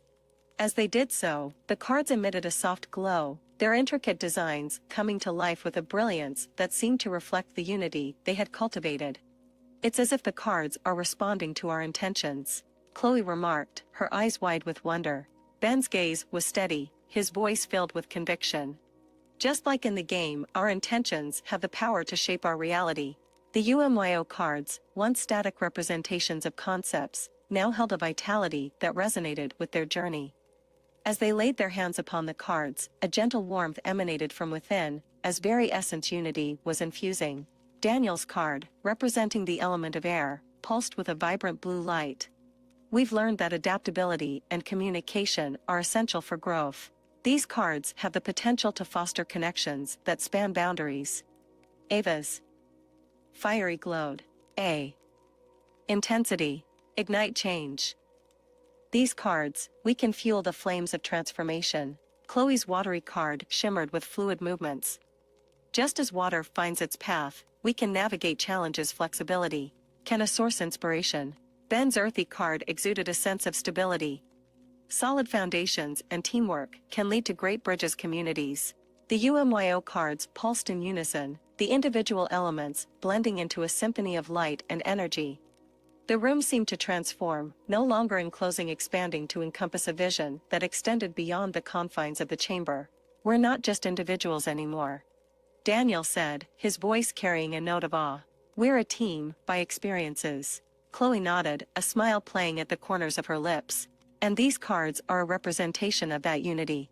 As they did so, the cards emitted a soft glow, their intricate designs coming to life with a brilliance that seemed to reflect the unity they had cultivated. It's as if the cards are responding to our intentions, Chloe remarked, her eyes wide with wonder. Ben's gaze was steady, his voice filled with conviction. Just like in the game, our intentions have the power to shape our reality. The UMYO cards, once static representations of concepts, now held a vitality that resonated with their journey. As they laid their hands upon the cards, a gentle warmth emanated from within, as very essence unity was infusing. Daniel's card, representing the element of air, pulsed with a vibrant blue light. We've learned that adaptability and communication are essential for growth. These cards have the potential to foster connections that span boundaries. Ava's fiery glowed. A. Intensity. Ignite change. These cards, we can fuel the flames of transformation. Chloe's watery card shimmered with fluid movements. Just as water finds its path, we can navigate challenges flexibility. Can a source inspiration? Ben's earthy card exuded a sense of stability. Solid foundations and teamwork can lead to great bridges communities. The UMYO cards pulsed in unison, the individual elements blending into a symphony of light and energy. The room seemed to transform, no longer enclosing, expanding to encompass a vision that extended beyond the confines of the chamber. We're not just individuals anymore, Daniel said, his voice carrying a note of awe. We're a team, by experiences. Chloe nodded, a smile playing at the corners of her lips. And these cards are a representation of that unity.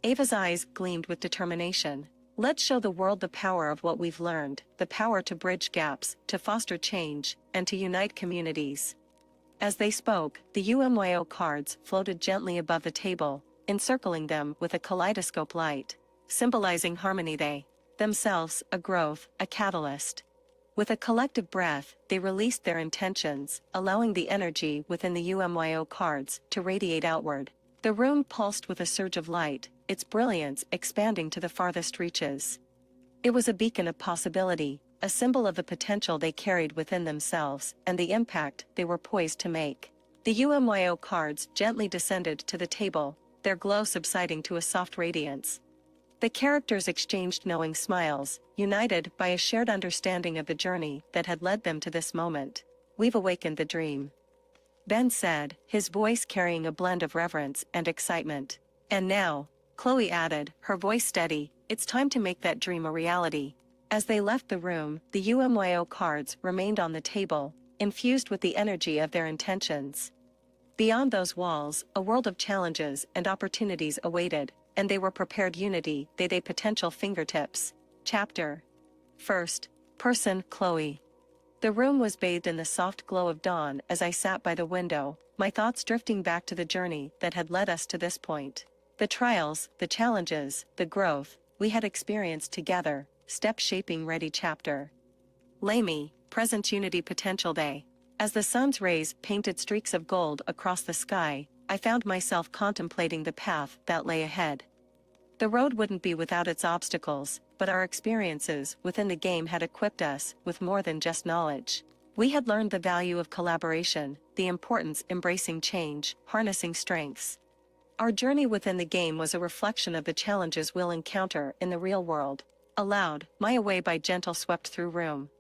Ava's eyes gleamed with determination. Let's show the world the power of what we've learned, the power to bridge gaps, to foster change, and to unite communities. As they spoke, the UMYO cards floated gently above the table, encircling them with a kaleidoscope light, symbolizing harmony. They themselves a growth, a catalyst. With a collective breath, they released their intentions, allowing the energy within the UMYO cards to radiate outward. The room pulsed with a surge of light, its brilliance expanding to the farthest reaches. It was a beacon of possibility, a symbol of the potential they carried within themselves and the impact they were poised to make. The UMYO cards gently descended to the table, their glow subsiding to a soft radiance. The characters exchanged knowing smiles, united by a shared understanding of the journey that had led them to this moment. "We've awakened the dream," Ben said, his voice carrying a blend of reverence and excitement. "And now," Chloe added, her voice steady, "it's time to make that dream a reality." As they left the room, the UMYO cards remained on the table, infused with the energy of their intentions. Beyond those walls, a world of challenges and opportunities awaited, and they were prepared unity, they potential fingertips. Chapter. First person, Chloe. The room was bathed in the soft glow of dawn as I sat by the window, my thoughts drifting back to the journey that had led us to this point. The trials, the challenges, the growth we had experienced together, step shaping ready chapter. Lamy, present unity potential day. As the sun's rays painted streaks of gold across the sky, I found myself contemplating the path that lay ahead. The road wouldn't be without its obstacles, but our experiences within the game had equipped us with more than just knowledge. We had learned the value of collaboration, the importance embracing change, harnessing strengths. Our journey within the game was a reflection of the challenges we'll encounter in the real world. Aloud, my away by gentle swept through room.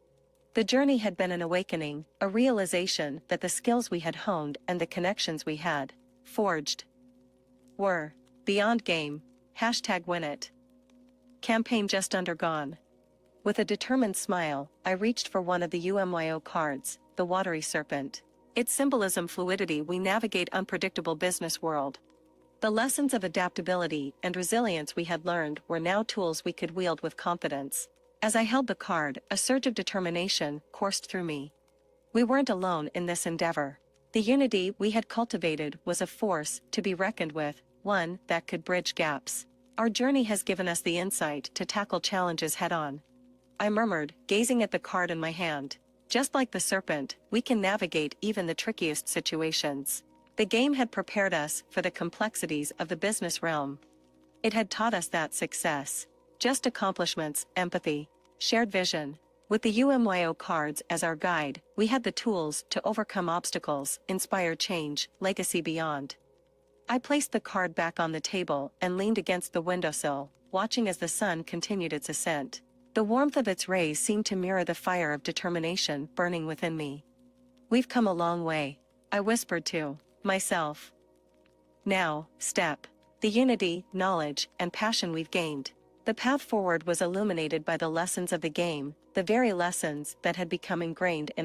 The journey had been an awakening, a realization that the skills we had honed and the connections we had forged were beyond game. #WinIt. Campaign just undergone. With a determined smile, I reached for one of the UMYO cards, the watery serpent. Its symbolism fluidity we navigate unpredictable business world. The lessons of adaptability and resilience we had learned were now tools we could wield with confidence. As I held the card, a surge of determination coursed through me. We weren't alone in this endeavor. The unity we had cultivated was a force to be reckoned with, one that could bridge gaps. Our journey has given us the insight to tackle challenges head-on, I murmured, gazing at the card in my hand. Just like the serpent, we can navigate even the trickiest situations. The game had prepared us for the complexities of the business realm. It had taught us that success, just accomplishments, empathy, shared vision. With the UMYO cards as our guide, we had the tools to overcome obstacles, inspire change, legacy beyond. I placed the card back on the table and leaned against the windowsill, watching as the sun continued its ascent. The warmth of its rays seemed to mirror the fire of determination burning within me. "We've come a long way," I whispered to myself. "Now, step. The unity, knowledge, and passion we've gained." The path forward was illuminated by the lessons of the game, the very lessons that had become ingrained in